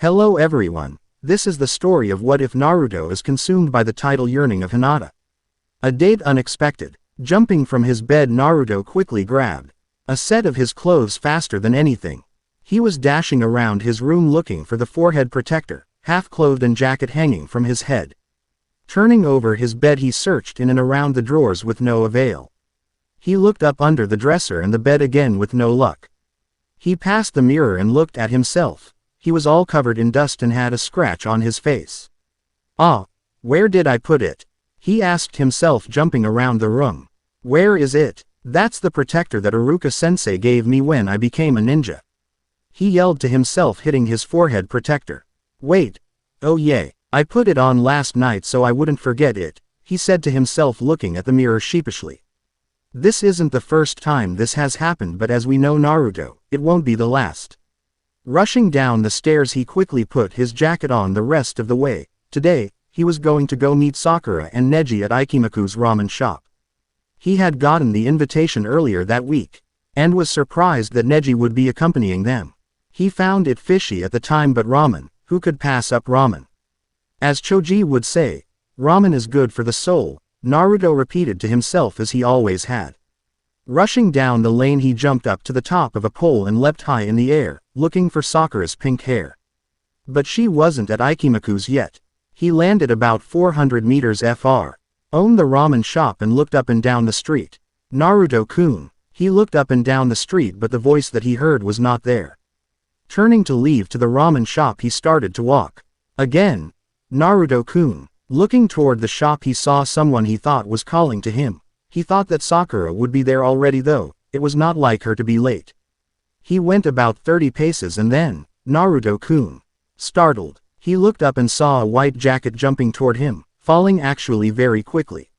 Hello everyone, this is the story of what if Naruto is consumed by the tidal yearning of Hinata. A date unexpected. Jumping from his bed, Naruto quickly grabbed a set of his clothes faster than anything. He was dashing around his room looking for the forehead protector, half-clothed and jacket hanging from his head. Turning over his bed, he searched in and around the drawers with no avail. He looked up under the dresser and the bed again with no luck. He passed the mirror and looked at himself. He was all covered in dust and had a scratch on his face. Ah, where did I put it? He asked himself, jumping around the room. Where is it? That's the protector that Iruka-sensei gave me when I became a ninja. He yelled to himself, hitting his forehead protector. Wait. Oh yeah, I put it on last night so I wouldn't forget it, he said to himself, looking at the mirror sheepishly. This isn't the first time this has happened, but as we know Naruto, it won't be the last. Rushing down the stairs, he quickly put his jacket on the rest of the way. Today, he was going to go meet Sakura and Neji at Ikimaku's ramen shop. He had gotten the invitation earlier that week, and was surprised that Neji would be accompanying them. He found it fishy at the time, but ramen, who could pass up ramen? As Choji would say, ramen is good for the soul, Naruto repeated to himself as he always had. Rushing down the lane, he jumped up to the top of a pole and leapt high in the air, looking for Sakura's pink hair. But she wasn't at Ikimaku's yet. He landed about 400 meters fr. Owned the ramen shop and looked up and down the street. Naruto-kun. He looked up and down the street, but the voice that he heard was not there. Turning to leave to the ramen shop, he started to walk. Again. Naruto-kun. Looking toward the shop, he saw someone he thought was calling to him. He thought that Sakura would be there already, though it was not like her to be late. He went about 30 paces and then, Naruto-kun. Startled, he looked up and saw a white jacket jumping toward him, falling actually very quickly.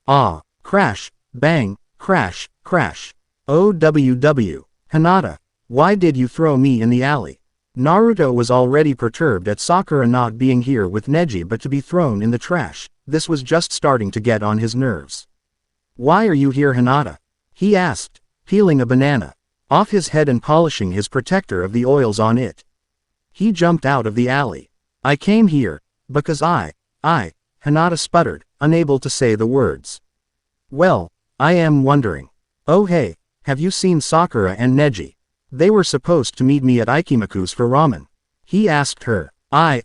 Ah! Crash! Bang! Crash! Crash! OWW! Hinata! Why did you throw me in the alley? Naruto was already perturbed at Sakura not being here with Neji, but to be thrown in the trash, this was just starting to get on his nerves. Why are you here, Hinata? He asked, peeling a banana off his head and polishing his protector of the oils on it. He jumped out of the alley. I came here because Hinata sputtered, unable to say the words. Well, I am wondering. Oh hey, have you seen Sakura and Neji? They were supposed to meet me at Ikimaku's for ramen. He asked her. I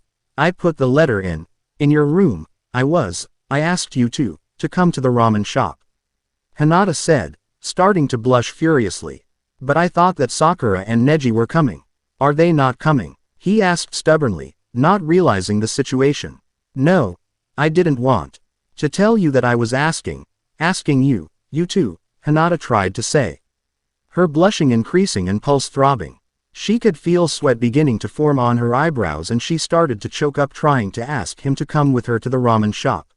put the letter in your room. I asked you to come to the ramen shop. Hinata said, starting to blush furiously. But I thought that Sakura and Neji were coming. Are they not coming? He asked stubbornly, not realizing the situation. No, I didn't want to tell you that I was asking you too, Hinata tried to say. Her blushing increasing and pulse throbbing. She could feel sweat beginning to form on her eyebrows, and she started to choke up trying to ask him to come with her to the ramen shop.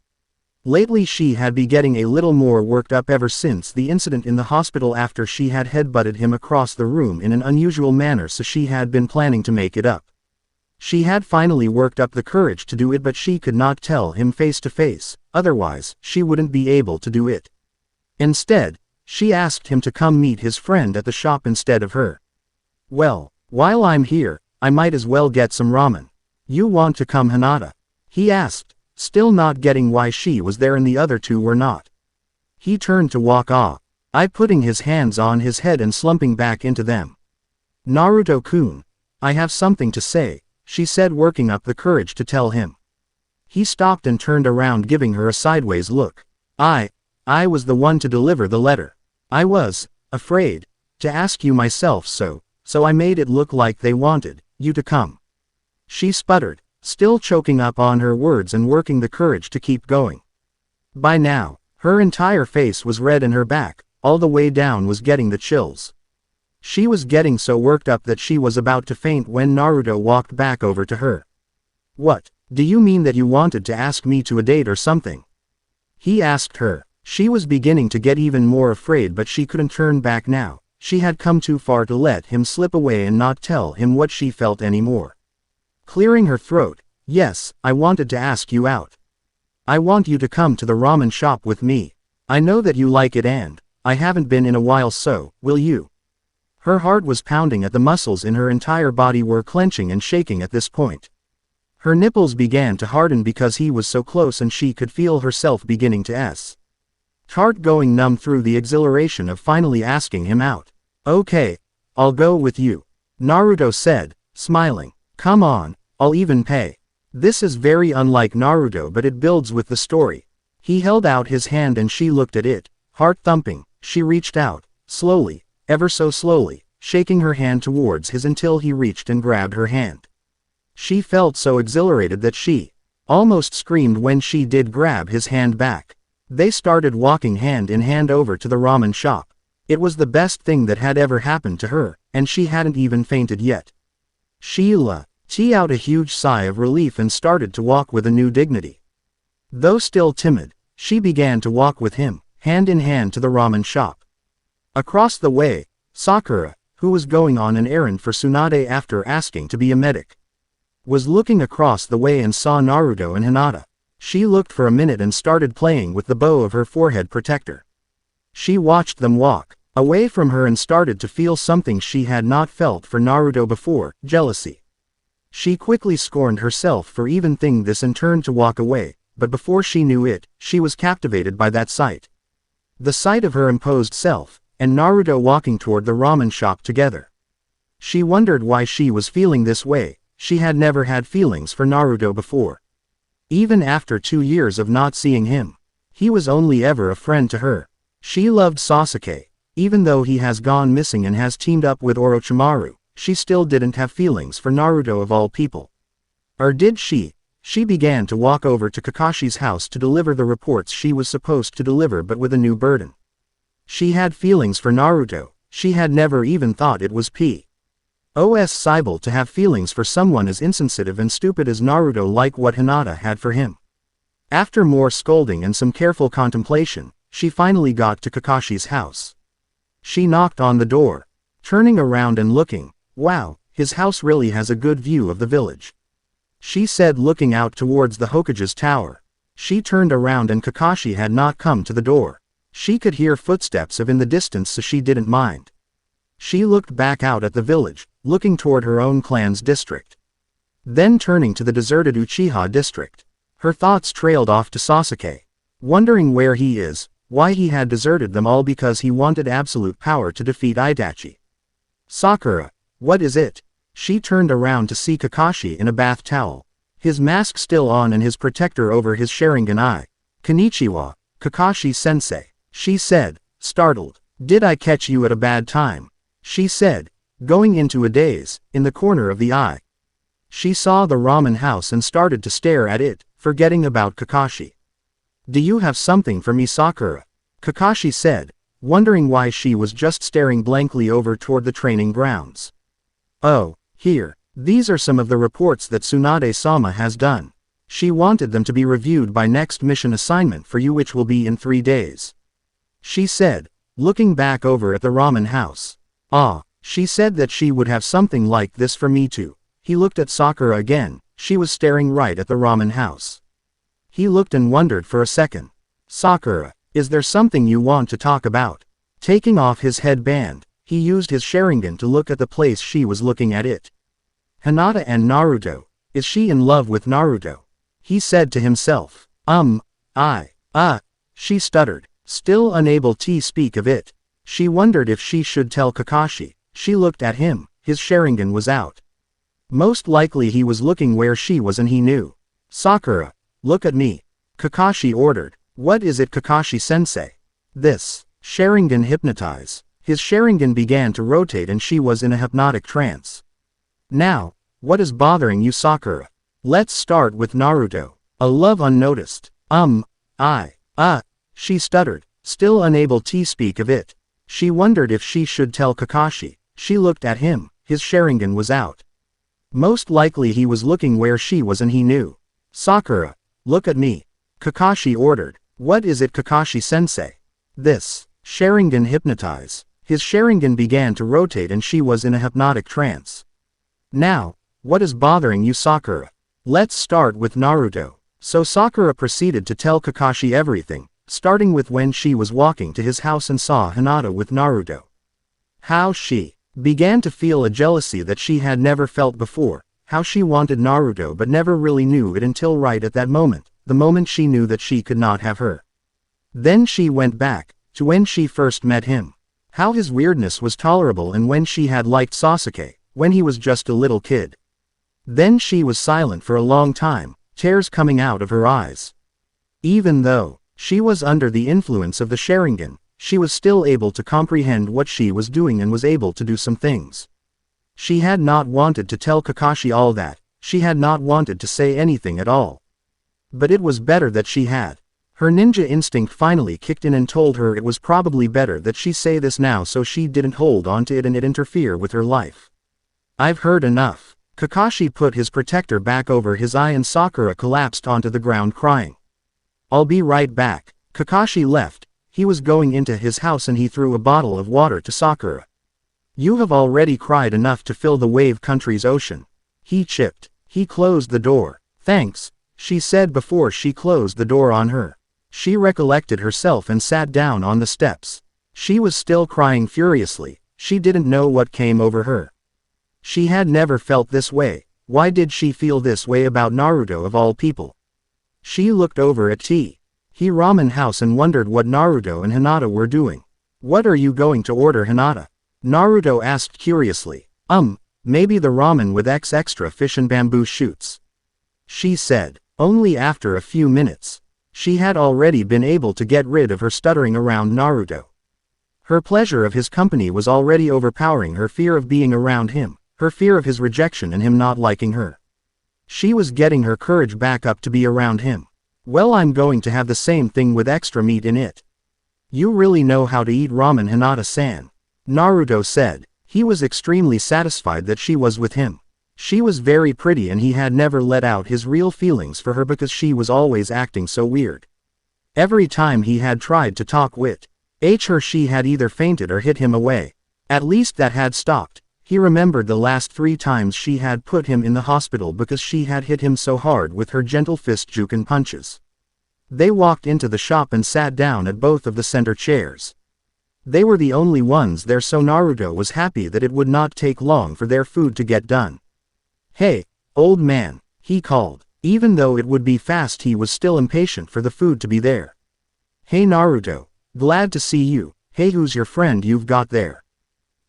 Lately she had been getting a little more worked up ever since the incident in the hospital after she had headbutted him across the room in an unusual manner, so she had been planning to make it up. She had finally worked up the courage to do it, but she could not tell him face to face, otherwise she wouldn't be able to do it. Instead, she asked him to come meet his friend at the shop instead of her. Well, while I'm here, I might as well get some ramen. You want to come, Hinata? He asked, still not getting why she was there and the other two were not. He turned to walk off, putting his hands on his head and slumping back into them. Naruto-kun, I have something to say, she said, working up the courage to tell him. He stopped and turned around, giving her a sideways look. I was the one to deliver the letter. I was afraid to ask you myself, so I made it look like they wanted you to come. She sputtered, still choking up on her words and working the courage to keep going. By now, her entire face was red and her back, all the way down, was getting the chills. She was getting so worked up that she was about to faint when Naruto walked back over to her. What, do you mean that you wanted to ask me to a date or something? He asked her. She was beginning to get even more afraid, but she couldn't turn back now. She had come too far to let him slip away and not tell him what she felt anymore. Clearing her throat, yes, I wanted to ask you out. I want you to come to the ramen shop with me. I know that you like it and I haven't been in a while, so will you? Her heart was pounding at the muscles in her entire body were clenching and shaking at this point. Her nipples began to harden because he was so close and she could feel herself beginning to heart going numb through the exhilaration of finally asking him out. Okay, I'll go with you, Naruto said, smiling. Come on, I'll even pay. This is very unlike Naruto, but it builds with the story. He held out his hand and she looked at it, heart thumping. She reached out, slowly, ever so slowly, shaking her hand towards his until he reached and grabbed her hand. She felt so exhilarated that she almost screamed when she did grab his hand back. They started walking hand in hand over to the ramen shop. It was the best thing that had ever happened to her, and she hadn't even fainted yet. She let out a huge sigh of relief and started to walk with a new dignity. Though still timid, she began to walk with him, hand in hand to the ramen shop. Across the way, Sakura, who was going on an errand for Tsunade after asking to be a medic, was looking across the way and saw Naruto and Hinata. She looked for a minute and started playing with the bow of her forehead protector. She watched them walk away from her and started to feel something she had not felt for Naruto before, jealousy. She quickly scorned herself for even thinking this and turned to walk away, but before she knew it, she was captivated by that sight. The sight of her imposed self, and Naruto walking toward the ramen shop together. She wondered why she was feeling this way. She had never had feelings for Naruto before. Even after 2 years of not seeing him, he was only ever a friend to her. She loved Sasuke. Even though he has gone missing and has teamed up with Orochimaru, she still didn't have feelings for Naruto of all people. Or did she? She began to walk over to Kakashi's house to deliver the reports she was supposed to deliver, but with a new burden. She had feelings for Naruto. She had never even thought it was possible to have feelings for someone as insensitive and stupid as Naruto, like what Hinata had for him. After more scolding and some careful contemplation, she finally got to Kakashi's house. She knocked on the door. Turning around and looking, wow, his house really has a good view of the village, she said, looking out towards the Hokage's tower. She turned around and Kakashi had not come to the door. She could hear footsteps in the distance, so she didn't mind. She looked back out at the village, looking toward her own clan's district. Then turning to the deserted Uchiha district. Her thoughts trailed off to Sasuke. Wondering where he is, why he had deserted them all because he wanted absolute power to defeat Itachi. Sakura, what is it? She turned around to see Kakashi in a bath towel, his mask still on and his protector over his Sharingan eye. Konnichiwa, Kakashi-sensei, she said, startled. Did I catch you at a bad time? She said, going into a daze, in the corner of the eye. She saw the ramen house and started to stare at it, forgetting about Kakashi. Do you have something for me, Sakura? Kakashi said, wondering why she was just staring blankly over toward the training grounds. Oh, here. These are some of the reports that Tsunade-sama has done. She wanted them to be reviewed by next mission assignment for you, which will be in 3 days. She said, looking back over at the ramen house. Ah, she said that she would have something like this for me too. He looked at Sakura again. She was staring right at the ramen house. He looked and wondered for a second. Sakura, is there something you want to talk about? Taking off his headband, he used his Sharingan to look at the place she was looking at it. Hinata and Naruto. Is she in love with Naruto? He said to himself. She stuttered, still unable to speak of it. She wondered if she should tell Kakashi. She looked at him, his Sharingan was out. Most likely he was looking where she was and he knew. Sakura, look at me. Kakashi ordered. What is it, Kakashi-sensei? This. Sharingan hypnotize. His Sharingan began to rotate and she was in a hypnotic trance. Now, what is bothering you, Sakura? Let's start with Naruto. A love unnoticed. She stuttered, still unable to speak of it. She wondered if she should tell Kakashi. She looked at him, his Sharingan was out. Most likely he was looking where she was and he knew. Sakura, look at me. Kakashi ordered. What is it, Kakashi-sensei? This. Sharingan hypnotize. His Sharingan began to rotate and she was in a hypnotic trance. Now, what is bothering you, Sakura? Let's start with Naruto. So Sakura proceeded to tell Kakashi everything, starting with when she was walking to his house and saw Hinata with Naruto. How she Began to feel a jealousy that she had never felt before, how she wanted Naruto but never really knew it until right at that moment, the moment she knew that she could not have her. Then she went back, to when she first met him. How his weirdness was tolerable and when she had liked Sasuke, when he was just a little kid. Then she was silent for a long time, tears coming out of her eyes. Even though she was under the influence of the Sharingan, she was still able to comprehend what she was doing and was able to do some things. She had not wanted to tell Kakashi all that, she had not wanted to say anything at all. But it was better that she had. Her ninja instinct finally kicked in and told her it was probably better that she say this now so she didn't hold on to it and it interfere with her life. I've heard enough. Kakashi put his protector back over his eye and Sakura collapsed onto the ground crying. I'll be right back. Kakashi left. He was going into his house and he threw a bottle of water to Sakura. You have already cried enough to fill the wave country's ocean. He chipped. He closed the door. Thanks, she said before she closed the door on her. She recollected herself and sat down on the steps. She was still crying furiously, she didn't know what came over her. She had never felt this way, why did she feel this way about Naruto of all people? She looked over at T. Ramen house and wondered what Naruto and Hinata were doing. What are you going to order, Hinata? Naruto asked curiously. Maybe the ramen with extra fish and bamboo shoots. She said, only after a few minutes. She had already been able to get rid of her stuttering around Naruto. Her pleasure of his company was already overpowering her fear of being around him, her fear of his rejection and him not liking her. She was getting her courage back up to be around him. Well, I'm going to have the same thing with extra meat in it. You really know how to eat ramen, Hinata-san. Naruto said. He was extremely satisfied that she was with him. She was very pretty and he had never let out his real feelings for her because she was always acting so weird. Every time he had tried to talk with her, she had either fainted or hit him away. At least that had stopped. He remembered the last 3 times she had put him in the hospital because she had hit him so hard with her gentle fist juken punches. They walked into the shop and sat down at both of the center chairs. They were the only ones there, so Naruto was happy that it would not take long for their food to get done. Hey, old man, he called. Even though it would be fast, he was still impatient for the food to be there. Hey Naruto, glad to see you. Hey, who's your friend you've got there?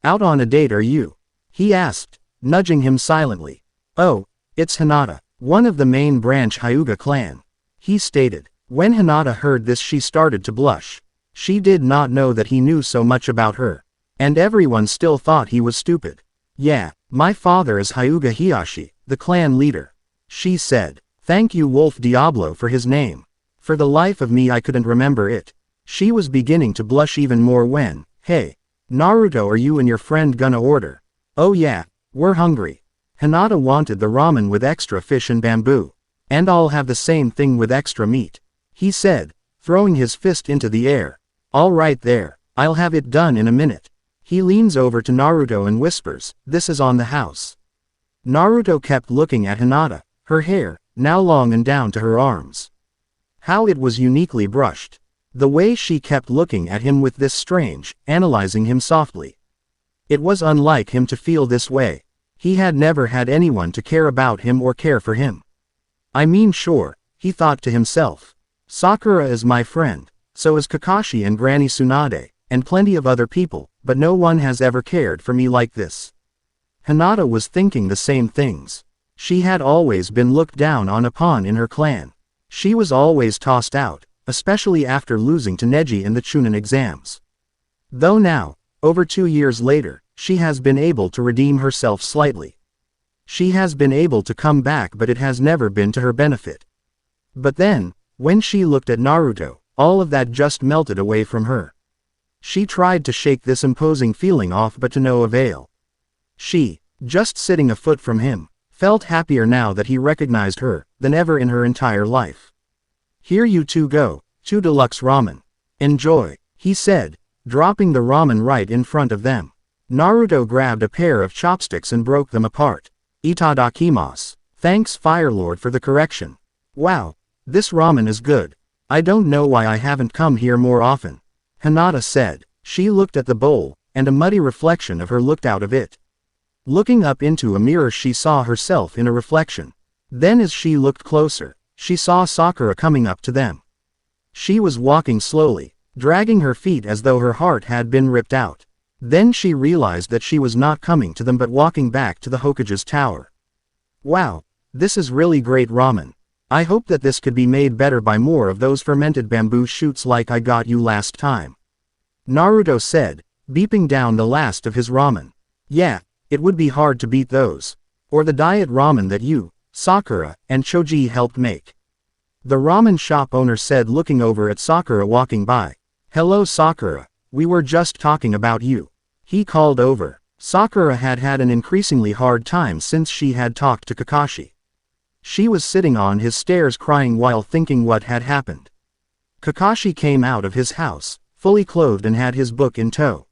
Out on a date are you? He asked, nudging him silently. Oh, it's Hinata, one of the main branch Hyuga clan. He stated. When Hinata heard this, she started to blush. She did not know that he knew so much about her. And everyone still thought he was stupid. Yeah, my father is Hyuga Hiyashi, the clan leader. She said. Thank you Wolf Diablo for his name. For the life of me I couldn't remember it. She was beginning to blush even more when, hey, Naruto, are you and your friend gonna order? Oh yeah, we're hungry. Hinata wanted the ramen with extra fish and bamboo. And I'll have the same thing with extra meat. He said, throwing his fist into the air. All right there, I'll have it done in a minute. He leans over to Naruto and whispers, this is on the house. Naruto kept looking at Hinata, her hair, now long and down to her arms. How it was uniquely brushed. The way she kept looking at him with this strange, analyzing him softly. It was unlike him to feel this way. He had never had anyone to care about him or care for him. I mean, sure, he thought to himself. Sakura is my friend, so is Kakashi and Granny Tsunade, and plenty of other people, but no one has ever cared for me like this. Hinata was thinking the same things. She had always been looked down on upon in her clan. She was always tossed out, especially after losing to Neji in the Chunin exams. Though now, over 2 years later, she has been able to redeem herself slightly. She has been able to come back, but it has never been to her benefit. But then, when she looked at Naruto, all of that just melted away from her. She tried to shake this imposing feeling off, but to no avail. She, just sitting a foot from him, felt happier now that he recognized her than ever in her entire life. Here you two go, 2 deluxe ramen. Enjoy, he said, dropping the ramen right in front of them. Naruto grabbed a pair of chopsticks and broke them apart. Itadakimasu. Thanks Firelord for the correction. Wow, this ramen is good. I don't know why I haven't come here more often. Hinata said. She looked at the bowl, and a muddy reflection of her looked out of it. Looking up into a mirror, she saw herself in a reflection. Then as she looked closer, she saw Sakura coming up to them. She was walking slowly, dragging her feet as though her heart had been ripped out. Then she realized that she was not coming to them but walking back to the Hokage's tower. Wow, this is really great ramen. I hope that this could be made better by more of those fermented bamboo shoots like I got you last time. Naruto said, beeping down the last of his ramen. Yeah, it would be hard to beat those. Or the diet ramen that you, Sakura, and Choji helped make. The ramen shop owner said, looking over at Sakura walking by. Hello Sakura, we were just talking about you. He called over. Sakura had had an increasingly hard time since she had talked to Kakashi. She was sitting on his stairs crying while thinking what had happened. Kakashi came out of his house, fully clothed and had his book in tow.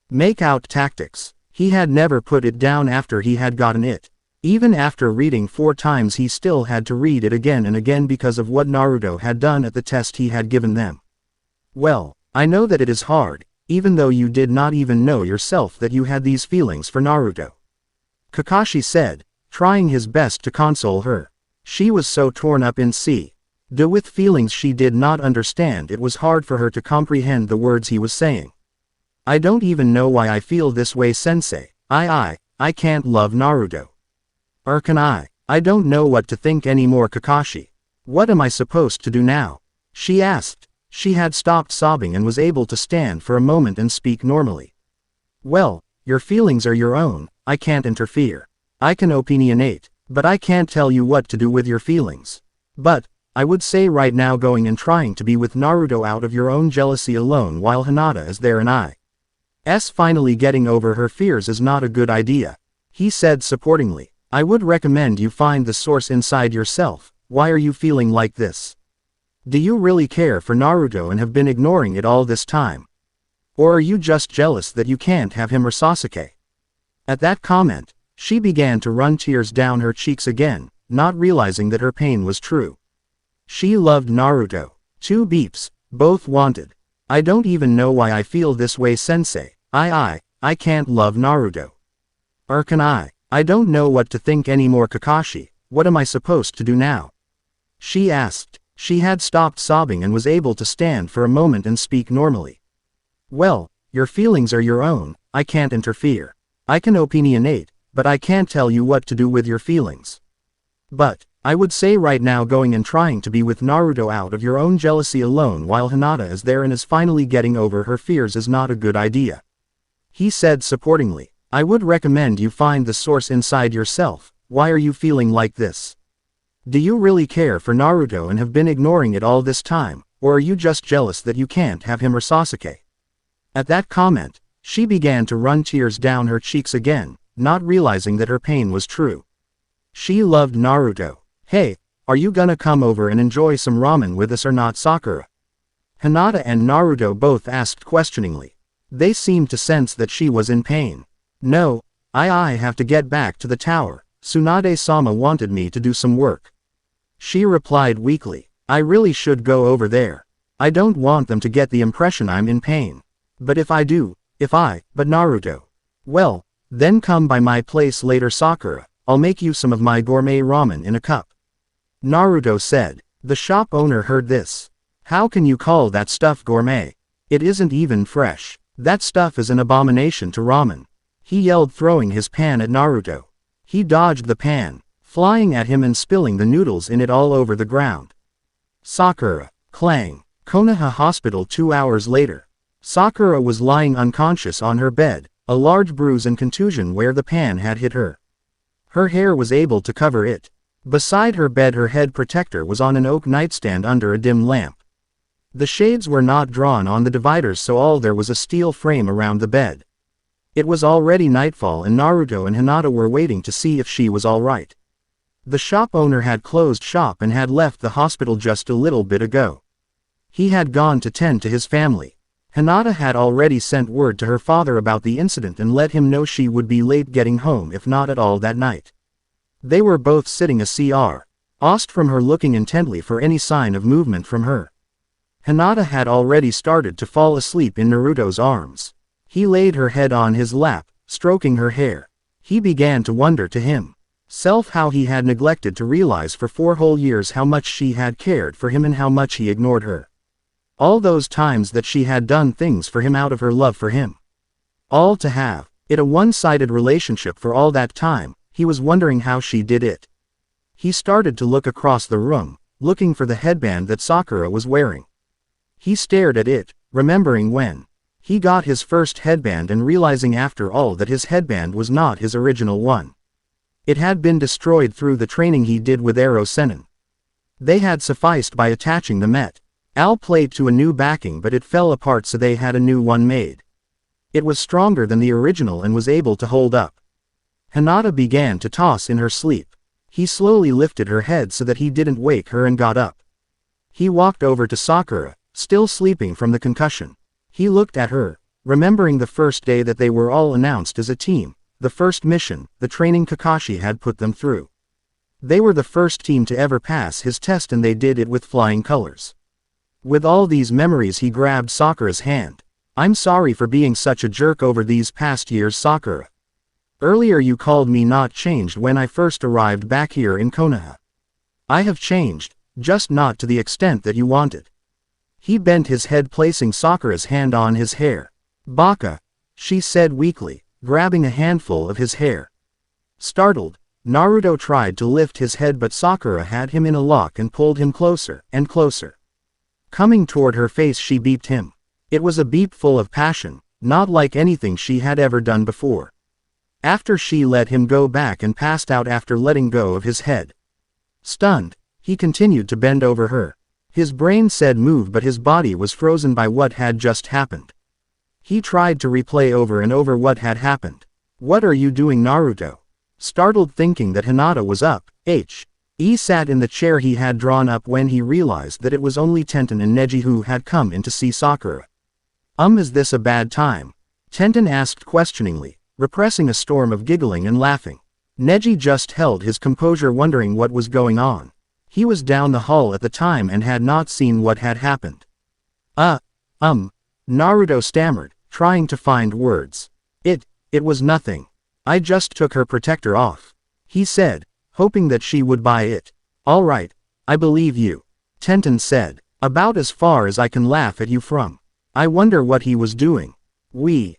Make out tactics. He had never put it down after he had gotten it. Even after reading 4 times he still had to read it again and again because of what Naruto had done at the test he had given them. Well, I know that it is hard, even though you did not even know yourself that you had these feelings for Naruto. Kakashi said, trying his best to console her. She was so torn up in with feelings she did not understand. It was hard for her to comprehend the words he was saying. I don't even know why I feel this way, sensei. I can't love Naruto. Or can I? I don't know what to think anymore, Kakashi. What am I supposed to do now? She asked. She had stopped sobbing and was able to stand for a moment and speak normally. Well, your feelings are your own, I can't interfere. I can opinionate, but I can't tell you what to do with your feelings. But, I would say right now going and trying to be with Naruto out of your own jealousy alone while Hinata is there and I's finally getting over her fears is not a good idea. He said supportingly. I would recommend you find the source inside yourself. Why are you feeling like this? Do you really care for Naruto and have been ignoring it all this time? Or are you just jealous that you can't have him or Sasuke? At that comment, she began to run tears down her cheeks again, not realizing that her pain was true. She loved Naruto. 2 beeps, both wanted. I don't even know why I feel this way, sensei. I can't love Naruto. Or can I? I don't know what to think anymore, Kakashi. What am I supposed to do now? She asked. She had stopped sobbing and was able to stand for a moment and speak normally. Well, your feelings are your own, I can't interfere. I can opinionate, but I can't tell you what to do with your feelings. But, I would say right now going and trying to be with Naruto out of your own jealousy alone while Hinata is there and is finally getting over her fears is not a good idea. He said supportingly. I would recommend you find the source inside yourself. Why are you feeling like this? Do you really care for Naruto and have been ignoring it all this time, or are you just jealous that you can't have him or Sasuke? At that comment, she began to run tears down her cheeks again, not realizing that her pain was true. She loved Naruto. Hey, are you gonna come over and enjoy some ramen with us or not, Sakura? Hinata and Naruto both asked questioningly. They seemed to sense that she was in pain. No, I have to get back to the tower. Tsunade-sama wanted me to do some work. She replied weakly. I really should go over there. I don't want them to get the impression I'm in pain. But if I do, but Naruto. Well, then come by my place later, Sakura. I'll make you some of my gourmet ramen in a cup. Naruto said. The shop owner heard this. How can you call that stuff gourmet? It isn't even fresh. That stuff is an abomination to ramen. He yelled, throwing his pan at Naruto. He dodged the pan, flying at him and spilling the noodles in it all over the ground. Sakura. Clang. Konoha Hospital 2 hours later. Sakura was lying unconscious on her bed, a large bruise and contusion where the pan had hit her. Her hair was able to cover it. Beside her bed her head protector was on an oak nightstand under a dim lamp. The shades were not drawn on the dividers, so all there was a steel frame around the bed. It was already nightfall and Naruto and Hinata were waiting to see if she was alright. The shop owner had closed shop and had left the hospital just a little bit ago. He had gone to tend to his family. Hinata had already sent word to her father about the incident and let him know she would be late getting home if not at all that night. They were both sitting asked from her, looking intently for any sign of movement from her. Hinata had already started to fall asleep in Naruto's arms. He laid her head on his lap, stroking her hair. He began to wonder to himself how he had neglected to realize for 4 whole years how much she had cared for him and how much he ignored her. All those times that she had done things for him out of her love for him. All to have it a one-sided relationship for all that time. He was wondering how she did it. He started to look across the room, looking for the headband that Sakura was wearing. He stared at it, remembering when he got his first headband and realizing after all that his headband was not his original one. It had been destroyed through the training he did with Ero Sennin. They had sufficed by attaching the metal plate to a new backing, but it fell apart, so they had a new one made. It was stronger than the original and was able to hold up. Hinata began to toss in her sleep. He slowly lifted her head so that he didn't wake her and got up. He walked over to Sakura, still sleeping from the concussion. He looked at her, remembering the first day that they were all announced as a team, the first mission, the training Kakashi had put them through. They were the first team to ever pass his test, and they did it with flying colors. With all these memories, he grabbed Sakura's hand. "I'm sorry for being such a jerk over these past years, Sakura. Earlier you called me not changed when I first arrived back here in Konoha. I have changed, just not to the extent that you wanted." He bent his head, placing Sakura's hand on his hair. "Baka," she said weakly, grabbing a handful of his hair. Startled, Naruto tried to lift his head, but Sakura had him in a lock and pulled him closer and closer. Coming toward her face, she beeped him. It was a beep full of passion, not like anything she had ever done before. After she let him go back and passed out after letting go of his head. Stunned, he continued to bend over her. His brain said move, but his body was frozen by what had just happened. He tried to replay over and over what had happened. "What are you doing, Naruto?" Startled, thinking that Hinata was up, he sat in the chair he had drawn up when he realized that it was only Tenten and Neji who had come in to see Sakura. Is this a bad time?" Tenten asked questioningly, repressing a storm of giggling and laughing. Neji just held his composure, wondering what was going on. He was down the hall at the time and had not seen what had happened. Naruto stammered, trying to find words. It was nothing. I just took her protector off," he said, hoping that she would buy it. "All right, I believe you," Tenten said. "About as far as I can laugh at you from. I wonder what he was doing." We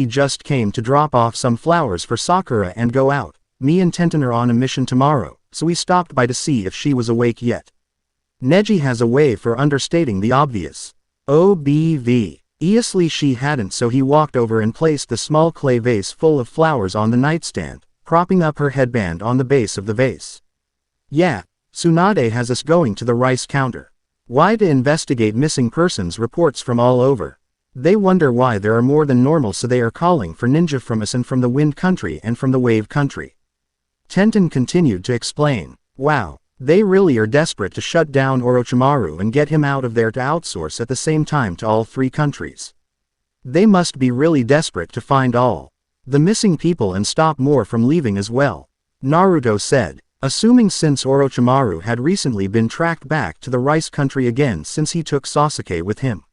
just came to drop off some flowers for Sakura and go out. Me and Tenten are on a mission tomorrow, so we stopped by to see if she was awake yet." Neji has a way for understating the obvious. Obviously she hadn't, so he walked over and placed the small clay vase full of flowers on the nightstand, propping up her headband on the base of the vase. "Yeah, Tsunade has us going to the rice counter. Why? To investigate missing persons reports from all over. They wonder why there are more than normal, so they are calling for ninja from us and from the wind country and from the wave country." Tenten continued to explain. "Wow, they really are desperate to shut down Orochimaru and get him out of there, to outsource at the same time to all 3 countries. They must be really desperate to find all the missing people and stop more from leaving as well," Naruto said, assuming since Orochimaru had recently been tracked back to the rice country again since he took Sasuke with him.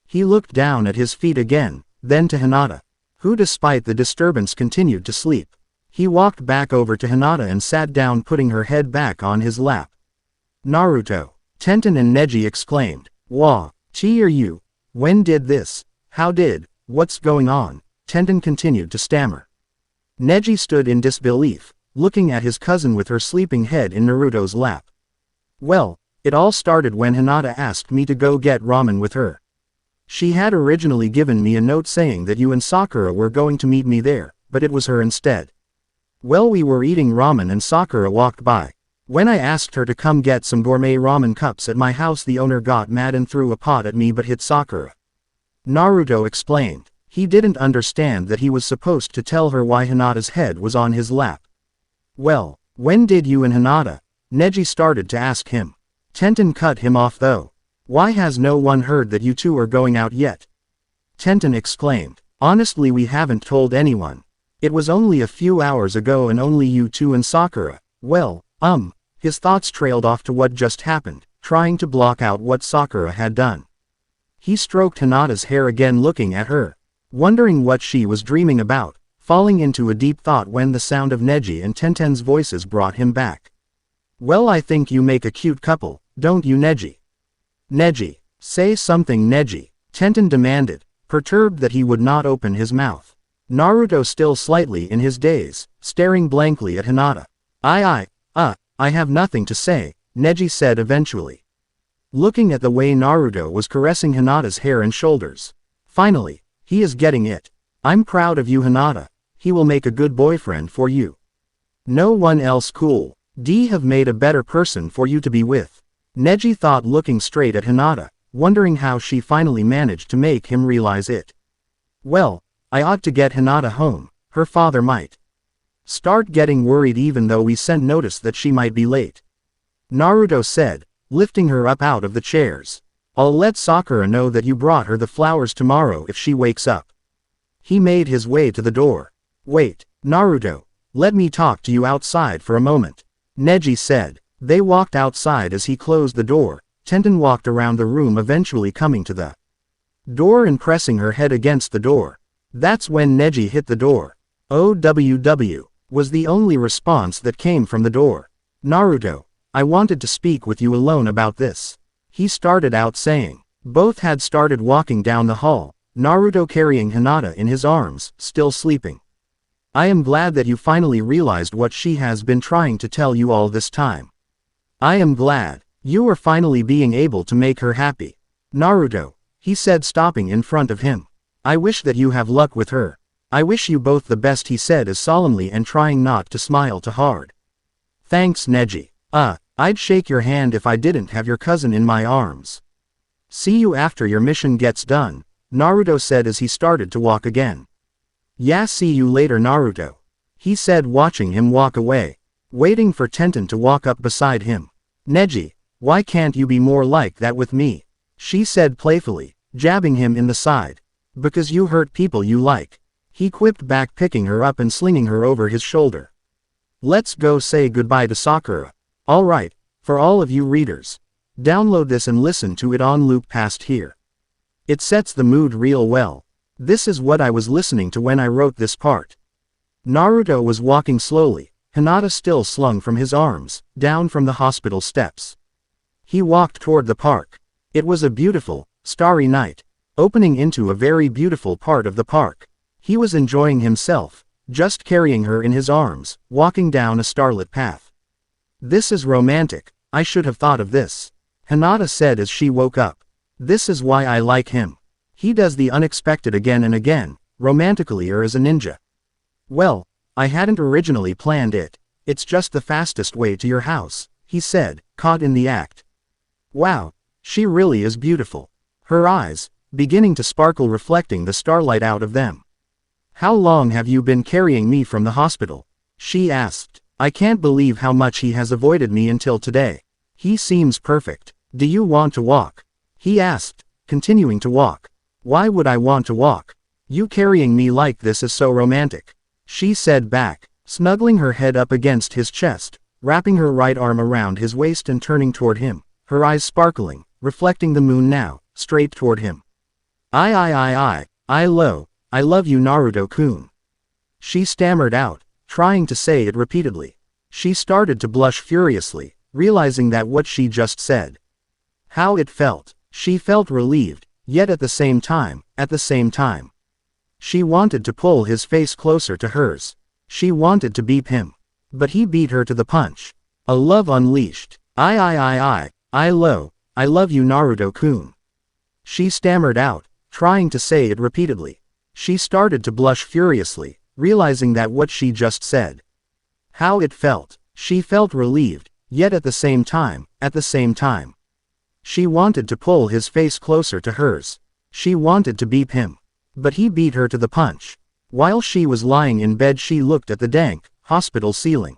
He looked down at his feet again, then to Hinata, who despite the disturbance continued to sleep. He walked back over to Hinata and sat down, putting her head back on his lap. "Naruto," Tenten and Neji exclaimed. "Wah, chi are you? When did this? How did? What's going on?" Tenten continued to stammer. Neji stood in disbelief, looking at his cousin with her sleeping head in Naruto's lap. "Well, it all started when Hinata asked me to go get ramen with her. She had originally given me a note saying that you and Sakura were going to meet me there, but it was her instead. Well, we were eating ramen and Sakura walked by. When I asked her to come get some gourmet ramen cups at my house, the owner got mad and threw a pot at me but hit Sakura." Naruto explained. He didn't understand that he was supposed to tell her why Hinata's head was on his lap. "Well, when did you and Hinata?" Neji started to ask him. Tenten cut him off though. "Why has no one heard that you two are going out yet?" Tenten exclaimed. "Honestly, we haven't told anyone. It was only a few hours ago and only you two and Sakura." Well, his thoughts trailed off to what just happened, trying to block out what Sakura had done. He stroked Hinata's hair again, looking at her. wondering what she was dreaming about, falling into a deep thought when the sound of Neji and Tenten's voices brought him back. Well, I think you make a cute couple, don't you, Neji? Neji, say something, Neji, Tenten demanded, perturbed that he would not open his mouth. Naruto, still slightly in his daze, staring blankly at Hinata. I have nothing to say, Neji said eventually. Looking at the way Naruto was caressing Hinata's hair and shoulders. Finally, he is getting it. I'm proud of you, Hinata. He will make a good boyfriend for you. No one else cool. Have made a better person for you to be with. Neji thought, looking straight at Hinata, wondering how she finally managed to make him realize it. Well, I ought to get Hinata home. Her father might start getting worried even though we sent notice that she might be late. Naruto said, lifting her up out of the chairs. I'll let Sakura know that you brought her the flowers tomorrow if she wakes up. He made his way to the door. Wait, Naruto, let me talk to you outside for a moment, Neji said. They walked outside. As he closed the door, Tenten walked around the room, eventually coming to the door and pressing her head against the door. That's when Neji hit the door. OWW, was the only response that came from the door. Naruto, I wanted to speak with you alone about this, he started out saying. Both had started walking down the hall, Naruto carrying Hinata in his arms, still sleeping. I am glad that you finally realized what she has been trying to tell you all this time. I am glad you are finally being able to make her happy. Naruto, he said, stopping in front of him. I wish that you have luck with her. I wish you both the best, he said as solemnly and trying not to smile too hard. Thanks, Neji. I'd shake your hand if I didn't have your cousin in my arms. See you after your mission gets done, Naruto said as he started to walk again. Yeah, see you later, Naruto, he said, watching him walk away, waiting for Tenten to walk up beside him. Neji, why can't you be more like that with me? She said playfully, jabbing him in the side. Because you hurt people you like, he quipped back, picking her up and slinging her over his shoulder. Let's go say goodbye to Sakura. Alright, for all of you readers, download this and listen to it on loop past here. It sets the mood real well. This is what I was listening to when I wrote this part. Naruto was walking slowly, Hinata still slung from his arms, down from the hospital steps. He walked toward the park. It was a beautiful, starry night, opening into a very beautiful part of the park. He was enjoying himself, just carrying her in his arms, walking down a starlit path. This is romantic, I should have thought of this, Hinata said as she woke up. This is why I like him. He does the unexpected again and again, romantically or as a ninja. Well, I hadn't originally planned it. It's just the fastest way to your house, he said, caught in the act. Wow, she really is beautiful. Her eyes, beginning to sparkle, reflecting the starlight out of them. How long have you been carrying me from the hospital? She asked. I can't believe how much he has avoided me until today. He seems perfect. Do you want to walk? He asked, continuing to walk. Why would I want to walk? You carrying me like this is so romantic, she said back, snuggling her head up against his chest, wrapping her right arm around his waist and turning toward him, her eyes sparkling, reflecting the moon now, straight toward him. I love you, Naruto-kun. She stammered out, trying to say it repeatedly. She started to blush furiously, realizing that what she just said. How it felt. She felt relieved, yet at the same time. She wanted to pull his face closer to hers. She wanted to beat him. But he beat her to the punch. A love unleashed. I love you, Naruto-kun. She stammered out, trying to say it repeatedly. She started to blush furiously, realizing that what she just said. How it felt. She felt relieved, yet at the same time. She wanted to pull his face closer to hers. She wanted to beat him. But he beat her to the punch. While she was lying in bed, she looked at the dank hospital ceiling.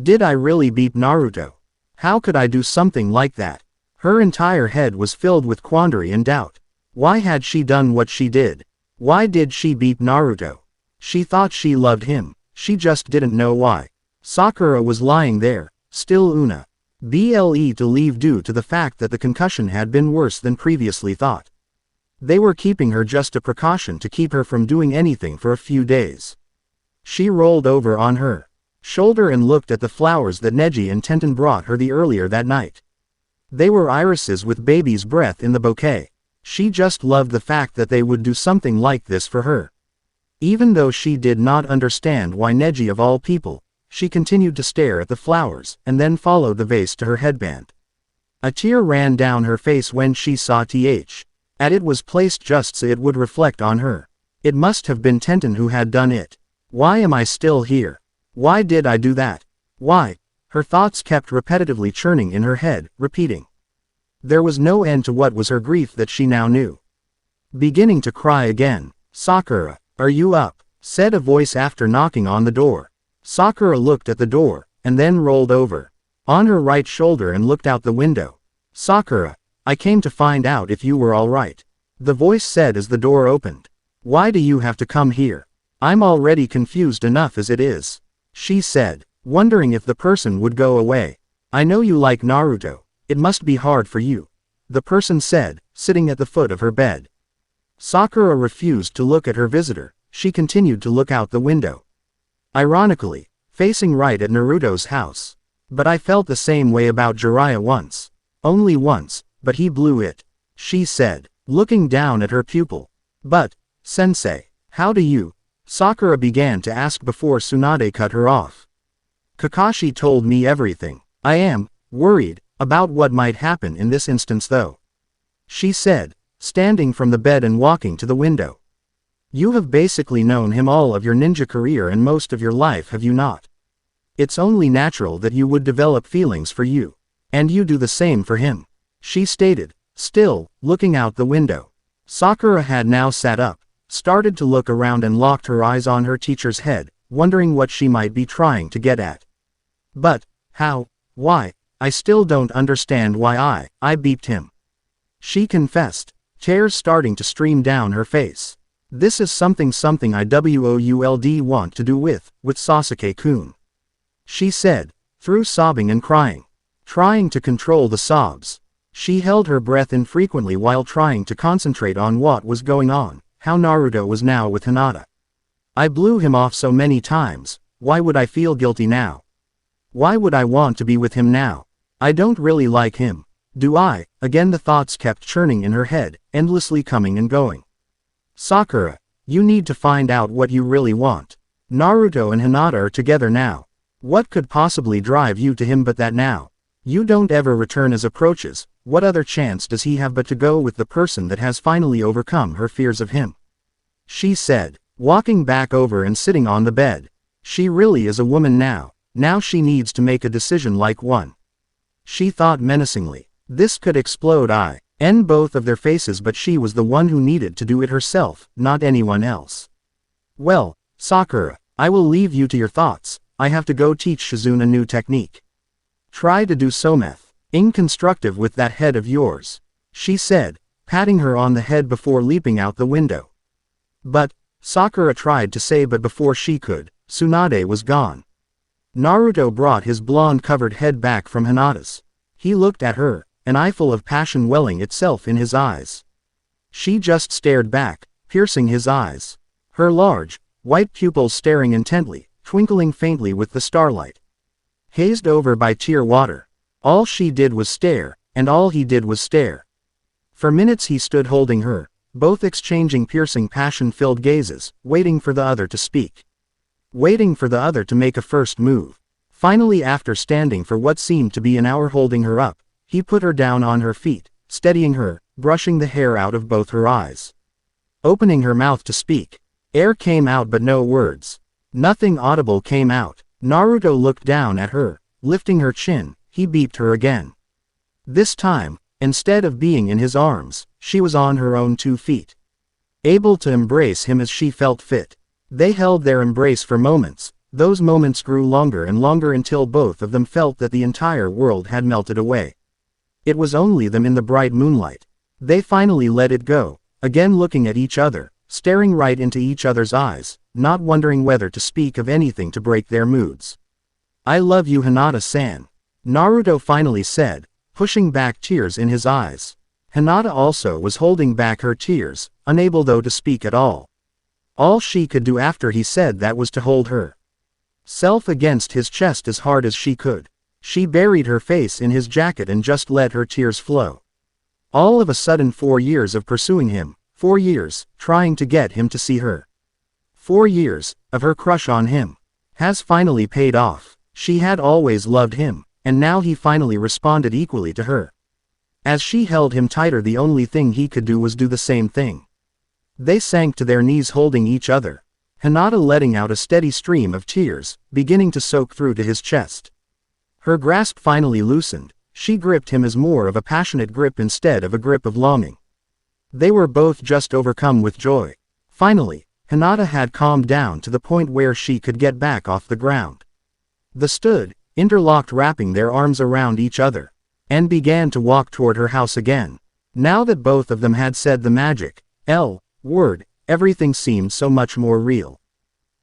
Did I really beat Naruto? How could I do something like that? Her entire head was filled with quandary and doubt. Why had she done what she did? Why did she beat Naruto? She thought she loved him, she just didn't know why. Sakura was lying there, still to leave due to the fact that the concussion had been worse than previously thought. They were keeping her just a precaution to keep her from doing anything for a few days. She rolled over on her shoulder and looked at the flowers that Neji and Tenten brought her the earlier that night. They were irises with baby's breath in the bouquet. She just loved the fact that they would do something like this for her. Even though she did not understand why Neji of all people, she continued to stare at the flowers and then followed the vase to her headband. A tear ran down her face when she saw it was placed just so it would reflect on her. It must have been Tenten who had done it. Why am I still here? Why did I do that? Why? Her thoughts kept repetitively churning in her head, repeating. There was no end to what was her grief that she now knew. Beginning to cry again. Sakura, are you up? Said a voice after knocking on the door. Sakura looked at the door, and then rolled over on her right shoulder and looked out the window. Sakura, I came to find out if you were all right. The voice said as the door opened. Why do you have to come here? I'm already confused enough as it is. She said, wondering if the person would go away. I know you like Naruto. It must be hard for you. The person said, sitting at the foot of her bed. Sakura refused to look at her visitor. She continued to look out the window. Ironically, facing right at Naruto's house. But I felt the same way about Jiraiya once. Only once, but he blew it. She said, looking down at her pupil. But, sensei, how do you? Sakura began to ask before Tsunade cut her off. Kakashi told me everything. I am worried about what might happen in this instance though. She said, standing from the bed and walking to the window. You have basically known him all of your ninja career and most of your life, have you not? It's only natural that you would develop feelings for you. And you do the same for him. She stated, still, looking out the window. Sakura had now sat up, started to look around and locked her eyes on her teacher's head, wondering what she might be trying to get at. But, how, why, I still don't understand why I beeped him. She confessed, tears starting to stream down her face. This is something I would want to do with Sasuke-kun. She said, through sobbing and crying. Trying to control the sobs. She held her breath infrequently while trying to concentrate on what was going on, how Naruto was now with Hinata. I blew him off so many times, why would I feel guilty now? Why would I want to be with him now? I don't really like him. Do I? Again the thoughts kept churning in her head, endlessly coming and going. Sakura, you need to find out what you really want. Naruto and Hinata are together now. What could possibly drive you to him but that now? You don't ever return as approaches, what other chance does he have but to go with the person that has finally overcome her fears of him? She said, walking back over and sitting on the bed. She really is a woman now. Now she needs to make a decision like one. She thought menacingly. This could explode both of their faces, but she was the one who needed to do it herself, not anyone else. Well, Sakura, I will leave you to your thoughts. I have to go teach Shizune a new technique. Try to do Someth. Inconstructive with that head of yours. She said, patting her on the head before leaping out the window. But, Sakura tried to say, but before she could, Tsunade was gone. Naruto brought his blonde-covered head back from Hinata's. He looked at her, an eye full of passion welling itself in his eyes. She just stared back, piercing his eyes. Her large, white pupils staring intently, twinkling faintly with the starlight. Hazed over by tear water. All she did was stare, and all he did was stare. For minutes he stood holding her, both exchanging piercing passion-filled gazes, waiting for the other to speak. Waiting for the other to make a first move. Finally, after standing for what seemed to be an hour holding her up, he put her down on her feet, steadying her, brushing the hair out of both her eyes. Opening her mouth to speak. Air came out but no words. Nothing audible came out. Naruto looked down at her, lifting her chin, he beeped her again. This time, instead of being in his arms, she was on her own 2 feet. Able to embrace him as she felt fit. They held their embrace for moments. Those moments grew longer and longer until both of them felt that the entire world had melted away. It was only them in the bright moonlight. They finally let it go, again looking at each other, staring right into each other's eyes, not wondering whether to speak of anything to break their moods. I love you, Hinata-san. Naruto finally said, pushing back tears in his eyes. Hinata also was holding back her tears, unable though to speak at all. All she could do after he said that was to hold her self against his chest as hard as she could. She buried her face in his jacket and just let her tears flow. All of a sudden 4 years of pursuing him, 4 years, trying to get him to see her. 4 years, of her crush on him, has finally paid off. She had always loved him, and now he finally responded equally to her. As she held him tighter, the only thing he could do was do the same thing. They sank to their knees holding each other, Hinata letting out a steady stream of tears, beginning to soak through to his chest. Her grasp finally loosened. She gripped him as more of a passionate grip instead of a grip of longing. They were both just overcome with joy. Finally, Hinata had calmed down to the point where she could get back off the ground. They stood, interlocked, wrapping their arms around each other, and began to walk toward her house again. Now that both of them had said the magic word, everything seemed so much more real.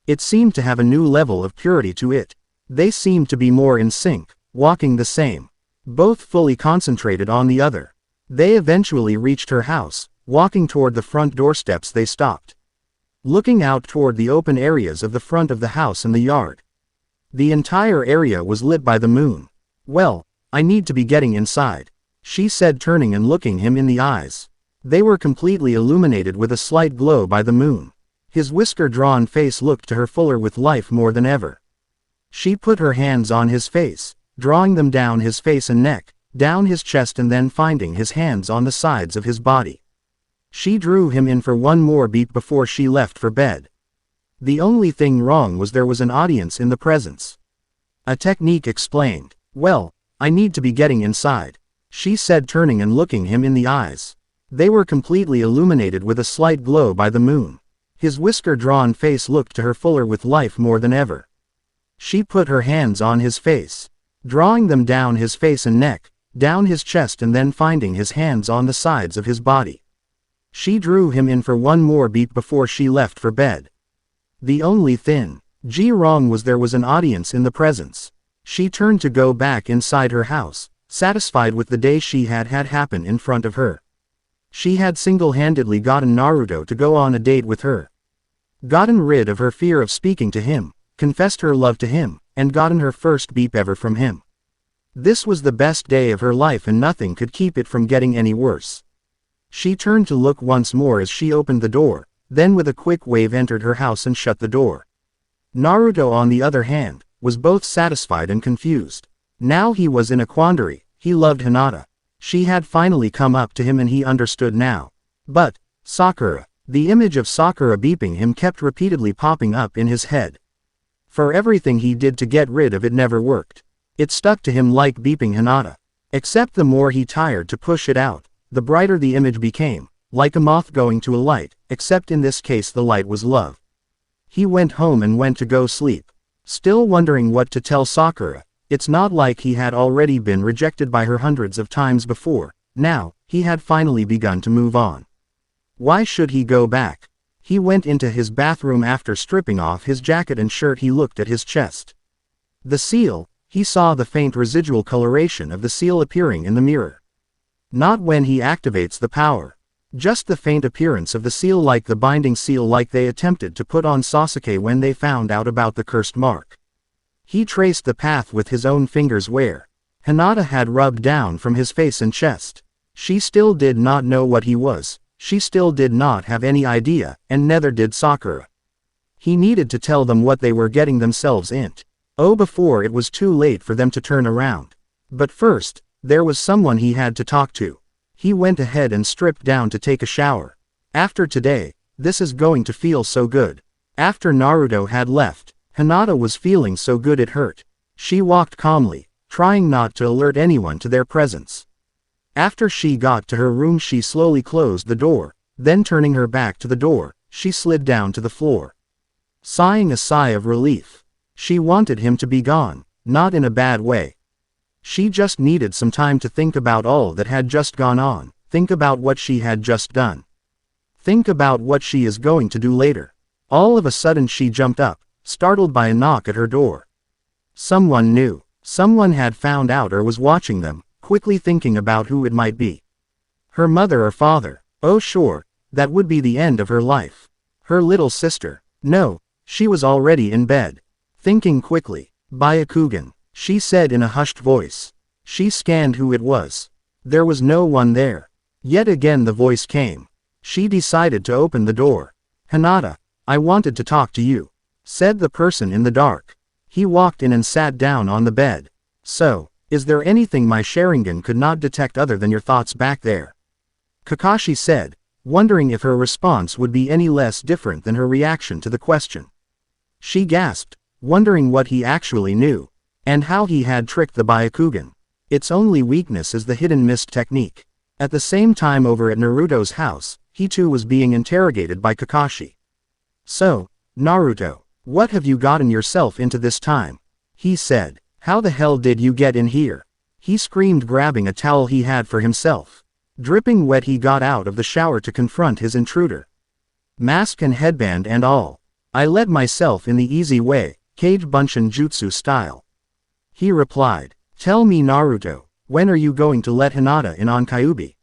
It seemed to have a new level of purity to it. They seemed to be more in sync, walking the same, both fully concentrated on the other. They eventually reached her house. Walking toward the front doorsteps, they stopped, looking out toward the open areas of the front of the house and the yard. The entire area was lit by the moon. "Well, I need to be getting inside," she said, turning and looking him in the eyes. They were completely illuminated with a slight glow by the moon. His whisker-drawn face looked to her fuller with life more than ever. She put her hands on his face, drawing them down his face and neck, down his chest, and then finding his hands on the sides of his body. She drew him in for one more beat before she left for bed. The only thing wrong was there was an audience in the presence. A technique explained. "Well, I need to be getting inside," she said, turning and looking him in the eyes. They were completely illuminated with a slight glow by the moon. His whisker-drawn face looked to her fuller with life more than ever. She put her hands on his face, drawing them down his face and neck, down his chest, and then finding his hands on the sides of his body. She drew him in for one more beat before she left for bed. The only thing wrong was there was an audience in the presence. She turned to go back inside her house, satisfied with the day she had had happen in front of her. She had single-handedly gotten Naruto to go on a date with her, gotten rid of her fear of speaking to him, confessed her love to him, and gotten her first beep ever from him. This was the best day of her life, and nothing could keep it from getting any worse. She turned to look once more as she opened the door, then with a quick wave entered her house and shut the door. Naruto, on the other hand, was both satisfied and confused. Now he was in a quandary. He loved Hinata. She had finally come up to him and he understood now. But Sakura, the image of Sakura beeping him kept repeatedly popping up in his head. For everything he did to get rid of it never worked. It stuck to him like beeping Hinata. Except the more he tried to push it out, the brighter the image became, like a moth going to a light, except in this case the light was love. He went home and went to go sleep, still wondering what to tell Sakura. It's not like he had already been rejected by her hundreds of times before. Now, he had finally begun to move on. Why should he go back? He went into his bathroom. After stripping off his jacket and shirt, he looked at his chest. The seal, he saw the faint residual coloration of the seal appearing in the mirror. Not when he activates the power. Just the faint appearance of the seal, like the binding seal like they attempted to put on Sasuke when they found out about the cursed mark. He traced the path with his own fingers where Hinata had rubbed down from his face and chest. She still did not know what he was. She still did not have any idea, and neither did Sakura. He needed to tell them what they were getting themselves into. Before it was too late for them to turn around. But first, there was someone he had to talk to. He went ahead and stripped down to take a shower. After today, this is going to feel so good. After Naruto had left, Hinata was feeling so good it hurt. She walked calmly, trying not to alert anyone to their presence. After she got to her room, she slowly closed the door, then turning her back to the door, she slid down to the floor, sighing a sigh of relief. She wanted him to be gone, not in a bad way. She just needed some time to think about all that had just gone on, think about what she had just done. Think about what she is going to do later. All of a sudden she jumped up, startled by a knock at her door. Someone new. Someone had found out or was watching them, quickly thinking about who it might be. Her mother or father? Oh sure, that would be the end of her life. Her little sister? No, she was already in bed. Thinking quickly. Byakugan, she said in a hushed voice. She scanned who it was. There was no one there. Yet again the voice came. She decided to open the door. Hinata, I wanted to talk to you, said the person in the dark. He walked in and sat down on the bed. So, is there anything my Sharingan could not detect other than your thoughts back there? Kakashi said, wondering if her response would be any less different than her reaction to the question. She gasped, wondering what he actually knew, and how he had tricked the Byakugan. Its only weakness is the hidden mist technique. At the same time over at Naruto's house, he too was being interrogated by Kakashi. So, Naruto, what have you gotten yourself into this time? He said. How the hell did you get in here? He screamed, grabbing a towel he had for himself. Dripping wet, he got out of the shower to confront his intruder. Mask and headband and all. I let myself in the easy way, Kage Bunshin Jutsu style. He replied. Tell me Naruto, when are you going to let Hinata in on Kyuubi?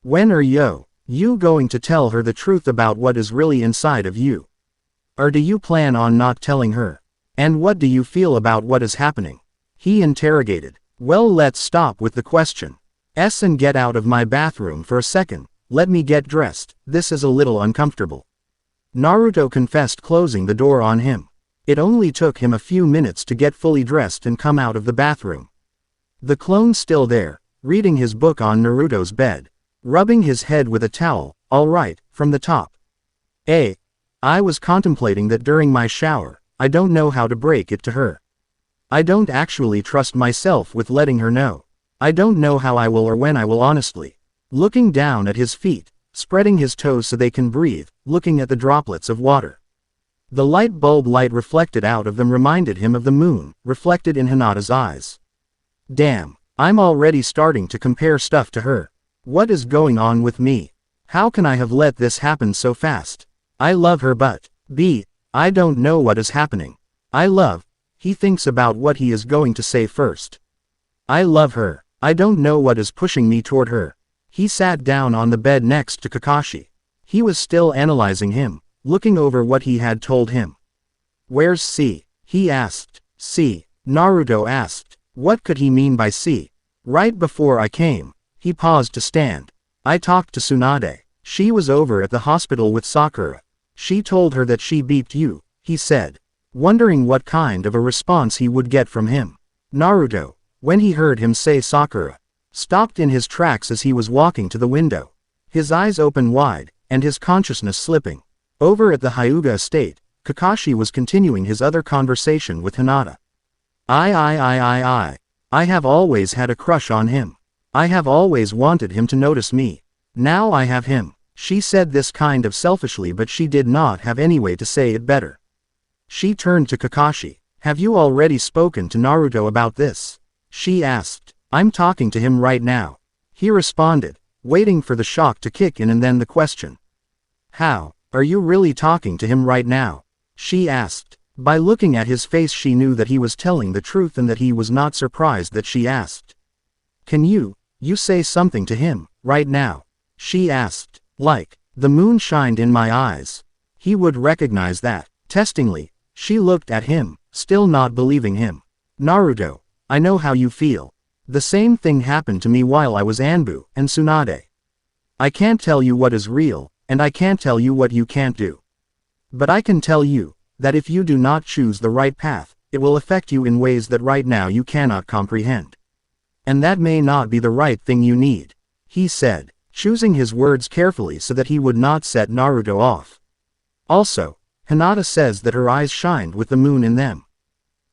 When are you going to tell her the truth about what is really inside of you? Or do you plan on not telling her? And what do you feel about what is happening? He interrogated. Well, let's stop with the question. And get out of my bathroom for a second. Let me get dressed. This is a little uncomfortable. Naruto confessed, closing the door on him. It only took him a few minutes to get fully dressed and come out of the bathroom. The clone still there, reading his book on Naruto's bed. Rubbing his head with a towel. All right, from the top. I was contemplating that during my shower. I don't know how to break it to her. I don't actually trust myself with letting her know. I don't know how I will or when I will, honestly. Looking down at his feet, spreading his toes so they can breathe, looking at the droplets of water. The light bulb light reflected out of them reminded him of the moon, reflected in Hinata's eyes. Damn, I'm already starting to compare stuff to her. What is going on with me? How can I have let this happen so fast? I love her but, I don't know what is happening. He thinks about what he is going to say first. I love her. I don't know what is pushing me toward her. He sat down on the bed next to Kakashi. He was still analyzing him, looking over what he had told him. Where's C? He asked. C? Naruto asked. What could he mean by C? Right before I came. He paused to stand. I talked to Tsunade. She was over at the hospital with Sakura. She told her that she beeped you, he said, wondering what kind of a response he would get from him. Naruto, when he heard him say Sakura, stopped in his tracks as he was walking to the window. His eyes open wide, and his consciousness slipping. Over at the Hyuga estate, Kakashi was continuing his other conversation with Hinata. I have always had a crush on him. I have always wanted him to notice me. Now I have him. She said this kind of selfishly, but she did not have any way to say it better. She turned to Kakashi. Have you already spoken to Naruto about this? She asked. I'm talking to him right now. He responded, waiting for the shock to kick in and then the question. How? Are you really talking to him right now? She asked. By looking at his face she knew that he was telling the truth and that he was not surprised that she asked. Can you say something to him, right now? She asked. Like, the moon shined in my eyes. He would recognize that. Testingly, she looked at him, still not believing him. Naruto, I know how you feel. The same thing happened to me while I was Anbu and Tsunade. I can't tell you what is real, and I can't tell you what you can't do. But I can tell you, that if you do not choose the right path, it will affect you in ways that right now you cannot comprehend. And that may not be the right thing you need, he said, choosing his words carefully so that he would not set Naruto off. Also, Hinata says that her eyes shined with the moon in them.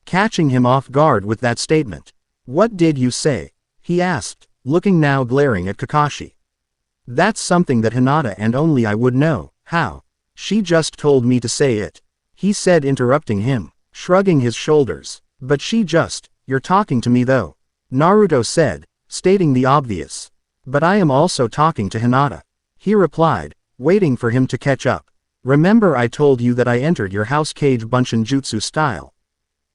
Catching him off guard with that statement. What did you say? He asked, looking now glaring at Kakashi. That's something that Hinata and only I would know. How? She just told me to say it. He said, interrupting him, shrugging his shoulders. But you're talking to me though. Naruto said, stating the obvious. But I am also talking to Hinata. He replied, waiting for him to catch up. Remember I told you that I entered your house Kage Bunshin Jutsu style.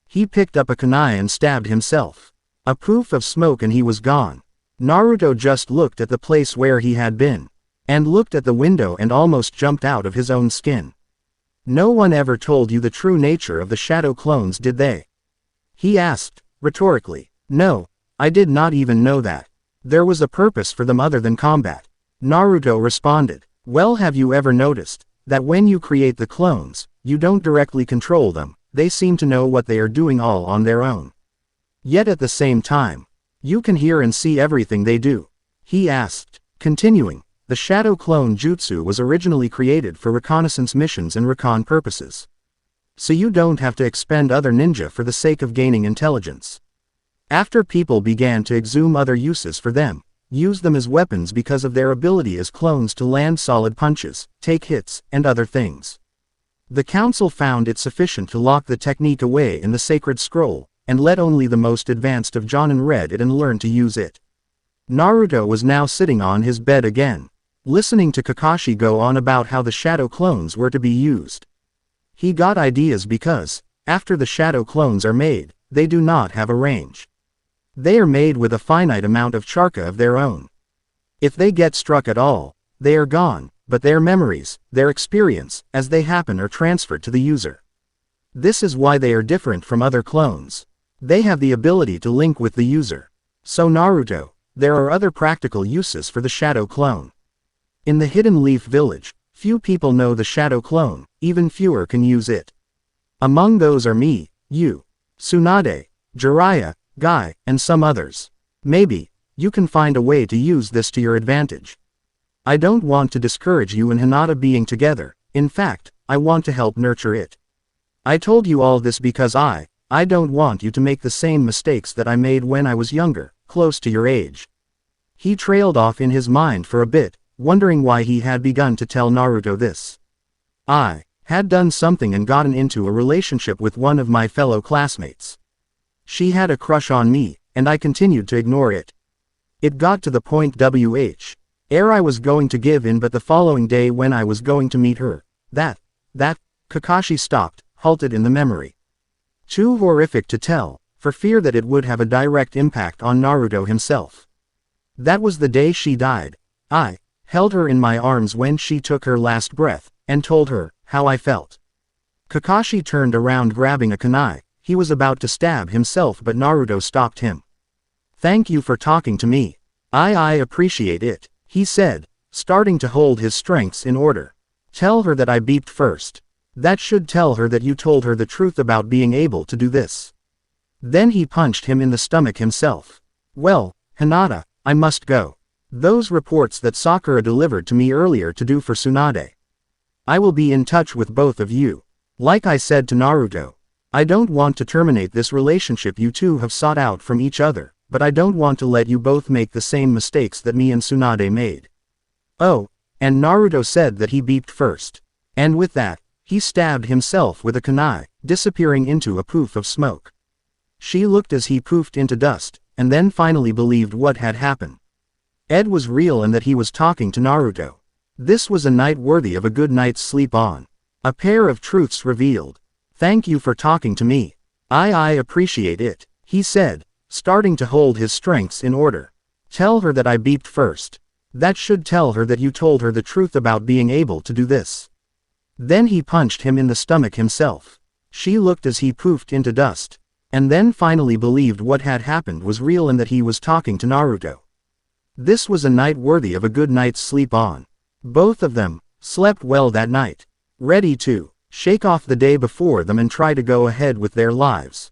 He picked up a kunai and stabbed himself. A poof of smoke and he was gone. Naruto just looked at the place where he had been. And looked at the window and almost jumped out of his own skin. No one ever told you the true nature of the shadow clones, did they? He asked, rhetorically. No, I did not even know that. There was a purpose for them other than combat. Naruto responded. Well, have you ever noticed that when you create the clones, you don't directly control them, they seem to know what they are doing all on their own. Yet at the same time, you can hear and see everything they do. He asked. Continuing, the shadow clone jutsu was originally created for reconnaissance missions and recon purposes. So you don't have to expend other ninja for the sake of gaining intelligence. After people began to exhume other uses for them, use them as weapons because of their ability as clones to land solid punches, take hits, and other things. The council found it sufficient to lock the technique away in the sacred scroll, and let only the most advanced of Jonin read it and learn to use it. Naruto was now sitting on his bed again, listening to Kakashi go on about how the shadow clones were to be used. He got ideas because, after the shadow clones are made, they do not have a range. They are made with a finite amount of chakra of their own. If they get struck at all, they are gone, but their memories, their experience, as they happen are transferred to the user. This is why they are different from other clones. They have the ability to link with the user. So Naruto, there are other practical uses for the shadow clone. In the Hidden Leaf Village, few people know the shadow clone, even fewer can use it. Among those are me, you, Tsunade, Jiraiya, Guy, and some others. Maybe, you can find a way to use this to your advantage. I don't want to discourage you and Hinata being together, in fact, I want to help nurture it. I told you all this because I don't want you to make the same mistakes that I made when I was younger, close to your age. He trailed off in his mind for a bit, wondering why he had begun to tell Naruto this. I had done something and gotten into a relationship with one of my fellow classmates. She had a crush on me, and I continued to ignore it. It got to the point where I was going to give in, but the following day when I was going to meet her, Kakashi stopped, halted in the memory. Too horrific to tell, for fear that it would have a direct impact on Naruto himself. That was the day she died. I held her in my arms when she took her last breath, and told her how I felt. Kakashi turned around grabbing a kunai. He was about to stab himself, but Naruto stopped him. Thank you for talking to me. I appreciate it, he said, starting to hold his strengths in order. Tell her that I beeped first. That should tell her that you told her the truth about being able to do this. Then he punched him in the stomach himself. Well, Hinata, I must go. Those reports that Sakura delivered to me earlier to do for Tsunade. I will be in touch with both of you. Like I said to Naruto, I don't want to terminate this relationship you two have sought out from each other, but I don't want to let you both make the same mistakes that me and Tsunade made. Oh, and Naruto said that he beeped first. And with that, he stabbed himself with a kunai, disappearing into a poof of smoke. She looked as he poofed into dust, and then finally believed what had happened. Ed was real and that he was talking to Naruto. This was a night worthy of a good night's sleep on. A pair of truths revealed. Thank you for talking to me. I appreciate it, he said, starting to hold his strengths in order. Tell her that I beeped first. That should tell her that you told her the truth about being able to do this. Then he punched him in the stomach himself. She looked as he poofed into dust, and then finally believed what had happened was real and that he was talking to Naruto. This was a night worthy of a good night's sleep on. Both of them slept well that night, ready to shake off the day before them and try to go ahead with their lives.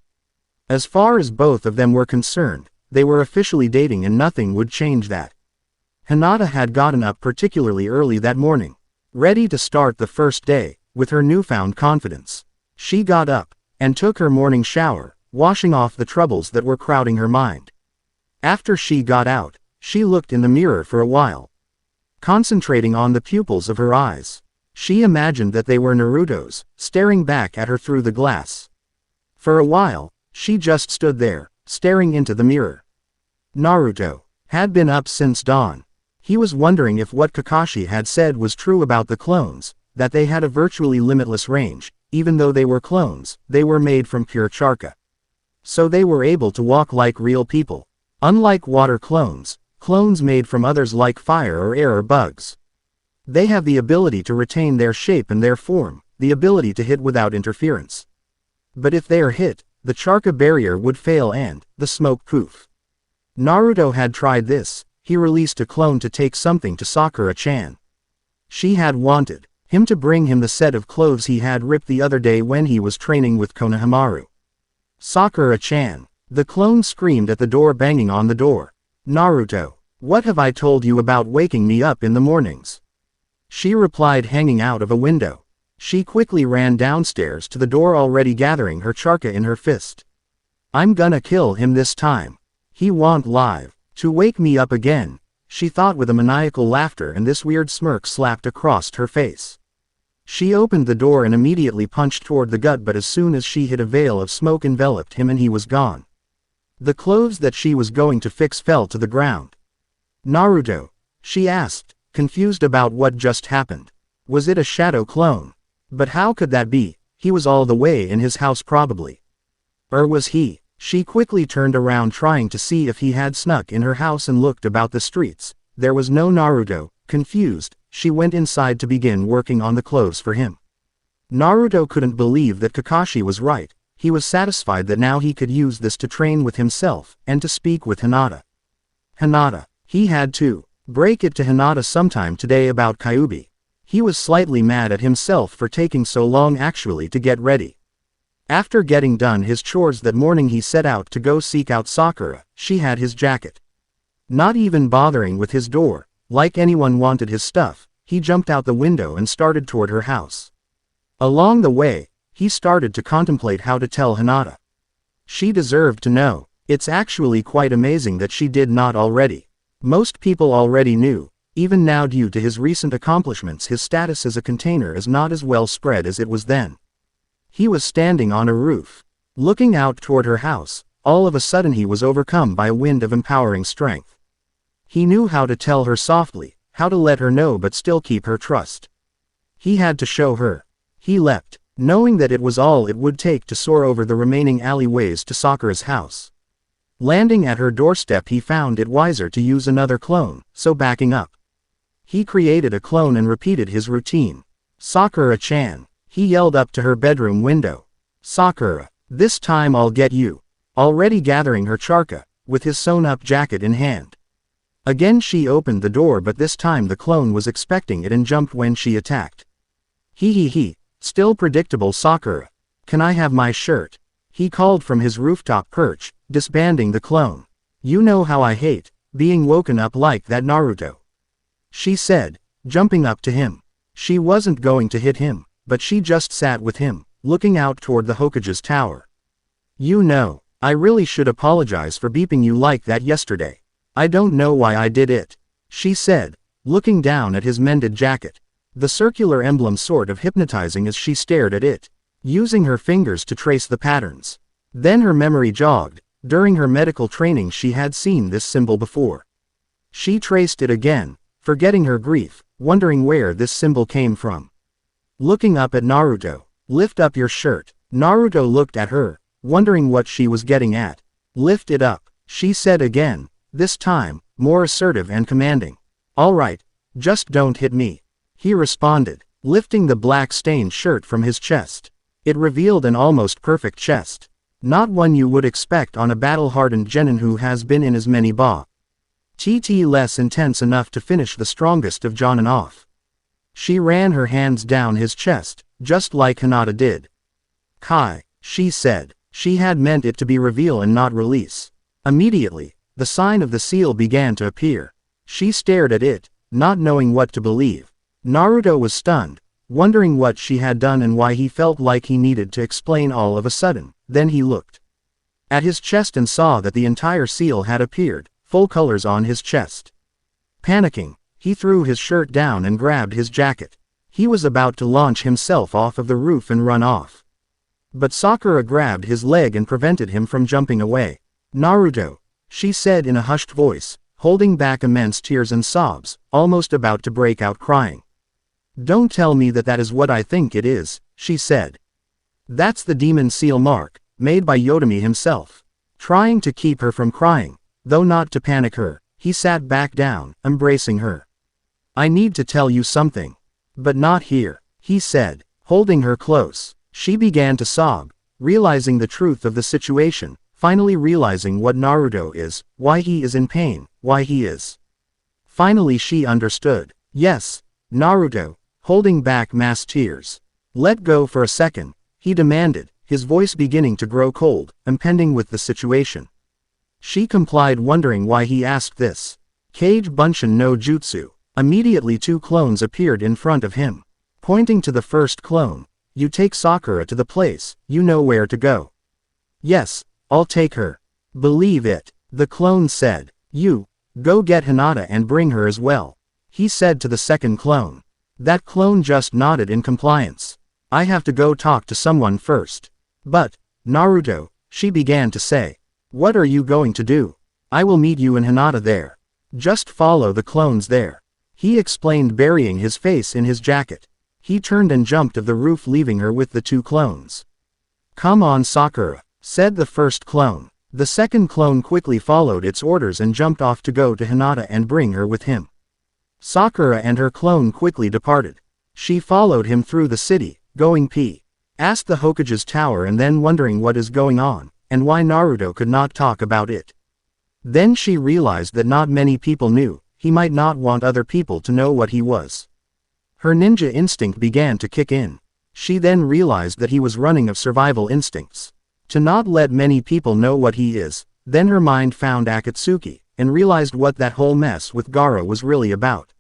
As far as both of them were concerned, they were officially dating and nothing would change that. Hinata had gotten up particularly early that morning, ready to start the first day, with her newfound confidence. She got up, and took her morning shower, washing off the troubles that were crowding her mind. After she got out, she looked in the mirror for a while, concentrating on the pupils of her eyes. She imagined that they were Naruto's, staring back at her through the glass. For a while, she just stood there, staring into the mirror. Naruto had been up since dawn. He was wondering if what Kakashi had said was true about the clones, that they had a virtually limitless range. Even though they were clones, they were made from pure chakra. So they were able to walk like real people. Unlike water clones, Clones made from others like fire or air or bugs. They have the ability to retain their shape and their form, the ability to hit without interference. But if they are hit, the Charka barrier would fail and, the smoke poof. Naruto had tried this. He released a clone to take something to Sakura-chan. She had wanted him to bring him the set of clothes he had ripped the other day when he was training with Konohamaru. Sakura-chan. The clone screamed at the door, banging on the door. Naruto, what have I told you about waking me up in the mornings? She replied, hanging out of a window. She quickly ran downstairs to the door, already gathering her Charka in her fist. I'm gonna kill him this time. He won't live to wake me up again, she thought with a maniacal laughter, and this weird smirk slapped across her face. She opened the door and immediately punched toward the gut, but as soon as she hit, a veil of smoke enveloped him and he was gone. The clothes that she was going to fix fell to the ground. Naruto? She asked, confused about what just happened. Was it a shadow clone? But how could that be? He was all the way in his house probably. Or was he? She quickly turned around, trying to see if he had snuck in her house, and looked about the streets. There was no Naruto. Confused, she went inside to begin working on the clothes for him. Naruto couldn't believe that Kakashi was right. He was satisfied that now he could use this to train with himself, and to speak with Hinata. Hinata. He had to break it to Hinata sometime today about Kyuubi. He was slightly mad at himself for taking so long actually to get ready. After getting done his chores that morning, he set out to go seek out Sakura. She had his jacket. Not even bothering with his door, like anyone wanted his stuff, he jumped out the window and started toward her house. Along the way, he started to contemplate how to tell Hinata. She deserved to know. It's actually quite amazing that she did not already. Most people already knew. Even now, due to his recent accomplishments, his status as a container is not as well spread as it was then. He was standing on a roof, looking out toward her house. All of a sudden he was overcome by a wind of empowering strength. He knew how to tell her softly, how to let her know but still keep her trust. He had to show her. He leapt, knowing that it was all it would take to soar over the remaining alleyways to Sakura's house. Landing at her doorstep, he found it wiser to use another clone, so backing up, he created a clone and repeated his routine. Sakura-chan. He yelled up to her bedroom window. Sakura, this time I'll get you. Already gathering her Charka, with his sewn-up jacket in hand. Again she opened the door, but this time the clone was expecting it and jumped when she attacked. He. Still predictable Sakura. Can I have my shirt? He called from his rooftop perch, disbanding the clone. You know how I hate being woken up like that, Naruto. She said, jumping up to him. She wasn't going to hit him, but she just sat with him, looking out toward the Hokage's tower. You know, I really should apologize for beeping you like that yesterday. I don't know why I did it, she said, looking down at his mended jacket. The circular emblem sort of hypnotizing as she stared at it, using her fingers to trace the patterns. Then her memory jogged. During her medical training she had seen this symbol before. She traced it again, forgetting her grief, wondering where this symbol came from. Looking up at Naruto. Lift up your shirt. Naruto looked at her, wondering what she was getting at. Lift it up, she said again, this time, more assertive and commanding. All right, just don't hit me, he responded, lifting the black-stained shirt from his chest. It revealed an almost perfect chest. Not one you would expect on a battle-hardened genin who has been in as many less intense enough to finish the strongest of jonin off. She ran her hands down his chest, just like Hinata did. Kai, she said. She had meant it to be reveal and not release. Immediately, the sign of the seal began to appear. She stared at it, not knowing what to believe. Naruto was stunned, wondering what she had done and why he felt like he needed to explain all of a sudden. Then he looked at his chest and saw that the entire seal had appeared, full colors on his chest. Panicking, he threw his shirt down and grabbed his jacket. He was about to launch himself off of the roof and run off. But Sakura grabbed his leg and prevented him from jumping away. Naruto, she said in a hushed voice, holding back immense tears and sobs, almost about to break out crying. Don't tell me that that is what I think it is, she said. That's the demon seal mark, made by Yotomi himself. Trying to keep her from crying, though not to panic her, He sat back down, embracing her. I need to tell you something. But not here, he said, holding her close. She began to sob, realizing the truth of the situation, finally realizing what Naruto is, why he is in pain, why he is. Finally she understood. Yes, Naruto, holding back mass tears. Let go for a second, he demanded, his voice beginning to grow cold, impending with the situation. She complied, wondering why he asked this. Kage Bunshin no Jutsu. Immediately 2 clones appeared in front of him. Pointing to the first clone. You take Sakura to the place, you know where to go. Yes, I'll take her. Believe it, the clone said. You, go get Hinata and bring her as well. He said to the second clone. That clone just nodded in compliance. I have to go talk to someone first. But, Naruto, she began to say. What are you going to do? I will meet you and Hinata there. Just follow the clones there. He explained, burying his face in his jacket. He turned and jumped off the roof, leaving her with the 2 clones. Come on Sakura, said the first clone. The second clone quickly followed its orders and jumped off to go to Hinata and bring her with him. Sakura and her clone quickly departed. She followed him through the city, going past the Hokage's tower and then wondering what is going on, and why Naruto could not talk about it. Then she realized that not many people knew. He might not want other people to know what he was. Her ninja instinct began to kick in. She then realized that he was running of survival instincts. To not let many people know what he is, then her mind found Akatsuki, and realized what that whole mess with Gaara was really about.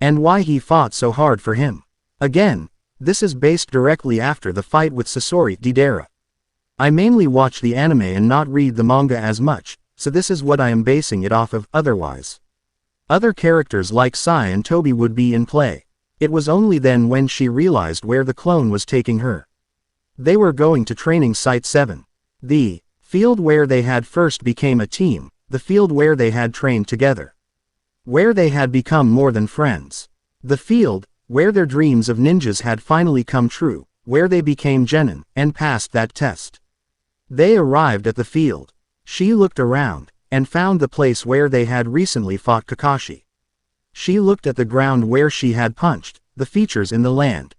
And why he fought so hard for him. Again, this is based directly after the fight with Sasori Deidara. I mainly watch the anime and not read the manga as much, so this is what I am basing it off of. Otherwise, other characters like Sai and Toby would be in play. It was only then when she realized where the clone was taking her. They were going to training site 7. The field where they had first became a team, the field where they had trained together. Where they had become more than friends. The field, where their dreams of ninjas had finally come true, where they became genin, and passed that test. They arrived at the field. She looked around, and found the place where they had recently fought Kakashi. She looked at the ground where she had punched, the features in the land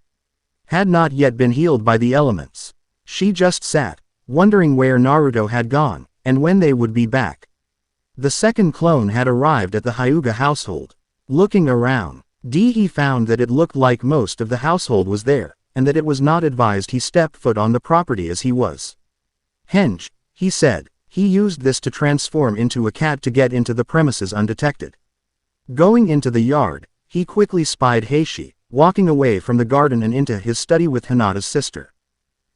had not yet been healed by the elements. She just sat, wondering where Naruto had gone, and when they would be back. The second clone had arrived at the Hyuga household. Looking around, he found that it looked like most of the household was there, and that it was not advised he step foot on the property as he was. Henge, he said. He used this to transform into a cat to get into the premises undetected. Going into the yard, he quickly spied Heishi, walking away from the garden and into his study with Hinata's sister.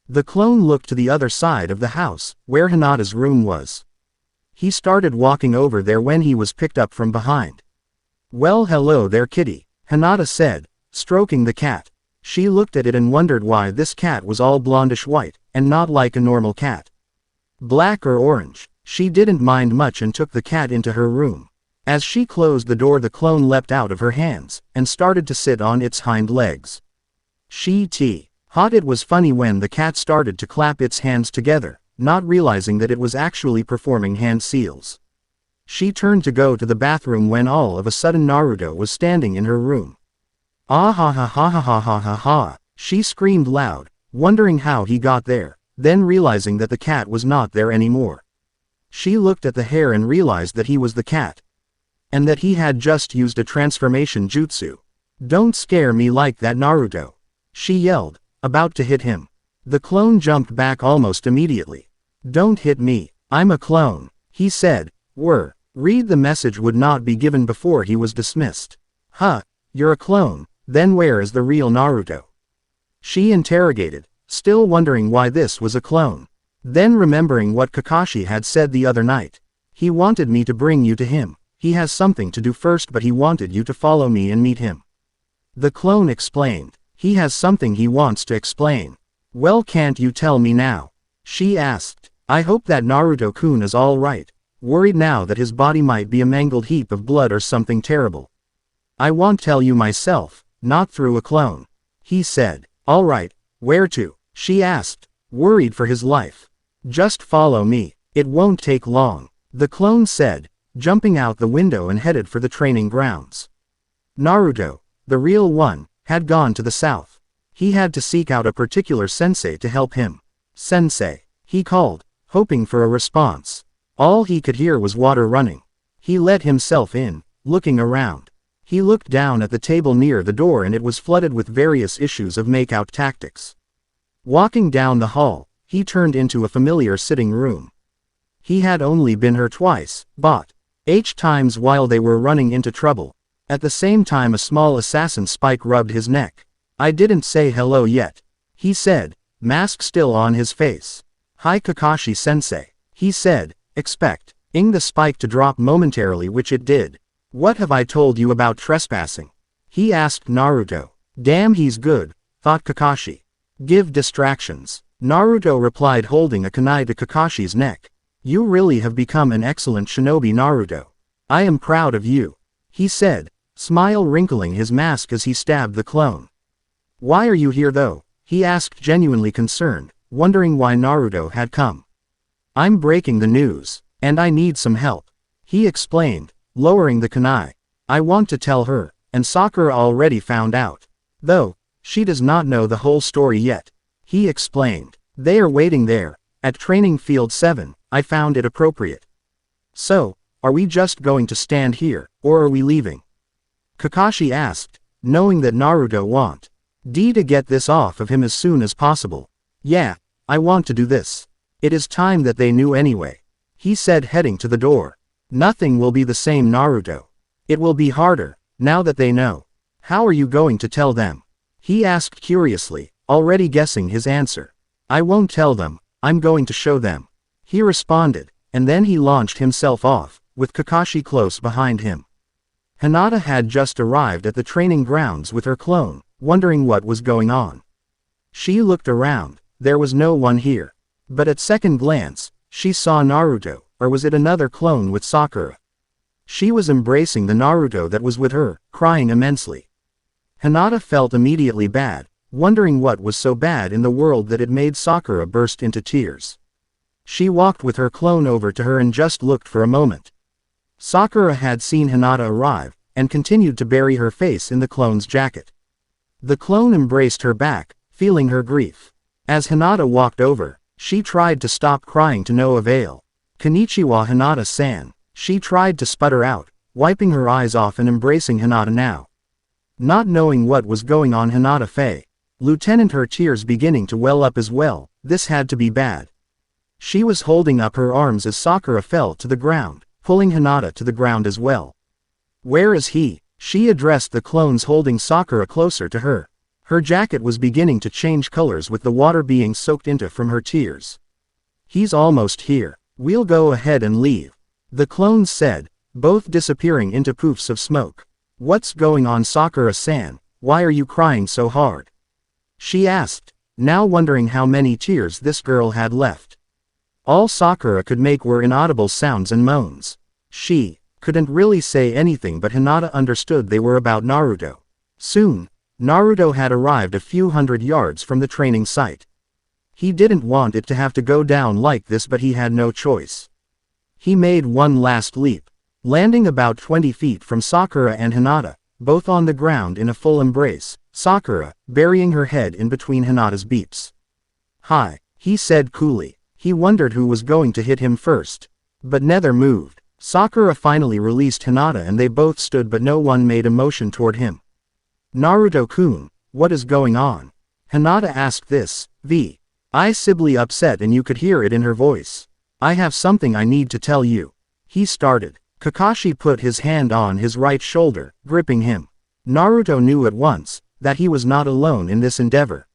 The clone looked to the other side of the house, where Hinata's room was. He started walking over there when he was picked up from behind. Well, hello there kitty, Hinata said, stroking the cat. She looked at it and wondered why this cat was all blondish white, and not like a normal cat. Black or orange. She didn't mind much and took the cat into her room. As she closed the door, the clone leapt out of her hands, and started to sit on its hind legs. Hot. It was funny when the cat started to clap its hands together, not realizing that it was actually performing hand seals. She turned to go to the bathroom when all of a sudden Naruto was standing in her room. Ah ha ha ha ha ha ha ha ha, she screamed loud, wondering how he got there. Then realizing that the cat was not there anymore. She looked at the hair and realized that he was the cat. And that he had just used a transformation jutsu. Don't scare me like that Naruto. She yelled, about to hit him. The clone jumped back almost immediately. Don't hit me, I'm a clone, he said. Read the message would not be given before he was dismissed. Huh, you're a clone, then where is the real Naruto? She interrogated. Still wondering why this was a clone. Then remembering what Kakashi had said the other night. He wanted me to bring you to him. He has something to do first, but he wanted you to follow me and meet him. The clone explained. He has something he wants to explain. Well, can't you tell me now? She asked. I hope that Naruto-kun is all right. Worried now that his body might be a mangled heap of blood or something terrible. I won't tell you myself, not through a clone. He said. All right, where to? She asked, worried for his life. Just follow me, it won't take long. The clone said, jumping out the window and headed for the training grounds. Naruto, the real one, had gone to the south. He had to seek out a particular sensei to help him. "Sensei," he called, hoping for a response. All he could hear was water running. He let himself in, looking around. He looked down at the table near the door and it was flooded with various issues of makeout tactics. Walking down the hall, he turned into a familiar sitting room. He had only been here twice, but each times while they were running into trouble. At the same time a small assassin spike rubbed his neck. "I didn't say hello yet," he said, mask still on his face. "Hi Kakashi-sensei," he said, expecting the spike to drop momentarily, which it did. "What have I told you about trespassing?" he asked Naruto. "Damn, he's good," thought Kakashi. "Give distractions," Naruto replied, holding a kunai to Kakashi's neck. "You really have become an excellent shinobi, Naruto. I am proud of you," he said, smile wrinkling his mask as he stabbed the clone. "Why are you here though?" he asked, genuinely concerned, wondering why Naruto had come. "I'm breaking the news, and I need some help," he explained, lowering the kunai. "I want to tell her, and Sakura already found out. Though, she does not know the whole story yet," he explained. "They are waiting there, at Training Field 7, I found it appropriate." "So, are we just going to stand here, or are we leaving?" Kakashi asked, knowing that Naruto wanted to get this off of him as soon as possible. "Yeah, I want to do this. It is time that they knew anyway," he said, heading to the door. "Nothing will be the same, Naruto. It will be harder, now that they know." "How are you going to tell them?" he asked curiously, already guessing his answer. "I won't tell them, I'm going to show them," he responded, and then he launched himself off, with Kakashi close behind him. Hinata had just arrived at the training grounds with her clone, wondering what was going on. She looked around, there was no one here. But at second glance, she saw Naruto, or was it another clone with Sakura? She was embracing the Naruto that was with her, crying immensely. Hinata felt immediately bad, wondering what was so bad in the world that it made Sakura burst into tears. She walked with her clone over to her and just looked for a moment. Sakura had seen Hinata arrive, and continued to bury her face in the clone's jacket. The clone embraced her back, feeling her grief. As Hinata walked over, she tried to stop crying to no avail. "Konnichiwa Hinata-san," she tried to sputter out, wiping her eyes off and embracing Hinata now. Not knowing what was going on, Hinata Faye. Lieutenant, her tears beginning to well up as well, this had to be bad. She was holding up her arms as Sakura fell to the ground, pulling Hinata to the ground as well. "Where is he?" she addressed the clones, holding Sakura closer to her. Her jacket was beginning to change colors with the water being soaked into from her tears. "He's almost here. We'll go ahead and leave," the clones said, both disappearing into poofs of smoke. "What's going on, Sakura-san? Why are you crying so hard?" she asked, now wondering how many tears this girl had left. All Sakura could make were inaudible sounds and moans. She couldn't really say anything, but Hinata understood they were about Naruto. Soon, Naruto had arrived a few hundred yards from the training site. He didn't want it to have to go down like this, but he had no choice. He made one last leap, landing about 20 feet from Sakura and Hinata, both on the ground in a full embrace, Sakura burying her head in between Hinata's beeps. "Hi," he said coolly. He wondered who was going to hit him first. But neither moved. Sakura finally released Hinata and they both stood, but no one made a motion toward him. "Naruto-kun, what is going on?" Hinata asked this, visibly upset, and you could hear it in her voice. "I have something I need to tell you," he started. Kakashi put his hand on his right shoulder, gripping him. Naruto knew at once that he was not alone in this endeavor,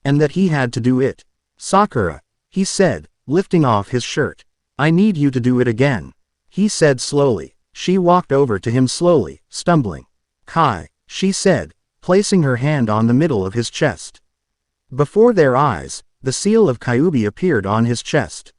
and that he had to do it. "Sakura," he said, lifting off his shirt. "I need you to do it again," he said slowly. She walked over to him slowly, stumbling. "Kai," she said, placing her hand on the middle of his chest. Before their eyes, the seal of Kyuubi appeared on his chest.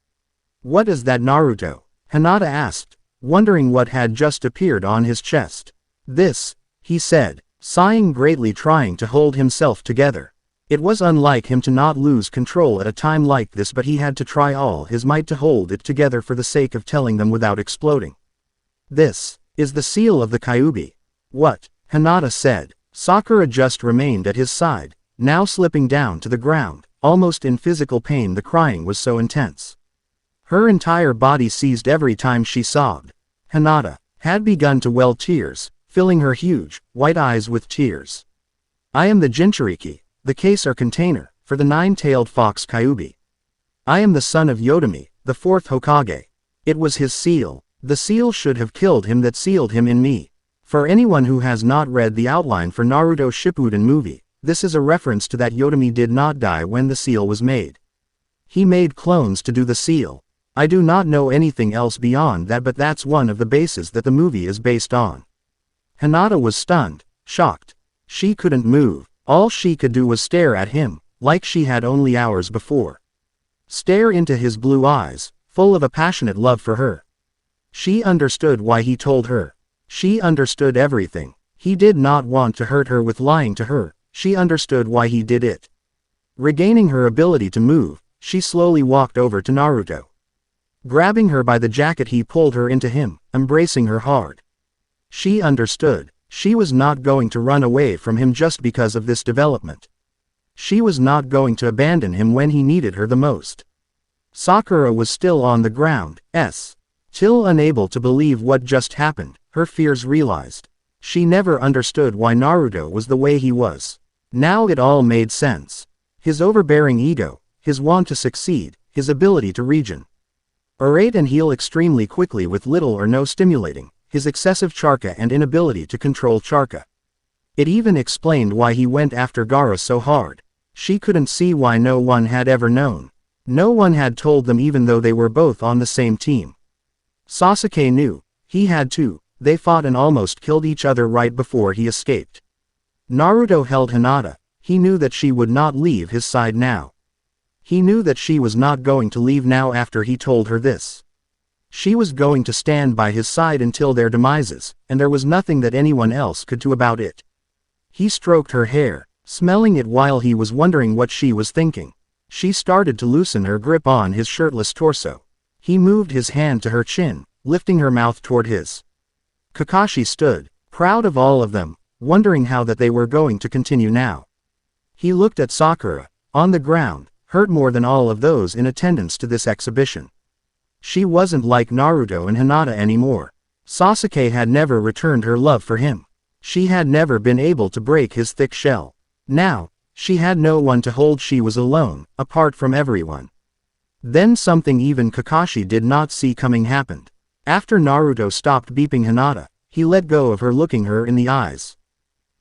"What is that, Naruto?" Hinata asked, wondering what had just appeared on his chest. "This," he said, sighing greatly, trying to hold himself together. It was unlike him to not lose control at a time like this, but he had to try all his might to hold it together for the sake of telling them without exploding. This is the seal of the Kyuubi. What? Hinata said. Sakura just remained at his side, now slipping down to the ground, almost in physical pain. The crying was so intense. Her entire body seized every time she sobbed. Hinata had begun to well tears, filling her huge, white eyes with tears. I am the Jinchuriki, the case or container, for the nine-tailed fox Kyuubi. I am the son of Yotami, the fourth Hokage. It was his seal. The seal should have killed him that sealed him in me. For anyone who has not read the outline for Naruto Shippuden movie, this is a reference to that Yotami did not die when the seal was made. He made clones to do the seal. I do not know anything else beyond that, but that's one of the bases that the movie is based on. Hinata was stunned, shocked. She couldn't move. All she could do was stare at him, like she had only hours before. Stare into his blue eyes, full of a passionate love for her. She understood why he told her. She understood everything. He did not want to hurt her with lying to her. She understood why he did it. Regaining her ability to move, she slowly walked over to Naruto. Grabbing her by the jacket, he pulled her into him, embracing her hard. She understood. She was not going to run away from him just because of this development. She was not going to abandon him when he needed her the most. Sakura was still on the ground, still unable to believe what just happened. Her fears realized. She never understood why Naruto was the way he was. Now it all made sense. His overbearing ego, his want to succeed, his ability to regenerate and heal extremely quickly with little or no stimulating, his excessive chakra and inability to control chakra. It even explained why he went after Gaara so hard. She couldn't see why no one had ever known. No one had told them, even though they were both on the same team. Sasuke knew. He had too. They fought and almost killed each other right before he escaped. Naruto held Hinata. He knew that she would not leave his side now. He knew that she was not going to leave now after he told her this. She was going to stand by his side until their demises, and there was nothing that anyone else could do about it. He stroked her hair, smelling it while he was wondering what she was thinking. She started to loosen her grip on his shirtless torso. He moved his hand to her chin, lifting her mouth toward his. Kakashi stood, proud of all of them, wondering how that they were going to continue now. He looked at Sakura, on the ground, hurt more than all of those in attendance to this exhibition. She wasn't like Naruto and Hinata anymore. Sasuke had never returned her love for him. She had never been able to break his thick shell. Now, she had no one to hold. She was alone, apart from everyone. Then something even Kakashi did not see coming happened. After Naruto stopped beeping Hinata, he let go of her, looking her in the eyes.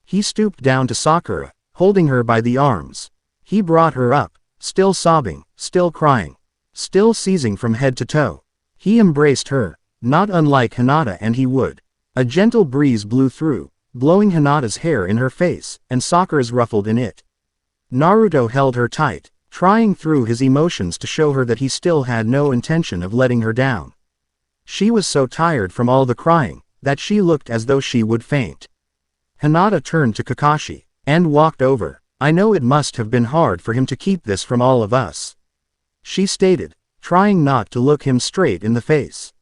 He stooped down to Sakura, holding her by the arms. He brought her up, still sobbing, still crying, still seizing from head to toe. He embraced her, not unlike Hinata, and he would. A gentle breeze blew through, blowing Hinata's hair in her face, and Sakura's ruffled in it. Naruto held her tight, trying through his emotions to show her that he still had no intention of letting her down. She was so tired from all the crying, that she looked as though she would faint. Hinata turned to Kakashi, and walked over. I know it must have been hard for him to keep this from all of us, she stated, trying not to look him straight in the face.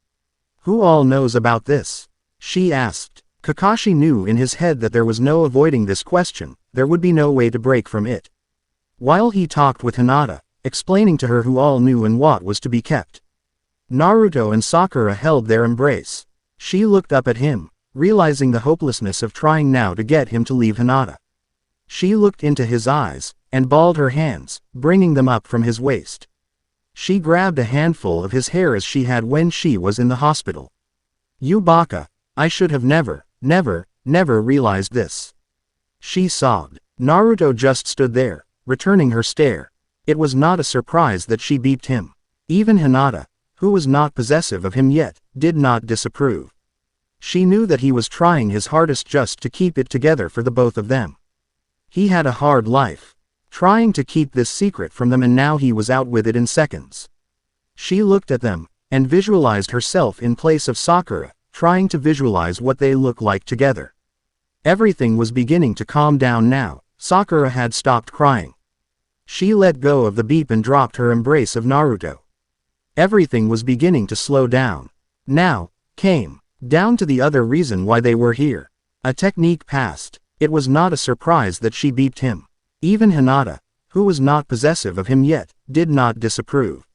Who all knows about this? She asked. Kakashi knew in his head that there was no avoiding this question, there would be no way to break from it. While he talked with Hinata, explaining to her who all knew and what was to be kept. Naruto and Sakura held their embrace. She looked up at him, realizing the hopelessness of trying now to get him to leave Hinata. She looked into his eyes, and balled her hands, bringing them up from his waist. She grabbed a handful of his hair as she had when she was in the hospital. You baka, I should have never realized this. She sobbed. Naruto just stood there, returning her stare. It was not a surprise that she beeped him. Even Hinata, who was not possessive of him yet, did not disapprove. She knew that he was trying his hardest just to keep it together for the both of them. He had a hard life, trying to keep this secret from them, and now he was out with it in seconds. She looked at them, and visualized herself in place of Sakura, trying to visualize what they look like together. Everything was beginning to calm down now. Sakura had stopped crying. She let go of the beep and dropped her embrace of Naruto. Everything was beginning to slow down. Now came Down to the other reason why they were here. A technique passed. It was not a surprise that she beeped him. Even Hinata, who was not possessive of him yet, did not disapprove.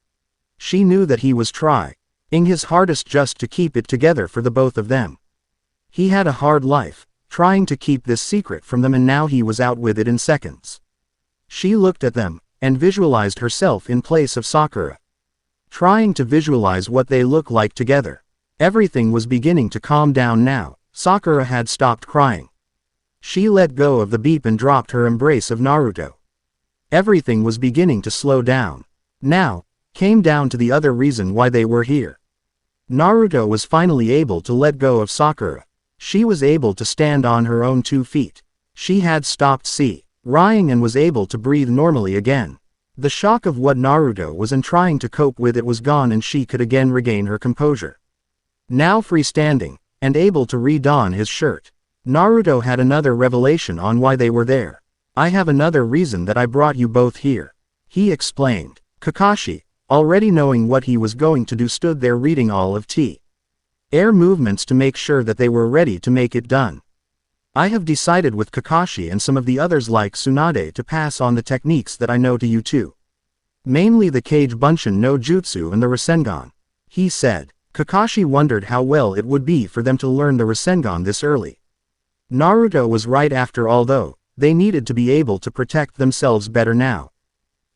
She knew that he was trying his hardest just to keep it together for the both of them. He had a hard life, trying to keep this secret from them, and now he was out with it in seconds. She looked at them, and visualized herself in place of Sakura. Trying to visualize what they look like together. Everything was beginning to calm down now. Sakura had stopped crying. She let go of the beep and dropped her embrace of Naruto. Everything was beginning to slow down. Now, came down to the other reason why they were here. Naruto was finally able to let go of Sakura. She was able to stand on her own 2 feet. She had stopped crying and was able to breathe normally again. The shock of what Naruto was in trying to cope with it was gone, and she could again regain her composure. Now freestanding, and able to re-don his shirt. Naruto had another revelation on why they were there. I have another reason that I brought you both here, he explained. Kakashi, already knowing what he was going to do, stood there reading all of air movements to make sure that they were ready to make it done. I have decided with Kakashi and some of the others like Tsunade to pass on the techniques that I know to you too. Mainly the Kage Bunshin no Jutsu and the Rasengan, he said. Kakashi wondered how well it would be for them to learn the Rasengan this early. Naruto was right after all, though. They needed to be able to protect themselves better now.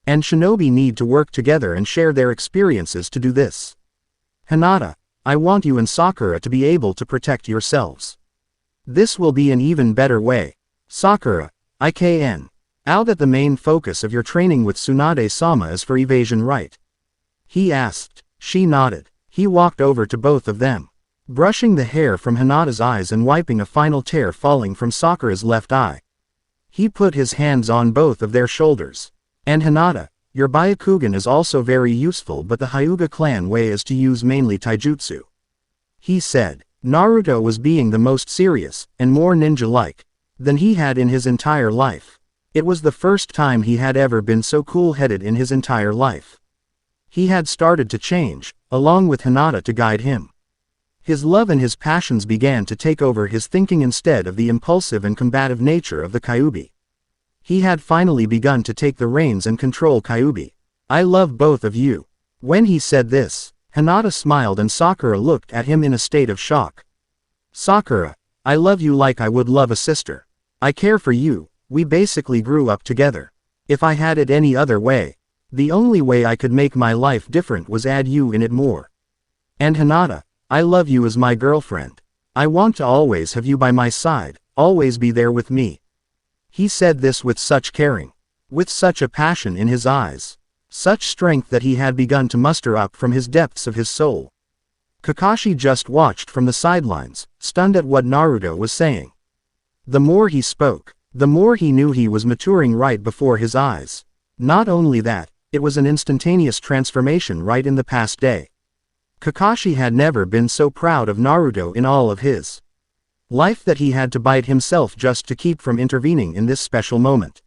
And shinobi need to work together and share their experiences to do this. Hinata, I want you and Sakura to be able to protect yourselves. This will be an even better way. Sakura, out that the main focus of your training with Tsunade-sama is for evasion, right? He asked. She nodded. He walked over to both of them, brushing the hair from Hinata's eyes and wiping a final tear falling from Sakura's left eye. He put his hands on both of their shoulders. And Hinata, your Byakugan is also very useful, but the Hyuga clan way is to use mainly taijutsu. He said. Naruto was being the most serious, and more ninja-like, than he had in his entire life. It was the first time he had ever been so cool-headed in his entire life. He had started to change, along with Hinata to guide him. His love and his passions began to take over his thinking instead of the impulsive and combative nature of the Kyuubi. He had finally begun to take the reins and control Kyuubi. I love both of you. When he said this, Hinata smiled and Sakura looked at him in a state of shock. Sakura, I love you like I would love a sister. I care for you, we basically grew up together. If I had it any other way, the only way I could make my life different was add you in it more. And Hinata, I love you as my girlfriend. I want to always have you by my side, always be there with me. He said this with such caring, with such a passion in his eyes. Such strength that he had begun to muster up from his depths of his soul. Kakashi just watched from the sidelines, stunned at what Naruto was saying. The more he spoke, the more he knew he was maturing right before his eyes. Not only that, it was an instantaneous transformation right in the past day. Kakashi had never been so proud of Naruto in all of his life that he had to bite himself just to keep from intervening in this special moment.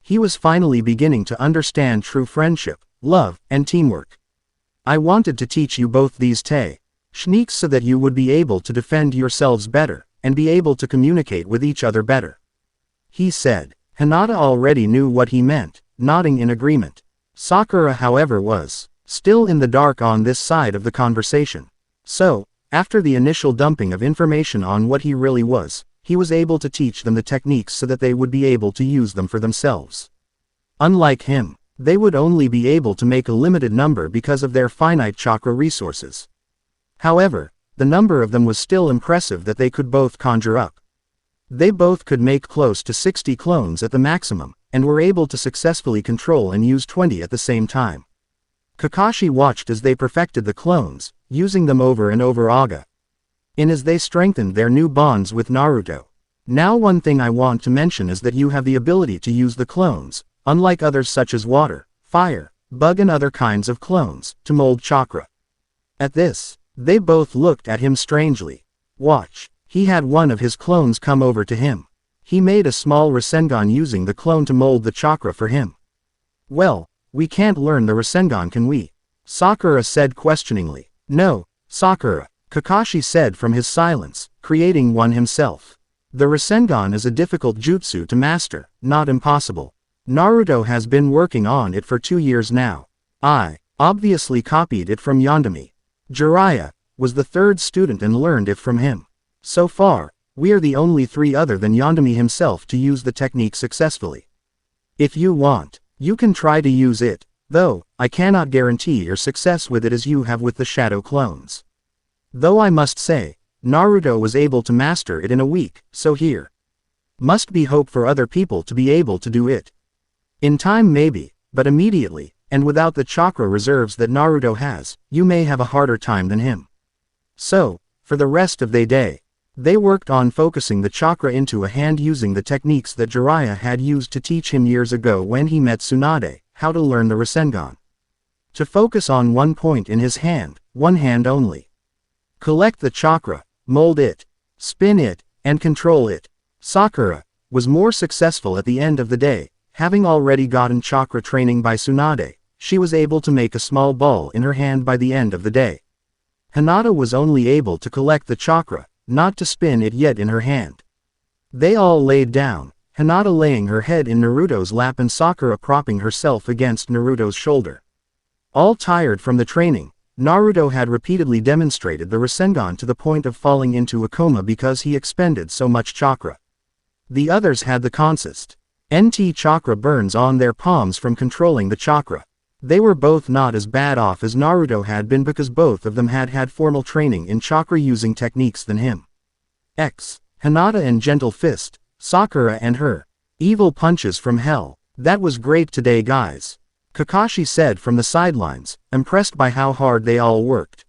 He was finally beginning to understand true friendship, love, and teamwork. I wanted to teach you both these techniques so that you would be able to defend yourselves better, and be able to communicate with each other better. He said. Hinata already knew what he meant, nodding in agreement. Sakura, however, was still in the dark on this side of the conversation. So, after the initial dumping of information on what he really was, he was able to teach them the techniques so that they would be able to use them for themselves. Unlike him, they would only be able to make a limited number because of their finite chakra resources. However, the number of them was still impressive that they could both conjure up. They both could make close to 60 clones at the maximum, and were able to successfully control and use 20 at the same time. Kakashi watched as they perfected the clones, using them over and over again as they strengthened their new bonds with Naruto. Now one thing I want to mention is that you have the ability to use the clones, unlike others such as water, fire, bug and other kinds of clones, to mold chakra. At this, they both looked at him strangely. Watch, he had one of his clones come over to him. He made a small Rasengan using the clone to mold the chakra for him. Well, we can't learn the Rasengan, can we? Sakura said questioningly. No, Sakura, Kakashi said from his silence, creating one himself. The Rasengan is a difficult jutsu to master, not impossible. Naruto has been working on it for 2 years now. I obviously copied it from Yandami. Jiraiya was the 3rd student and learned it from him. So far, we are the only 3 other than Yandami himself to use the technique successfully. If you want, you can try to use it, though I cannot guarantee your success with it as you have with the shadow clones. Though I must say, Naruto was able to master it in a week, so here must be hope for other people to be able to do it. In time maybe, but immediately, and without the chakra reserves that Naruto has, you may have a harder time than him. So, for the rest of the day, they worked on focusing the chakra into a hand using the techniques that Jiraiya had used to teach him years ago when he met Tsunade, how to learn the Rasengan. To focus on one point in his hand, one hand only. Collect the chakra, mold it, spin it, and control it. Sakura was more successful at the end of the day, having already gotten chakra training by Tsunade. She was able to make a small ball in her hand by the end of the day. Hinata was only able to collect the chakra, not to spin it yet in her hand. They all laid down, Hinata laying her head in Naruto's lap and Sakura propping herself against Naruto's shoulder. All tired from the training, Naruto had repeatedly demonstrated the Rasengan to the point of falling into a coma because he expended so much chakra. The others had the consist. NT chakra burns on their palms from controlling the chakra. They were both not as bad off as Naruto had been because both of them had had formal training in chakra using techniques than him. Hinata and Gentle Fist, Sakura and her evil punches from hell. That was great today guys. Kakashi said from the sidelines, impressed by how hard they all worked.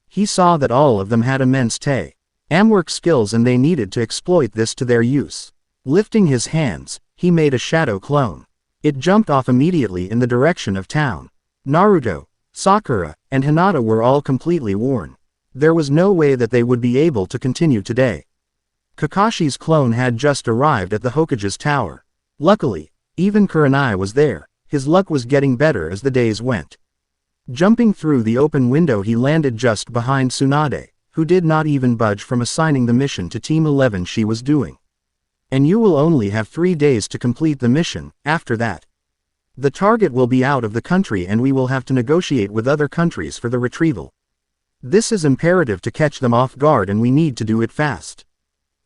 He saw that all of them had immense teamwork skills and they needed to exploit this to their use. Lifting his hands, he made a shadow clone. It jumped off immediately in the direction of town. Naruto, Sakura, and Hinata were all completely worn. There was no way that they would be able to continue today. Kakashi's clone had just arrived at the Hokage's tower. Luckily, even Kurenai was there. His luck was getting better as the days went. Jumping through the open window he landed just behind Tsunade, who did not even budge from assigning the mission to Team 11 she was doing. And you will only have 3 days to complete the mission. After that, the target will be out of the country and we will have to negotiate with other countries for the retrieval. This is imperative to catch them off guard and we need to do it fast.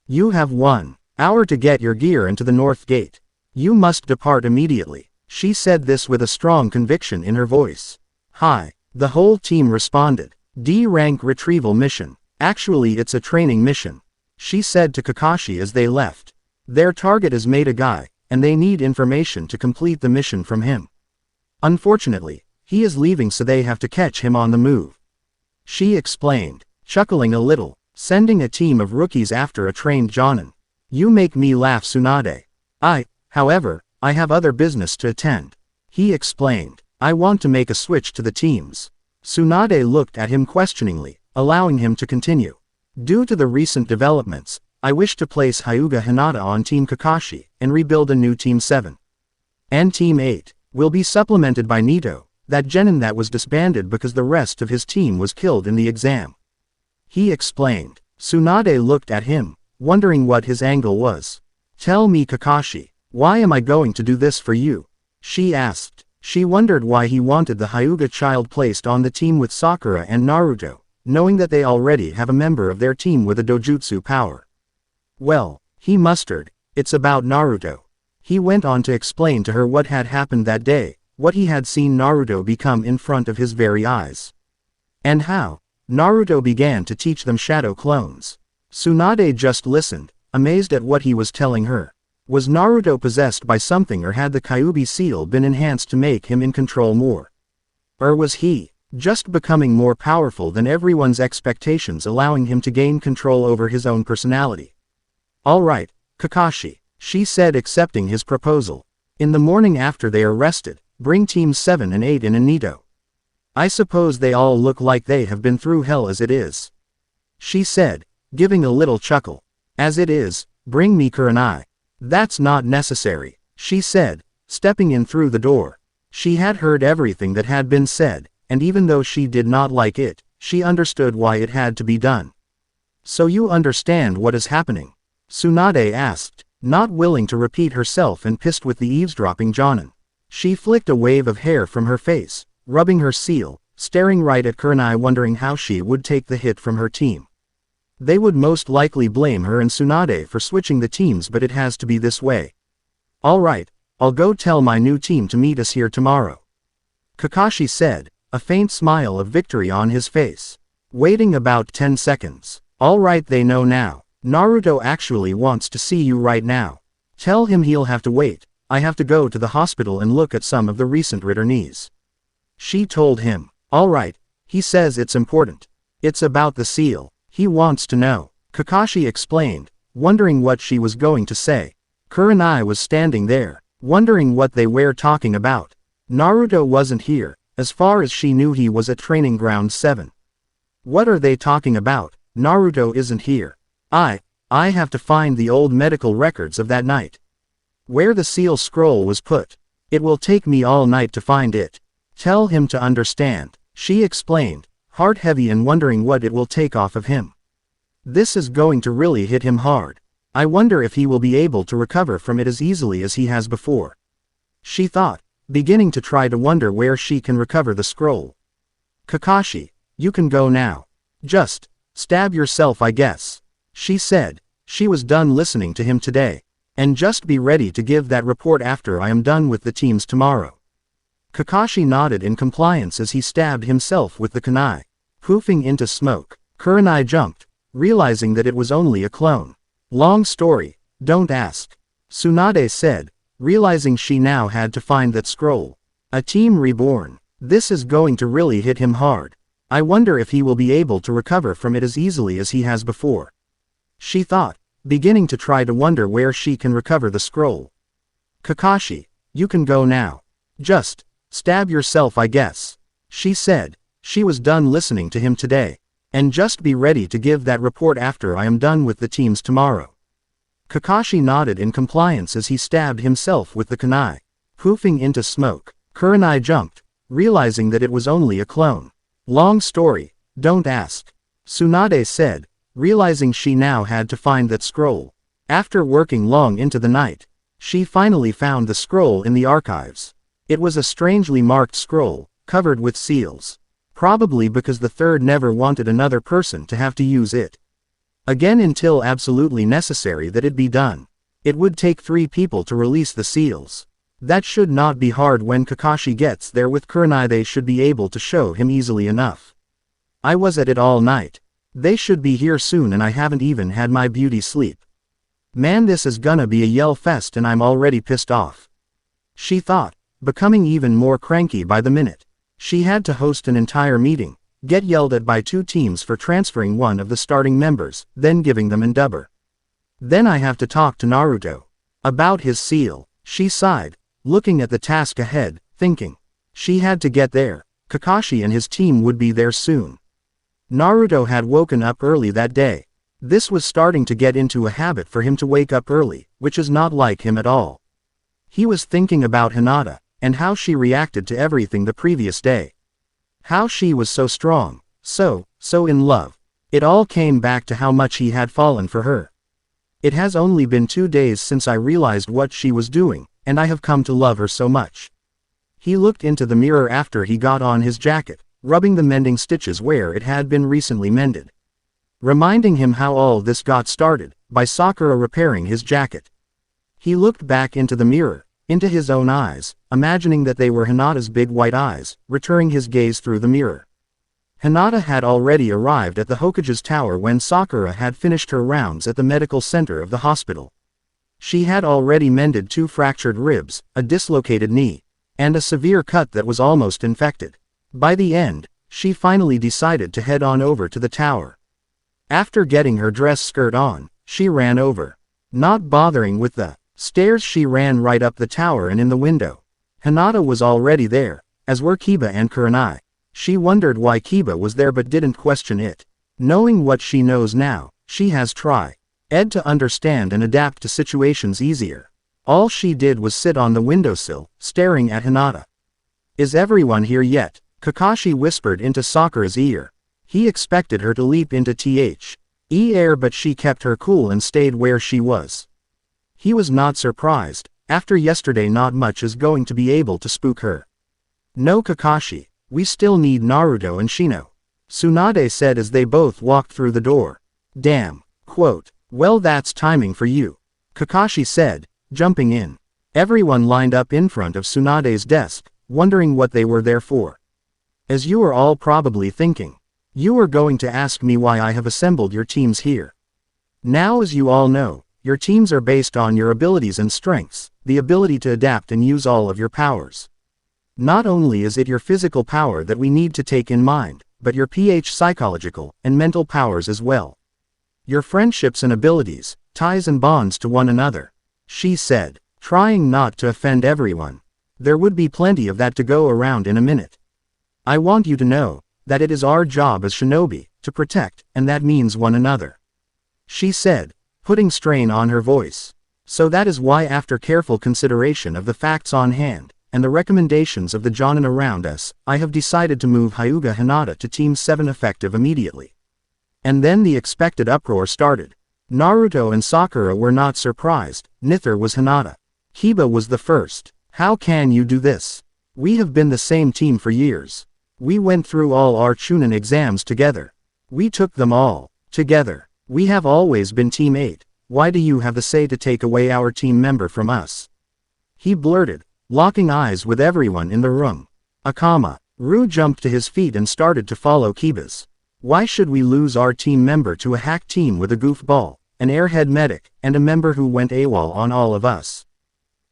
You have 1 hour to get your gear into the North Gate. You must depart immediately. She said this with a strong conviction in her voice. Hi. The whole team responded. D-rank retrieval mission. Actually it's a training mission. She said to Kakashi as they left. Their target is Meta Guy, and they need information to complete the mission from him. Unfortunately, he is leaving so they have to catch him on the move. She explained, chuckling a little, sending a team of rookies after a trained Jonin. You make me laugh Tsunade. However, I have other business to attend. He explained, I want to make a switch to the teams. Tsunade looked at him questioningly, allowing him to continue. Due to the recent developments, I wish to place Hyuga Hinata on Team Kakashi, and rebuild a new Team 7. And Team 8, will be supplemented by Nito, that genin that was disbanded because the rest of his team was killed in the exam. He explained. Tsunade looked at him, wondering what his angle was. Tell me Kakashi, why am I going to do this for you? She asked. She wondered why he wanted the Hyuga child placed on the team with Sakura and Naruto, knowing that they already have a member of their team with a dojutsu power. Well, he mustered, it's about Naruto. He went on to explain to her what had happened that day, what he had seen Naruto become in front of his very eyes. And how Naruto began to teach them shadow clones. Tsunade just listened, amazed at what he was telling her. Was Naruto possessed by something or had the Kyuubi seal been enhanced to make him in control more? Or was he just becoming more powerful than everyone's expectations allowing him to gain control over his own personality? Alright, Kakashi, she said accepting his proposal. In the morning after they are rested, bring teams 7 and 8 in Anito. I suppose they all look like they have been through hell as it is. She said, giving a little chuckle. As it is, bring me Kurenai. That's not necessary, she said, stepping in through the door. She had heard everything that had been said, and even though she did not like it, she understoed why it had to be done. So you understand what is happening? Tsunade asked, not willing to repeat herself and pissed with the eavesdropping Jonin. She flicked a wave of hair from her face, rubbing her seal, staring right at Kurenai, wondering how she would take the hit from her team. They would most likely blame her and Tsunade for switching the teams, but it has to be this way. Alright, I'll go tell my new team to meet us here tomorrow. Kakashi said, a faint smile of victory on his face. Waiting about 10 seconds. Alright, they know now. Naruto actually wants to see you right now. Tell him he'll have to wait. I have to go to the hospital and look at some of the recent returnees. She told him. Alright, he says it's important. It's about the seal. He wants to know. Kakashi explained, wondering what she was going to say. Kurenai was standing there, wondering what they were talking about. Naruto wasn't here. As far as she knew, he was at Training Ground 7. What are they talking about? Naruto isn't here. I have to find the old medical records of that night. Where the seal scroll was put. It will take me all night to find it. Tell him to understand, she explained, heart heavy and wondering what it will take off of him. This is going to really hit him hard. I wonder if he will be able to recover from it as easily as he has before. She thought, beginning to try to wonder where she can recover the scroll. Kakashi, you can go now. Just stab yourself, I guess. She said, she was done listening to him today. And just be ready to give that report after I am done with the teams tomorrow. Kakashi nodded in compliance as he stabbed himself with the kunai. Poofing into smoke, Kurenai jumped, realizing that it was only a clone. Long story, don't ask. Tsunade said, realizing she now had to find that scroll. A team reborn. This is going to really hit him hard. I wonder if he will be able to recover from it as easily as he has before. She thought, beginning to try to wonder where she can recover the scroll. Kakashi, you can go now. Just stab yourself, I guess. She said, she was done listening to him today. And just be ready to give that report after I am done with the teams tomorrow. Kakashi nodded in compliance as he stabbed himself with the kunai. Poofing into smoke, Kurenai jumped, realizing that it was only a clone. Long story, don't ask. Tsunade said, realizing she now had to find that scroll. After working long into the night, she finally found the scroll in the archives. It was a strangely marked scroll, covered with seals. Probably because the third never wanted another person to have to use it again until absolutely necessary that it be done. It would take 3 people to release the seals. That should not be hard when Kakashi gets there with Kurenai. They should be able to show him easily enough. I was at it all night. They should be here soon and I haven't even had my beauty sleep. Man, this is gonna be a yell fest and I'm already pissed off. She thought, becoming even more cranky by the minute. She had to host an entire meeting, get yelled at by 2 teams for transferring one of the starting members, then giving them Endeavor. Then I have to talk to Naruto about his seal. She sighed, looking at the task ahead, thinking she had to get there. Kakashi and his team would be there soon. Naruto had woken up early that day. This was starting to get into a habit for him to wake up early, which is not like him at all. He was thinking about Hinata, and how she reacted to everything the previous day. How she was so strong, so in love. It all came back to how much he had fallen for her. It has only been 2 days since I realized what she was doing, and I have come to love her so much. He looked into the mirror after he got on his jacket, rubbing the mending stitches where it had been recently mended. Reminding him how all this got started, by Sakura repairing his jacket. He looked back into the mirror, into his own eyes, imagining that they were Hinata's big white eyes, returning his gaze through the mirror. Hinata had already arrived at the Hokage's tower when Sakura had finished her rounds at the medical center of the hospital. She had already mended 2 fractured ribs, a dislocated knee, and a severe cut that was almost infected. By the end, she finally decided to head on over to the tower. After getting her dress skirt on, she ran over. Not bothering with the stairs, she ran right up the tower and in the window. Hinata was already there, as were Kiba and Kurenai. She wondered why Kiba was there but didn't question it. Knowing what she knows now, she has tried to understand and adapt to situations easier. All she did was sit on the windowsill, staring at Hinata. Is everyone here yet? Kakashi whispered into Sakura's ear. He expected her to leap into air, but she kept her cool and stayed where she was. He was not surprised. After yesterday, not much is going to be able to spook her. No, Kakashi, we still need Naruto and Shino, Tsunade said as they both walked through the door. Damn. Quote, well, that's timing for you, Kakashi said, jumping in. Everyone lined up in front of Tsunade's desk, wondering what they were there for. As you are all probably thinking, you are going to ask me why I have assembled your teams here. Now, as you all know, your teams are based on your abilities and strengths, the ability to adapt and use all of your powers. Not only is it your physical power that we need to take in mind, but your psychological and mental powers as well. Your friendships and abilities, ties and bonds to one another, she said, trying not to offend everyone. There would be plenty of that to go around in a minute. I want you to know that it is our job as shinobi to protect, and that means one another, she said, putting strain on her voice. So that is why, after careful consideration of the facts on hand, and the recommendations of the Jonin around us, I have decided to move Hyuga Hinata to Team 7 effective immediately. And then the expected uproar started. Naruto and Sakura were not surprised, neither was Hinata. Kiba was the first. How can you do this? We have been the same team for years. We went through all our Chunin exams together. We took them all together. We have always been Team 8. Why do you have the say to take away our team member from us? He blurted, locking eyes with everyone in the room. Akama. Ru jumped to his feet and started to follow Kiba's. Why should we lose our team member to a hack team with a goofball, an airhead medic, and a member who went AWOL on all of us?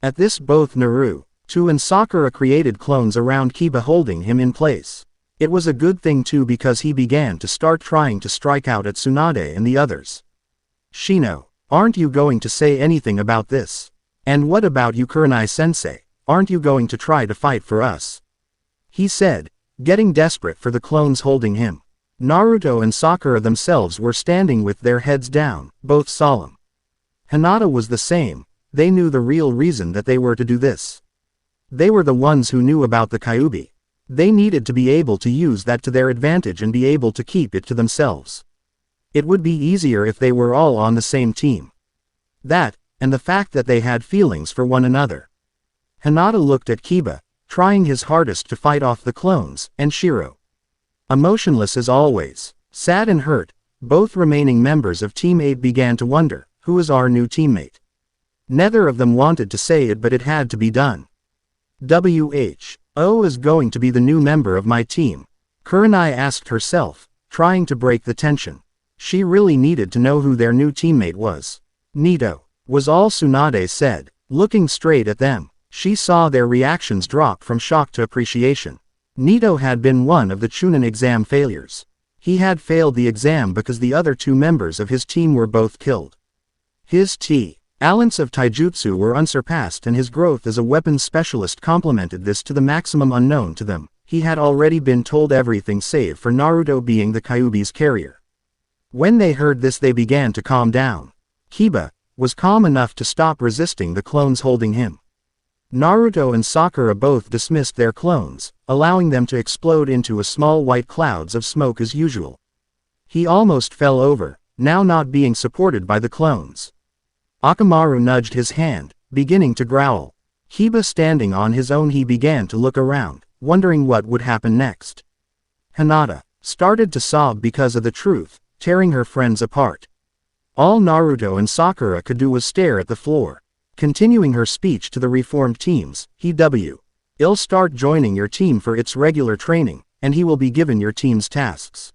At this, both Naruto and Sakura created clones around Kiba, holding him in place. It was a good thing too, because he began to start trying to strike out at Tsunade and the others. Shino, aren't you going to say anything about this? And what about you, Kurenai-sensei? Aren't you going to try to fight for us? He said, getting desperate for the clones holding him. Naruto and Sakura themselves were standing with their heads down, both solemn. Hinata was the same. They knew the real reason that they were to do this. They were the ones who knew about the Kyuubi. They needed to be able to use that to their advantage and be able to keep it to themselves. It would be easier if they were all on the same team. That, and the fact that they had feelings for one another. Hinata looked at Kiba, trying his hardest to fight off the clones, and Shiro. Emotionless as always, sad and hurt, both remaining members of Team 8 began to wonder, who is our new teammate? Neither of them wanted to say it, but it had to be done. WHO is going to be the new member of my team, Kurenai asked herself, trying to break the tension. She really needed to know who their new teammate was. Nito, was all Tsunade said, looking straight at them. She saw their reactions drop from shock to appreciation. Nito had been one of the Chunin exam failures. He had failed the exam because the other two members of his team were both killed. His talents of taijutsu were unsurpassed, and his growth as a weapons specialist complemented this to the maximum unknown to them. He had already been told everything save for Naruto being the Kyuubi's carrier. When they heard this, they began to calm down. Kiba was calm enough to stop resisting the clones holding him. Naruto and Sakura both dismissed their clones, allowing them to explode into a small white clouds of smoke as usual. He almost fell over, now not being supported by the clones. Akamaru nudged his hand, beginning to growl. Kiba standing on his own, he began to look around, wondering what would happen next. Hinata started to sob because of the truth, tearing her friends apart. All Naruto and Sakura could do was stare at the floor. Continuing her speech to the reformed teams, he'll start joining your team for its regular training, and he will be given your team's tasks.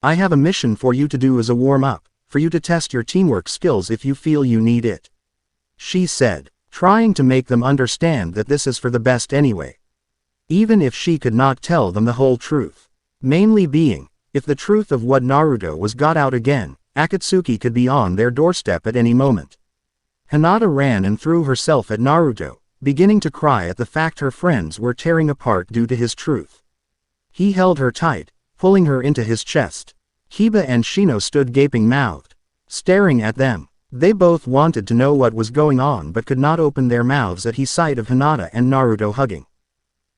I have a mission for you to do as a warm-up, for you to test your teamwork skills if you feel you need it, she said, trying to make them understand that this is for the best anyway. Even if she could not tell them the whole truth. Mainly being, if the truth of what Naruto was got out again, Akatsuki could be on their doorstep at any moment. Hinata ran and threw herself at Naruto, beginning to cry at the fact her friends were tearing apart due to his truth. He held her tight, pulling her into his chest. Kiba and Shino stood gaping-mouthed, staring at them. They both wanted to know what was going on but could not open their mouths at the sight of Hinata and Naruto hugging.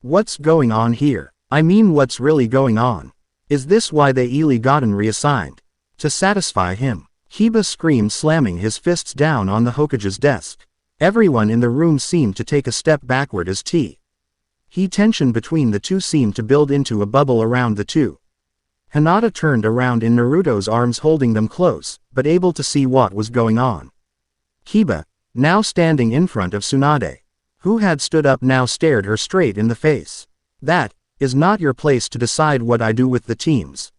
What's going on here? I mean, what's really going on? Is this why they Ely gotten reassigned? To satisfy him. Kiba screamed, slamming his fists down on the Hokage's desk. Everyone in the room seemed to take a step backward as He tension between the two seemed to build into a bubble around the two. Hinata turned around in Naruto's arms, holding them close, but able to see what was going on. Kiba, now standing in front of Tsunade, who had stood up, now stared her straight in the face. That is not your place to decide what I do with the teams.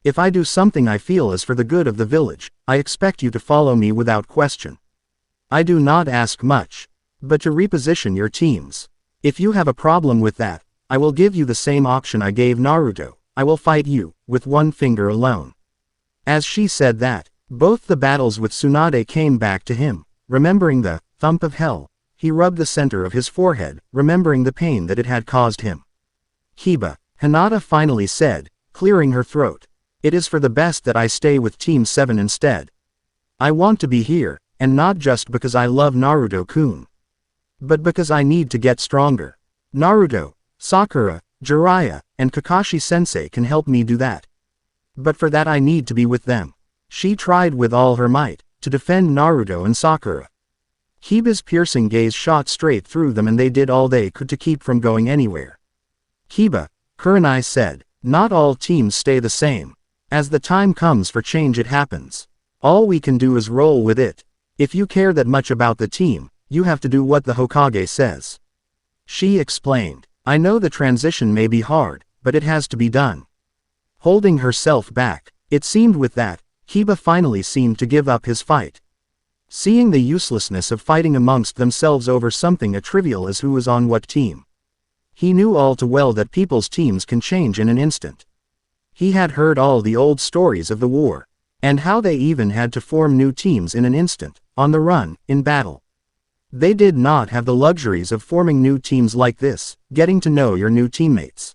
If I do something I feel is for the good of the village, I expect you to follow me without question. I do not ask much, but to reposition your teams. If you have a problem with that, I will give you the same option I gave Naruto. I will fight you, with one finger alone. As she said that, both the battles with Tsunade came back to him. Remembering the thump of hell, he rubbed the center of his forehead, remembering the pain that it had caused him. Kiba, Hinata finally said, clearing her throat. It is for the best that I stay with Team 7 instead. I want to be here, and not just because I love Naruto-kun. But because I need to get stronger. Naruto, Sakura, Jiraiya, and Kakashi-sensei can help me do that. But for that I need to be with them. She tried with all her might, to defend Naruto and Sakura. Kiba's piercing gaze shot straight through them, and they did all they could to keep from going anywhere. Kiba, Kurenai said, not all teams stay the same. As the time comes for change, it happens. All we can do is roll with it. If you care that much about the team, you have to do what the Hokage says. She explained. I know the transition may be hard, but it has to be done. Holding herself back, it seemed with that, Kiba finally seemed to give up his fight. Seeing the uselessness of fighting amongst themselves over something as trivial as who was on what team. He knew all too well that people's teams can change in an instant. He had heard all the old stories of the war, and how they even had to form new teams in an instant, on the run, in battle. They did not have the luxuries of forming new teams like this, getting to know your new teammates.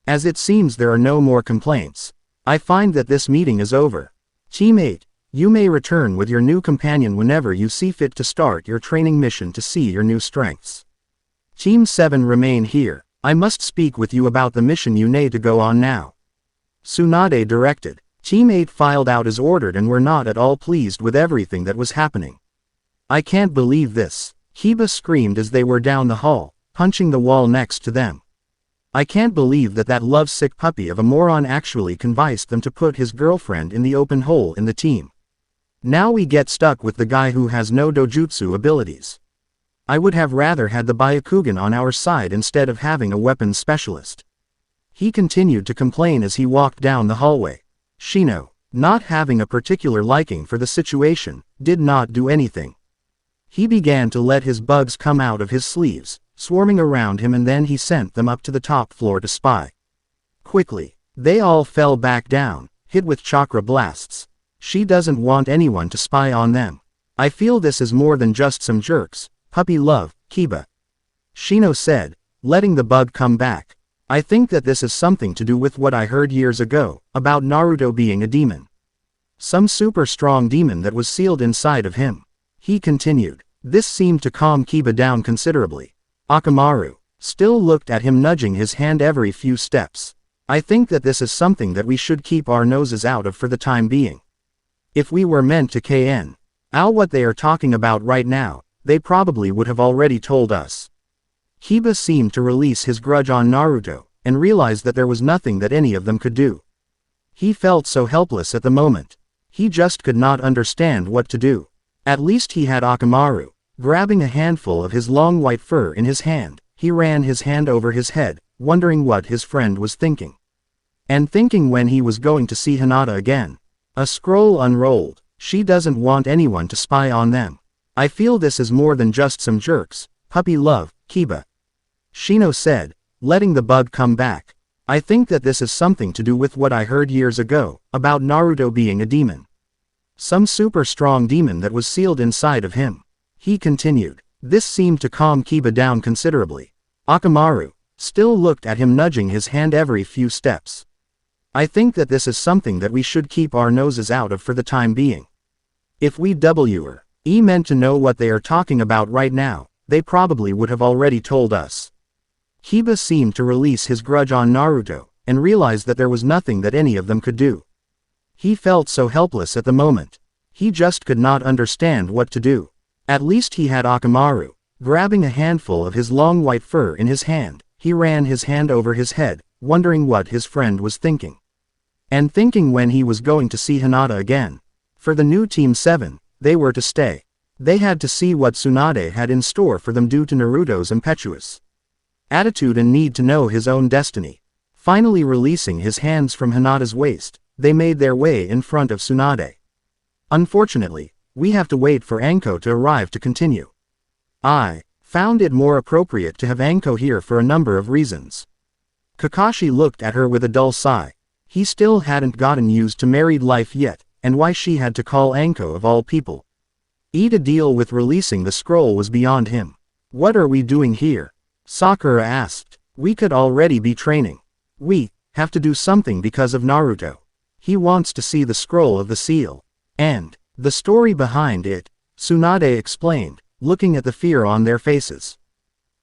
As it seems there are no more complaints. I find that this meeting is over. Teammate, you may return with your new companion whenever you see fit to start your training mission to see your new strengths. Team 7 remain here. I must speak with you about the mission you need to go on now. Tsunade directed. Team 8 filed out as ordered and were not at all pleased with everything that was happening. I can't believe this, Kiba screamed as they were down the hall, punching the wall next to them. I can't believe that lovesick puppy of a moron actually convinced them to put his girlfriend in the open hole in the team. Now we get stuck with the guy who has no dojutsu abilities. I would have rather had the Byakugan on our side instead of having a weapons specialist. He continued to complain as he walked down the hallway. Shino, not having a particular liking for the situation, did not do anything. He began to let his bugs come out of his sleeves, swarming around him, and then he sent them up to the top floor to spy. Quickly, they all fell back down, hit with chakra blasts. She doesn't want anyone to spy on them. I feel this is more than just some jerks. Puppy love, Kiba. Shino said, letting the bug come back. I think that this is something to do with what I heard years ago, about Naruto being a demon. Some super strong demon that was sealed inside of him. He continued. This seemed to calm Kiba down considerably. Akamaru still looked at him, nudging his hand every few steps. I think that this is something that we should keep our noses out of for the time being. If we were meant to KN out what they are talking about right now, they probably would have already told us. Kiba seemed to release his grudge on Naruto, and realized that there was nothing that any of them could do. He felt so helpless at the moment. He just could not understand what to do. At least he had Akamaru. Grabbing a handful of his long white fur in his hand, he ran his hand over his head, wondering what his friend was thinking. And thinking when he was going to see Hinata again. A scroll unrolled. She doesn't want anyone to spy on them. I feel this is more than just some jerks. Puppy love, Kiba. Shino said, letting the bug come back. I think that this is something to do with what I heard years ago, about Naruto being a demon. Some super strong demon that was sealed inside of him. He continued. This seemed to calm Kiba down considerably. Akamaru still looked at him, nudging his hand every few steps. I think that this is something that we should keep our noses out of for the time being. If we were meant to know what they are talking about right now, they probably would have already told us. Kiba seemed to release his grudge on Naruto, and realized that there was nothing that any of them could do. He felt so helpless at the moment. He just could not understand what to do. At least he had Akamaru. Grabbing a handful of his long white fur in his hand, he ran his hand over his head, wondering what his friend was thinking. And thinking when he was going to see Hinata again. For the new Team 7, they were to stay. They had to see what Tsunade had in store for them due to Naruto's impetuous attitude and need to know his own destiny. Finally releasing his hands from Hinata's waist, they made their way in front of Tsunade. Unfortunately, we have to wait for Anko to arrive to continue. I found it more appropriate to have Anko here for a number of reasons. Kakashi looked at her with a dull sigh. He still hadn't gotten used to married life yet, and why she had to call Anko of all people. To deal with releasing the scroll was beyond him. What are we doing here? Sakura asked. We could already be training. We have to do something because of Naruto. He wants to see the scroll of the seal. And the story behind it, Tsunade explained, looking at the fear on their faces.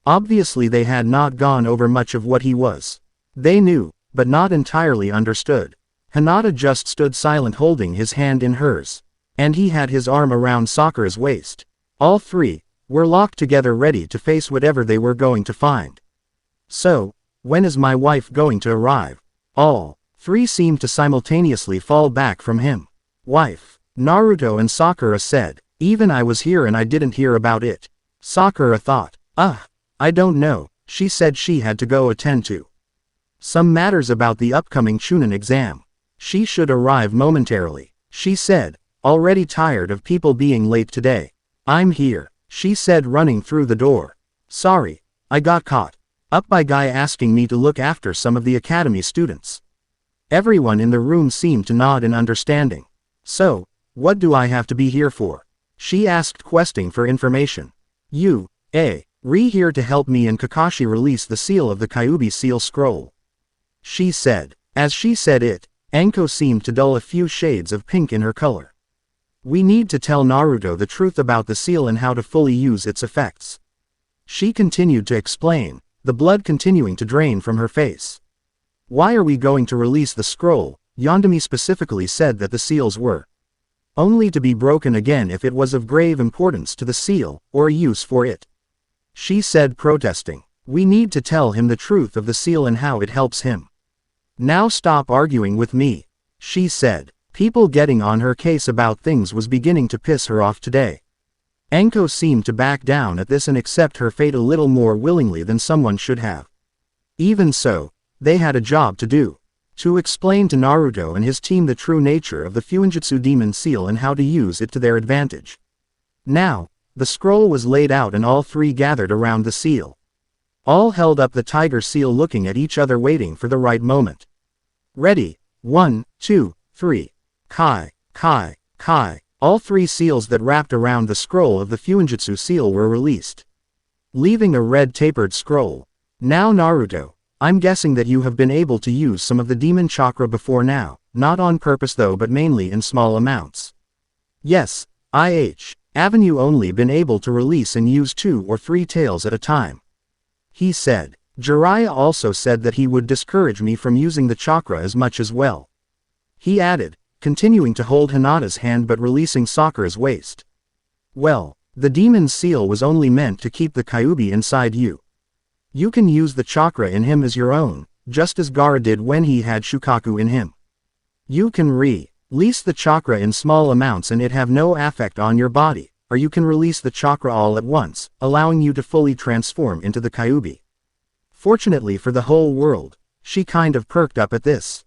Obviously they had not gone over much of what he was. They knew, but not entirely understood. Hinata just stood silent holding his hand in hers. And he had his arm around Sakura's waist. All three were locked together ready to face whatever they were going to find. So, when is my wife going to arrive? All three seemed to simultaneously fall back from him. Wife. Naruto and Sakura said. Even I was here and I didn't hear about it. Sakura thought. I don't know. She said she had to go attend to some matters about the upcoming Chunin exam. She should arrive momentarily. She said. Already tired of people being late today. I'm here, she said running through the door. Sorry, I got caught up by guy asking me to look after some of the academy students. Everyone in the room seemed to nod in understanding. So, what do I have to be here for? She asked, questing for information. You, here to help me and Kakashi release the seal of the Kyuubi seal scroll. She said. As she said it, Anko seemed to dull a few shades of pink in her color. We need to tell Naruto the truth about the seal and how to fully use its effects. She continued to explain, the blood continuing to drain from her face. Why are we going to release the scroll? Yondeami specifically said that the seals were only to be broken again if it was of grave importance to the seal, or a use for it. She said, protesting. We need to tell him the truth of the seal and how it helps him. Now stop arguing with me, she said. People getting on her case about things was beginning to piss her off today. Anko seemed to back down at this and accept her fate a little more willingly than someone should have. Even so, they had a job to do. To explain to Naruto and his team the true nature of the Fuinjutsu demon seal and how to use it to their advantage. Now, the scroll was laid out and all three gathered around the seal. All held up the tiger seal looking at each other waiting for the right moment. Ready, 1, 2, 3. Kai, Kai, Kai. All three seals that wrapped around the scroll of the Fuinjutsu seal were released, leaving a red tapered scroll. Now Naruto, I'm guessing that you have been able to use some of the demon chakra before now, not on purpose though but mainly in small amounts. Yes, haven't you only been able to release and use 2 or 3 tails at a time? He said. Jiraiya also said that he would discourage me from using the chakra as much as well. He added, continuing to hold Hinata's hand but releasing Sakura's waist. Well, the demon's seal was only meant to keep the Kyuubi inside you. You can use the chakra in him as your own, just as Gaara did when he had Shukaku in him. You can release the chakra in small amounts and it have no effect on your body, or you can release the chakra all at once, allowing you to fully transform into the Kyuubi. Fortunately for the whole world, she kind of perked up at this.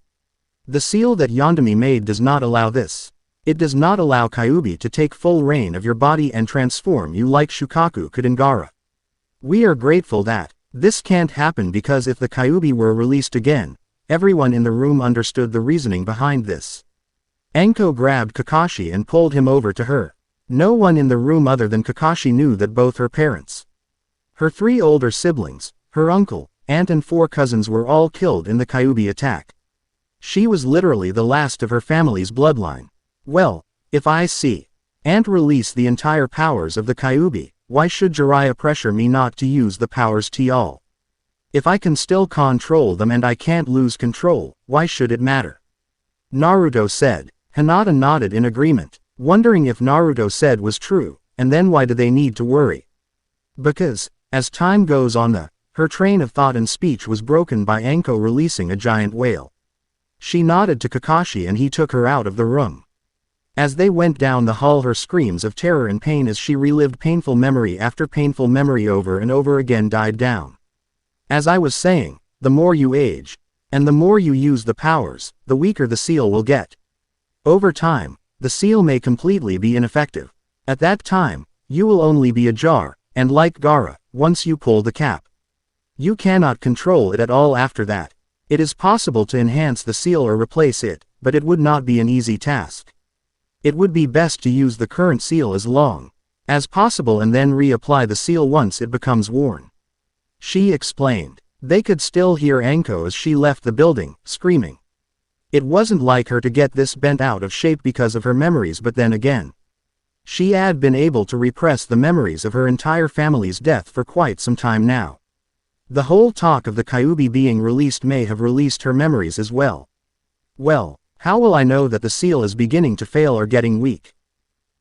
The seal that Yondeami made does not allow this. It does not allow Kyuubi to take full reign of your body and transform you like Shukaku could in Gaara. We are grateful that this can't happen because if the Kyuubi were released again, everyone in the room understood the reasoning behind this. Anko grabbed Kakashi and pulled him over to her. No one in the room other than Kakashi knew that both her parents, her 3 older siblings, her uncle, aunt and 4 cousins were all killed in the Kyuubi attack. She was literally the last of her family's bloodline. Well, if I see aunt release the entire powers of the Kyuubi, why should Jiraiya pressure me not to use the powers all? If I can still control them and I can't lose control, why should it matter? Naruto said. Hinata nodded in agreement, wondering if Naruto said was true, and then why do they need to worry? Because, as time goes on her train of thought and speech was broken by Anko releasing a giant whale. She nodded to Kakashi and he took her out of the room. As they went down the hall, her screams of terror and pain as she relived painful memory after painful memory over and over again died down. As I was saying, the more you age, and the more you use the powers, the weaker the seal will get. Over time, the seal may completely be ineffective. At that time, you will only be a jar, and like Gaara, once you pull the cap, you cannot control it at all after that. It is possible to enhance the seal or replace it, but it would not be an easy task. It would be best to use the current seal as long as possible and then reapply the seal once it becomes worn. She explained. They could still hear Anko as she left the building, screaming. It wasn't like her to get this bent out of shape because of her memories, but then again, she had been able to repress the memories of her entire family's death for quite some time now. The whole talk of the Kyuubi being released may have released her memories as well. Well, how will I know that the seal is beginning to fail or getting weak?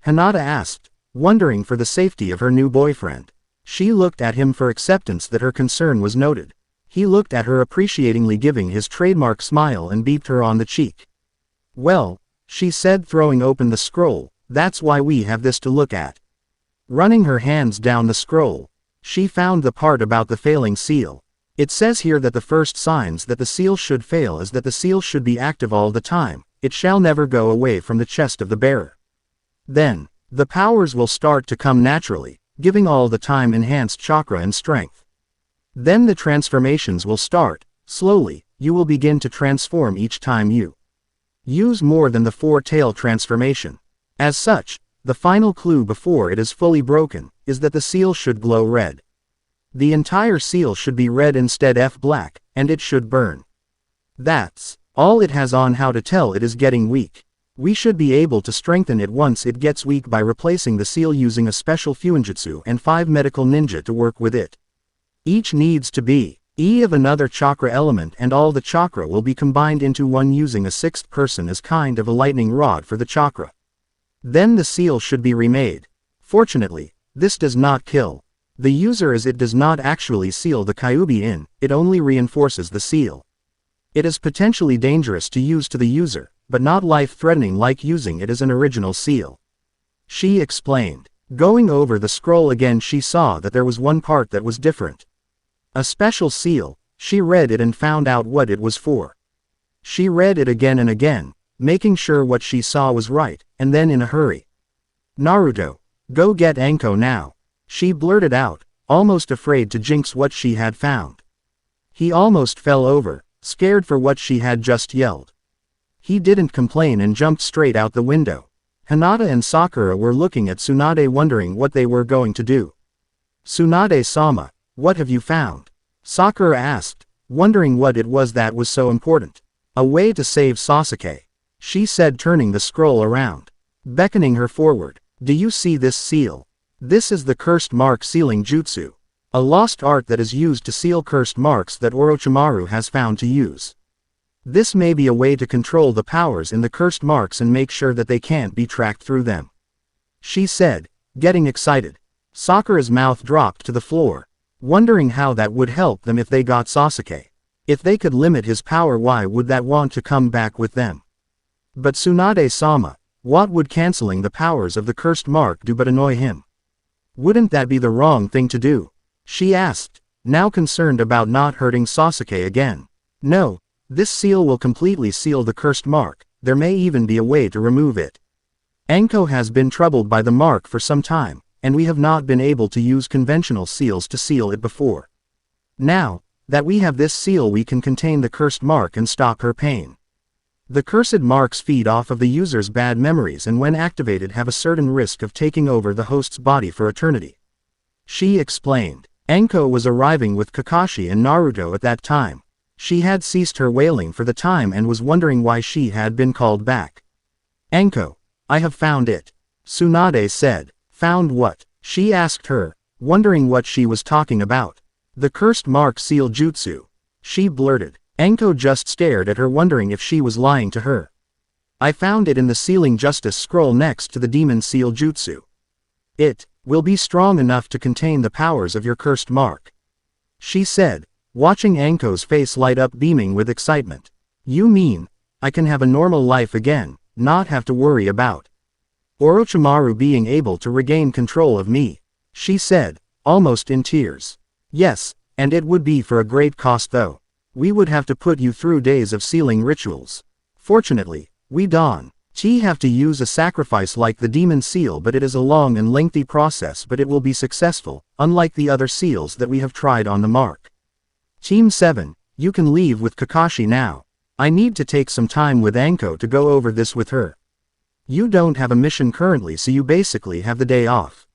Hinata asked, wondering for the safety of her new boyfriend. She looked at him for acceptance that her concern was noted. He looked at her appreciatingly, giving his trademark smile and beeped her on the cheek. Well, she said, throwing open the scroll, that's why we have this to look at. Running her hands down the scroll, she found the part about the failing seal. It says here that the first signs that the seal should fail is that the seal should be active all the time, it shall never go away from the chest of the bearer. Then, the powers will start to come naturally, giving all the time enhanced chakra and strength. Then the transformations will start, slowly, you will begin to transform each time you use more than the four-tail transformation. As such, the final clue before it is fully broken, is that the seal should glow red. The entire seal should be red instead of black, and it should burn. That's all it has on how to tell it is getting weak. We should be able to strengthen it once it gets weak by replacing the seal using a special fuinjutsu and 5 medical ninja to work with it. Each needs to be E of another chakra element, and all the chakra will be combined into one using a 6th person as kind of a lightning rod for the chakra. Then the seal should be remade. Fortunately, this does not kill the user, as it does not actually seal the Kyuubi in, it only reinforces the seal. It is potentially dangerous to use to the user, but not life-threatening like using it as an original seal. She explained. Going over the scroll again, she saw that there was one part that was different. A special seal. She read it and found out what it was for. She read it again and again, making sure what she saw was right, and then in a hurry. Naruto, go get Anko now. She blurted out, almost afraid to jinx what she had found. He almost fell over, scared for what she had just yelled. He didn't complain and jumped straight out the window. Hinata and Sakura were looking at Tsunade, wondering what they were going to do. Tsunade-sama, what have you found? Sakura asked, wondering what it was that was so important. A way to save Sasuke, she said, turning the scroll around. Beckoning her forward. Do you see this seal? This is the cursed mark sealing jutsu. A lost art that is used to seal cursed marks that Orochimaru has found to use. This may be a way to control the powers in the cursed marks and make sure that they can't be tracked through them. She said, getting excited. Sakura's mouth dropped to the floor, wondering how that would help them if they got Sasuke. If they could limit his power, why would that want to come back with them? But Tsunade-sama, what would canceling the powers of the cursed mark do but annoy him? Wouldn't that be the wrong thing to do? She asked, now concerned about not hurting Sasuke again. No, this seal will completely seal the cursed mark, there may even be a way to remove it. Anko has been troubled by the mark for some time, and we have not been able to use conventional seals to seal it before. Now that we have this seal, we can contain the cursed mark and stop her pain. The cursed marks feed off of the user's bad memories and when activated have a certain risk of taking over the host's body for eternity. She explained. Anko was arriving with Kakashi and Naruto at that time. She had ceased her wailing for the time and was wondering why she had been called back. Anko, I have found it. Tsunade said. Found what? She asked her, wondering what she was talking about. The cursed mark seal jutsu. She blurted. Anko just stared at her wondering if she was lying to her. I found it in the sealing justice scroll next to the demon seal jutsu. It will be strong enough to contain the powers of your cursed mark. She said, watching Anko's face light up beaming with excitement. You mean, I can have a normal life again, not have to worry about Orochimaru being able to regain control of me? She said, almost in tears. Yes, and it would be for a great cost though. We would have to put you through days of sealing rituals. Fortunately, we don't have to use a sacrifice like the demon seal, but it is a long and lengthy process, but it will be successful, unlike the other seals that we have tried on the mark. Team 7, you can leave with Kakashi now. I need to take some time with Anko to go over this with her. You don't have a mission currently, so you basically have the day off.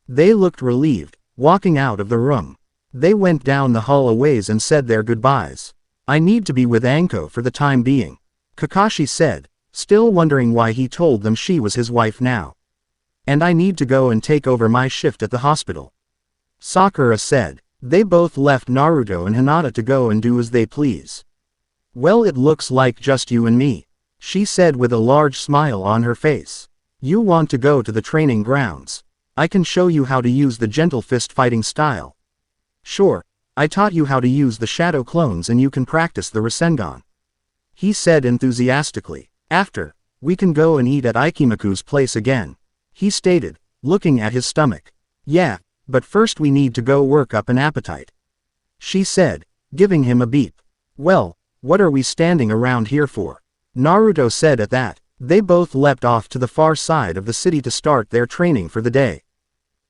They looked relieved, walking out of the room. They went down the hall a ways and said their goodbyes. I need to be with Anko for the time being, Kakashi said, still wondering why he told them she was his wife now. And I need to go and take over my shift at the hospital, Sakura said. They both left Naruto and Hinata to go and do as they please. Well, it looks like just you and me, she said with a large smile on her face. You want to go to the training grounds? I can show you how to use the gentle fist fighting style. Sure, I taught you how to use the shadow clones and you can practice the Rasengan, he said enthusiastically. After, we can go and eat at Ikimaku's place again, he stated, looking at his stomach. Yeah, but first we need to go work up an appetite, she said, giving him a beep. Well, what are we standing around here for? Naruto said at that. They both leapt off to the far side of the city to start their training for the day.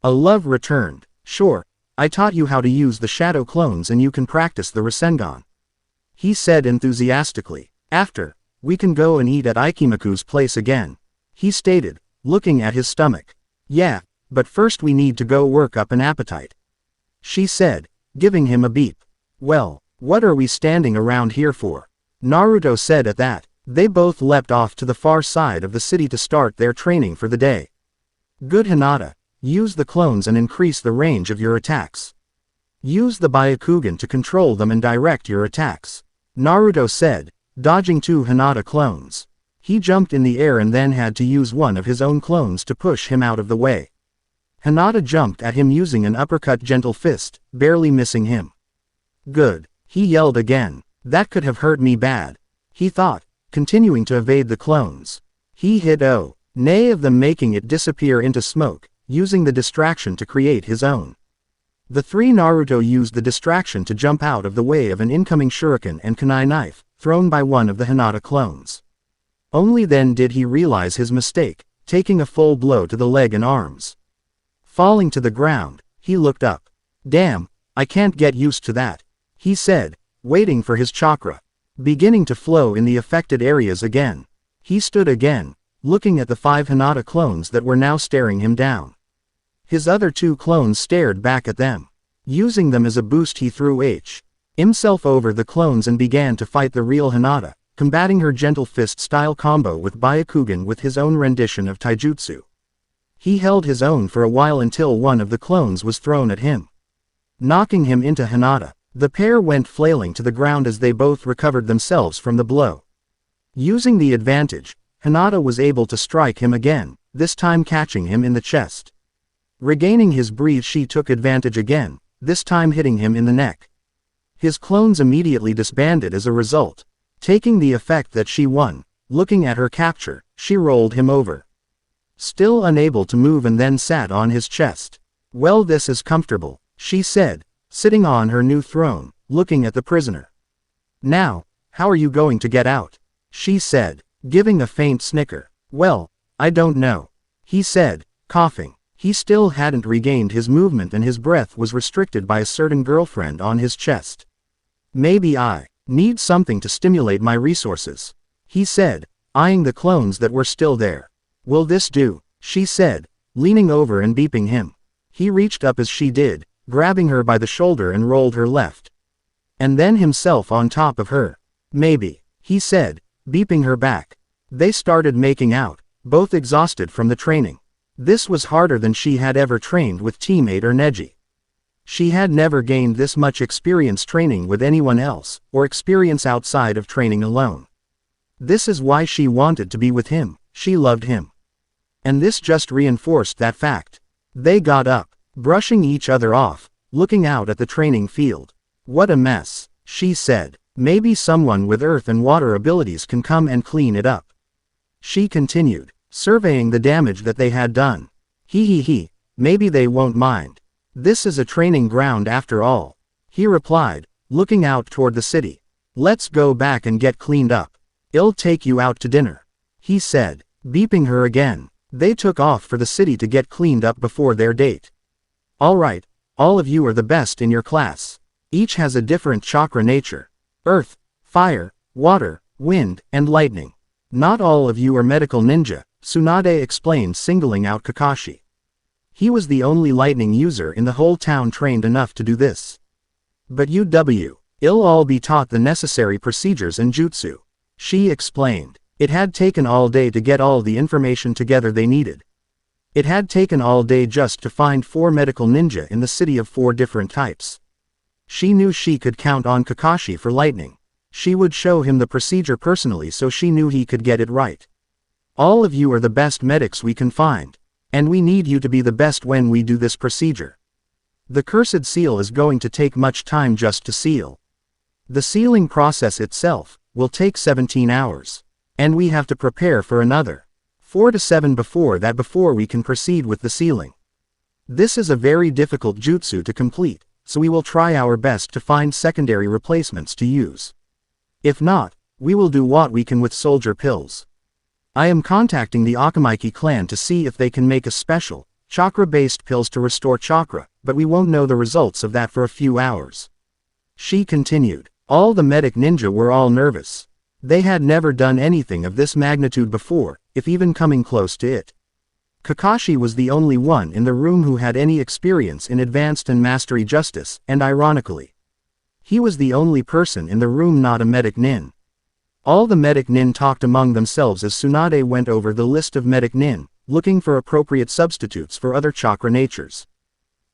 A love returned. Sure, I taught you how to use the shadow clones and you can practice the Rasengan, he said enthusiastically. After, we can go and eat at Ikimaku's place again, he stated, looking at his stomach. Yeah, but first we need to go work up an appetite, she said, giving him a beep. Well, what are we standing around here for? Naruto said at that. They both leapt off to the far side of the city to start their training for the day. Good Hinata, use the clones and increase the range of your attacks. Use the Byakugan to control them and direct your attacks, Naruto said, dodging two Hinata clones. He jumped in the air and then had to use one of his own clones to push him out of the way. Hinata jumped at him using an uppercut gentle fist, barely missing him. Good, he yelled again. That could have hurt me bad, he thought, continuing to evade the clones. He hit nay of them, making it disappear into smoke, using the distraction to create his own. The three Naruto used the distraction to jump out of the way of an incoming shuriken and kunai knife, thrown by one of the Hinata clones. Only then did he realize his mistake, taking a full blow to the leg and arms. Falling to the ground, he looked up. Damn, I can't get used to that, he said, waiting for his chakra beginning to flow in the affected areas again. He stood again, looking at the 5 Hinata clones that were now staring him down. His other 2 clones stared back at them. Using them as a boost, he threw himself over the clones and began to fight the real Hinata, combating her gentle fist style combo with Byakugan with his own rendition of taijutsu. He held his own for a while until one of the clones was thrown at him, knocking him into Hinata. The pair went flailing to the ground as they both recovered themselves from the blow. Using the advantage, Hinata was able to strike him again, this time catching him in the chest. Regaining his breath, she took advantage again, this time hitting him in the neck. His clones immediately disbanded as a result. Taking the effect that she won, looking at her capture, she rolled him over, still unable to move, and then sat on his chest. Well, this is comfortable, she said, sitting on her new throne, looking at the prisoner. Now, how are you going to get out? She said, giving a faint snicker. Well, I don't know, he said, coughing. He still hadn't regained his movement and his breath was restricted by a certain girlfriend on his chest. Maybe I need something to stimulate my resources, he said, eyeing the clones that were still there. Will this do? She said, leaning over and beeping him. He reached up as she did, grabbing her by the shoulder and rolled her left, and then himself on top of her. Maybe, he said, beeping her back. They started making out, both exhausted from the training. This was harder than she had ever trained with teammate or Neji. She had never gained this much experience training with anyone else, or experience outside of training alone. This is why she wanted to be with him, she loved him. And this just reinforced that fact. They got up, brushing each other off, looking out at the training field. What a mess, she said. Maybe someone with earth and water abilities can come and clean it up. She continued, surveying the damage that they had done. He, maybe they won't mind. This is a training ground after all. He replied, looking out toward the city. Let's go back and get cleaned up. I'll take you out to dinner. He said, beeping her again. They took off for the city to get cleaned up before their date. Alright, all of you are the best in your class. Each has a different chakra nature. Earth, fire, water, wind, and lightning. Not all of you are medical ninja, Tsunade explained, singling out Kakashi. He was the only lightning user in the whole town trained enough to do this. But you'll all be taught the necessary procedures and jutsu. She explained. It had taken all day to get all the information together they needed. It had taken all day just to find 4 medical ninja in the city of 4 different types. She knew she could count on Kakashi for lightning. She would show him the procedure personally, so she knew he could get it right. All of you are the best medics we can find. And we need you to be the best when we do this procedure. The cursed seal is going to take much time just to seal. The sealing process itself will take 17 hours. And we have to prepare for another 4 to 7 before we can proceed with the sealing. This is a very difficult jutsu to complete, so we will try our best to find secondary replacements to use. If not, we will do what we can with soldier pills. I am contacting the Akamaiki clan to see if they can make a special, chakra-based pills to restore chakra, but we won't know the results of that for a few hours. She continued. All the medic ninja were all nervous. They had never done anything of this magnitude before, if even coming close to it. Kakashi was the only one in the room who had any experience in advanced and mastery justice, and ironically, he was the only person in the room not a medic nin. All the medic nin talked among themselves as Tsunade went over the list of medic nin, looking for appropriate substitutes for other chakra natures.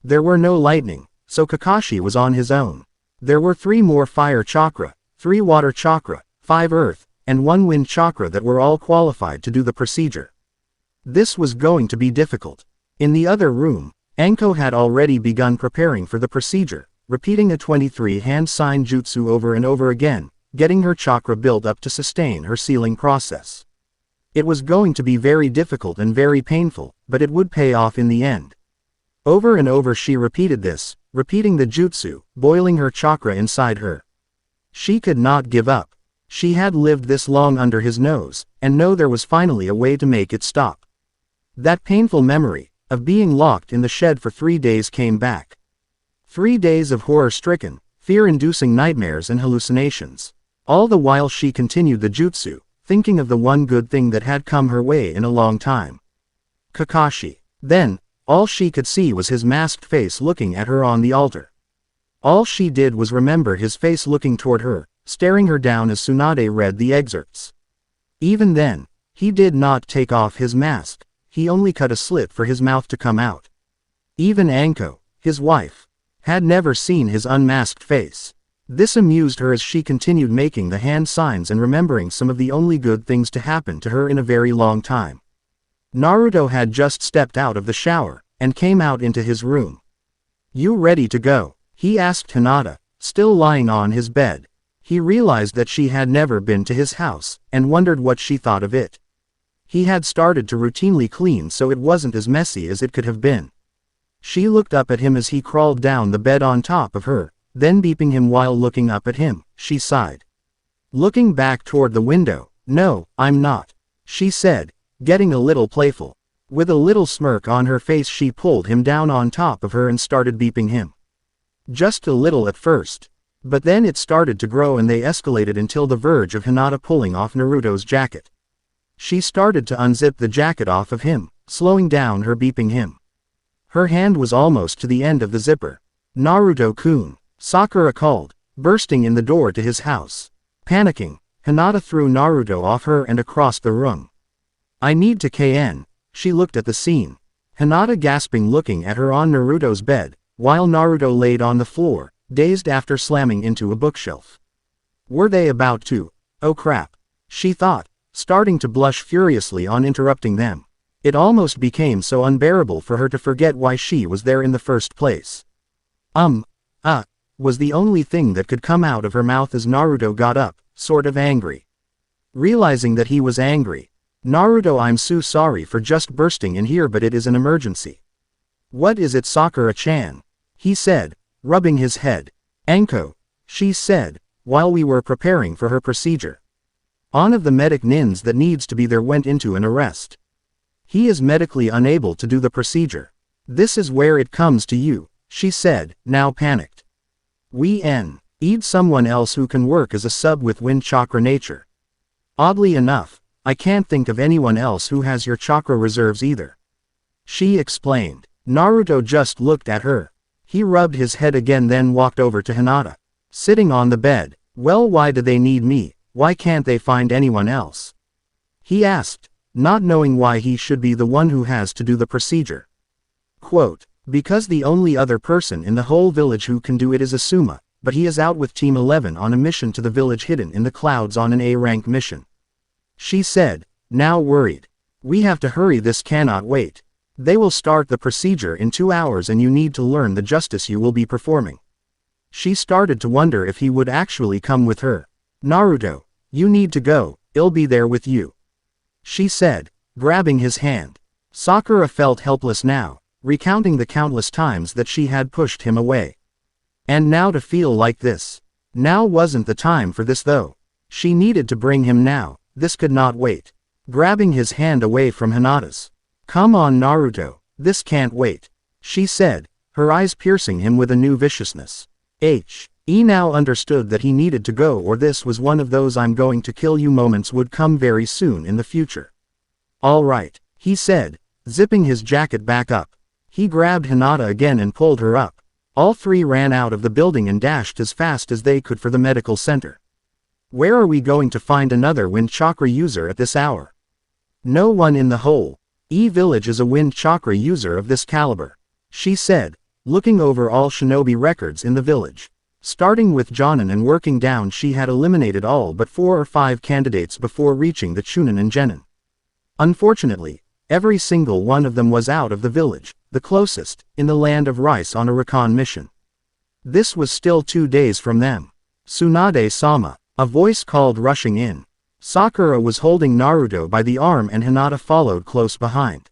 There were no lightning, so Kakashi was on his own. There were 3 more fire chakra, 3 water chakra, 5 earth, and 1 wind chakra that were all qualified to do the procedure. This was going to be difficult. In the other room, Anko had already begun preparing for the procedure, repeating a 23-hand sign jutsu over and over again, getting her chakra built up to sustain her sealing process. It was going to be very difficult and very painful, but it would pay off in the end. Over and over she repeated this, repeating the jutsu, boiling her chakra inside her. She could not give up. She had lived this long under his nose, and know there was finally a way to make it stop. That painful memory, of being locked in the shed for 3 days came back. 3 days of horror-stricken, fear-inducing nightmares and hallucinations. All the while she continued the jutsu, thinking of the one good thing that had come her way in a long time. Kakashi. Then, all she could see was his masked face looking at her on the altar. All she did was remember his face looking toward her, staring her down as Tsunade read the excerpts. Even then, he did not take off his mask, he only cut a slit for his mouth to come out. Even Anko, his wife, had never seen his unmasked face. This amused her as she continued making the hand signs and remembering some of the only good things to happen to her in a very long time. Naruto had just stepped out of the shower, and came out into his room. You ready to go? He asked Hinata, still lying on his bed. He realized that she had never been to his house, and wondered what she thought of it. He had started to routinely clean so it wasn't as messy as it could have been. She looked up at him as he crawled down the bed on top of her, then beeping him while looking up at him, she sighed. Looking back toward the window, no, I'm not, she said, getting a little playful. With a little smirk on her face she pulled him down on top of her and started beeping him. Just a little at first. But then it started to grow and they escalated until the verge of Hinata pulling off Naruto's jacket. She started to unzip the jacket off of him, slowing down her beeping him. Her hand was almost to the end of the zipper. Naruto-kun, Sakura called, bursting in the door to his house. Panicking, Hinata threw Naruto off her and across the room. I need to KN. She looked at the scene. Hinata gasping looking at her on Naruto's bed, while Naruto laid on the floor, dazed after slamming into a bookshelf. Were they about to? Oh crap, she thought, starting to blush furiously on interrupting them. It almost became so unbearable for her to forget why she was there in the first place. Was the only thing that could come out of her mouth as Naruto got up, sort of angry. Realizing that he was angry, Naruto, I'm so sorry for just bursting in here, but it is an emergency. What is it, Sakura-chan? He said, rubbing his head. Anko, she said, while we were preparing for her procedure. One of the medic nins that needs to be there went into an arrest. He is medically unable to do the procedure. This is where it comes to you, she said, now panicked. We need someone else who can work as a sub with wind chakra nature. Oddly enough, I can't think of anyone else who has your chakra reserves either. She explained. Naruto just looked at her. He rubbed his head again, then walked over to Hinata, sitting on the bed. Well, why do they need me? Why can't they find anyone else? He asked, not knowing why he should be the one who has to do the procedure. Quote, because the only other person in the whole village who can do it is Asuma, but he is out with Team 11 on a mission to the village hidden in the clouds on an A-rank mission. She said, now worried. We have to hurry, this cannot wait. They will start the procedure in 2 hours and you need to learn the justice you will be performing. She started to wonder if he would actually come with her. Naruto, you need to go, I'll be there with you. She said, grabbing his hand. Sakura felt helpless now, recounting the countless times that she had pushed him away. And now to feel like this. Now wasn't the time for this though. She needed to bring him now, this could not wait. Grabbing his hand away from Hinata's. Come on Naruto, this can't wait. She said, her eyes piercing him with a new viciousness. He now understood that he needed to go, or this was one of those I'm going to kill you moments would come very soon in the future. All right, he said, zipping his jacket back up. He grabbed Hinata again and pulled her up. All three ran out of the building and dashed as fast as they could for the medical center. Where are we going to find another wind chakra user at this hour? No one in the whole village is a wind chakra user of this caliber, she said, looking over all shinobi records in the village. Starting with Jonin and working down, she had eliminated all but 4 or 5 candidates before reaching the Chunin and Genin. Unfortunately, every single one of them was out of the village, the closest, in the land of rice on a recon mission. This was still 2 days from them. Tsunade-sama, a voice called rushing in. Sakura was holding Naruto by the arm and Hinata followed close behind.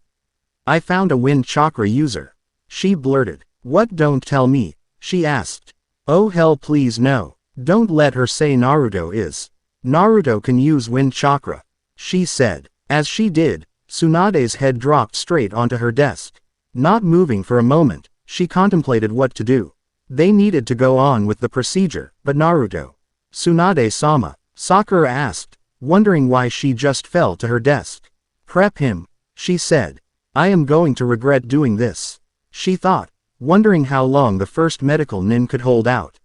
I found a wind chakra user. She blurted. What, don't tell me, she asked. Oh hell, please no, don't let her say Naruto is. Naruto can use wind chakra, she said. As she did, Tsunade's head dropped straight onto her desk. Not moving for a moment, she contemplated what to do. They needed to go on with the procedure, but Naruto. Tsunade-sama, Sakura asked, wondering why she just fell to her desk. Prep him, she said. I am going to regret doing this, she thought, wondering how long the first medical nin could hold out.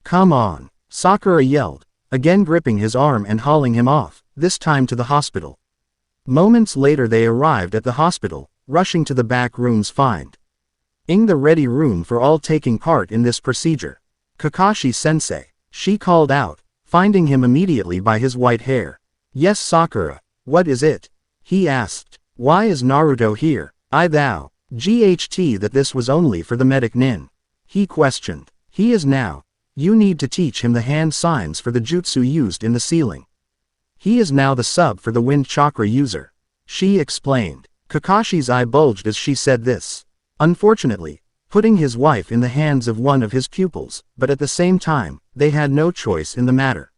Come on, Sakura yelled, again gripping his arm and hauling him off, this time to the hospital. Moments later they arrived at the hospital, rushing to the back rooms find the ready room for all taking part in this procedure. Kakashi-sensei, she called out, finding him immediately by his white hair. Yes Sakura, what is it? He asked. Why is Naruto here? GHT that this was only for the medic nin. He questioned. He is now. You need to teach him the hand signs for the jutsu used in the ceiling. He is now the sub for the wind chakra user. She explained. Kakashi's eye bulged as she said this. Unfortunately, putting his wife in the hands of one of his pupils, but at the same time, they had no choice in the matter.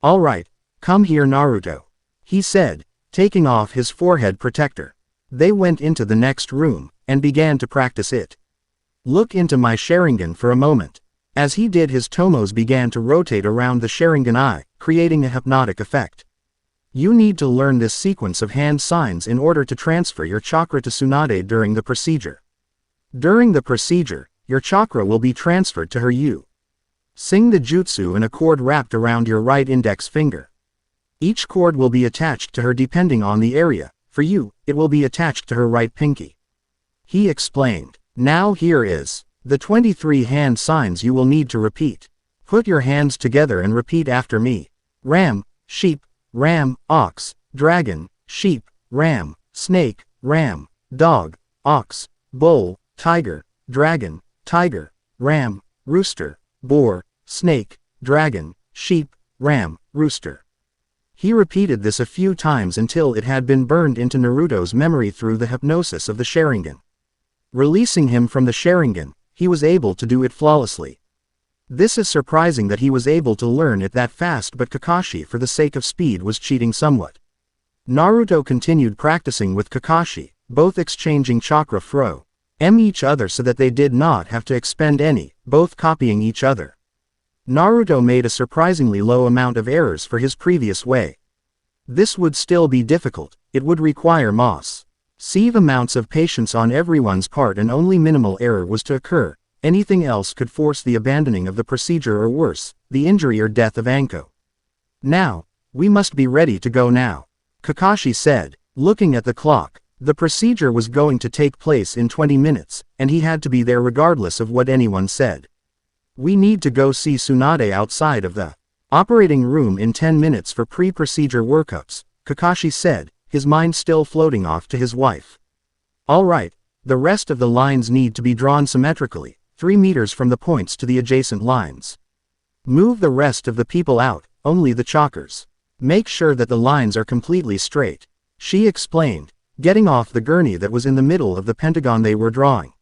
All right, come here Naruto, he said, taking off his forehead protector. They went into the next room, and began to practice it. Look into my Sharingan for a moment. As he did, his tomos began to rotate around the Sharingan eye, creating a hypnotic effect. You need to learn this sequence of hand signs in order to transfer your chakra to Tsunade during the procedure. During the procedure, your chakra will be transferred to her. You sing the jutsu in a cord wrapped around your right index finger. Each cord will be attached to her depending on the area. For you, it will be attached to her right pinky. He explained. Now here is The 23 hand signs you will need to repeat. Put your hands together and repeat after me. Ram, sheep, ram, ox, dragon, sheep, ram, snake, ram, dog, ox, bull, tiger, dragon, tiger, ram, rooster, boar, snake, dragon, sheep, ram, rooster. He repeated this a few times until it had been burned into Naruto's memory through the hypnosis of the Sharingan. Releasing him from the Sharingan, he was able to do it flawlessly. This is surprising that he was able to learn it that fast, but Kakashi for the sake of speed was cheating somewhat. Naruto continued practicing with Kakashi, both exchanging chakra from each other so that they did not have to expend any, both copying each other. Naruto made a surprisingly low amount of errors for his previous way. This would still be difficult, it would require massive amounts of patience on everyone's part, and only minimal error was to occur. Anything else could force the abandoning of the procedure, or worse, the injury or death of Anko. Now, we must be ready to go now, Kakashi said, looking at the clock. The procedure was going to take place in 20 minutes, and he had to be there regardless of what anyone said. We need to go see Tsunade outside of the operating room in 10 minutes for pre-procedure workups, Kakashi said, his mind still floating off to his wife. All right, the rest of the lines need to be drawn symmetrically, 3 meters from the points to the adjacent lines. Move the rest of the people out, only the chalkers. Make sure that the lines are completely straight, she explained, getting off the gurney that was in the middle of the pentagon they were drawing.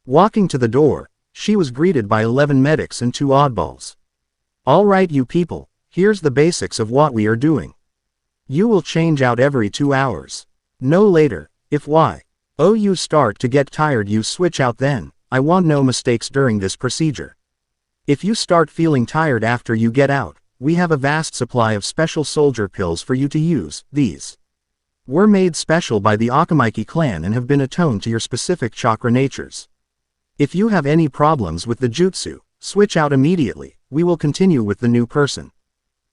Walking to the door, she was greeted by 11 medics and 2 oddballs. All right, you people, here's the basics of what we are doing. You will change out every 2 hours. No later. If you start to get tired, you switch out then. I want no mistakes during this procedure. If you start feeling tired after you get out, we have a vast supply of special soldier pills for you to use. These were made special by the Akamiki clan and have been attuned to your specific chakra natures. If you have any problems with the jutsu, switch out immediately. We will continue with the new person.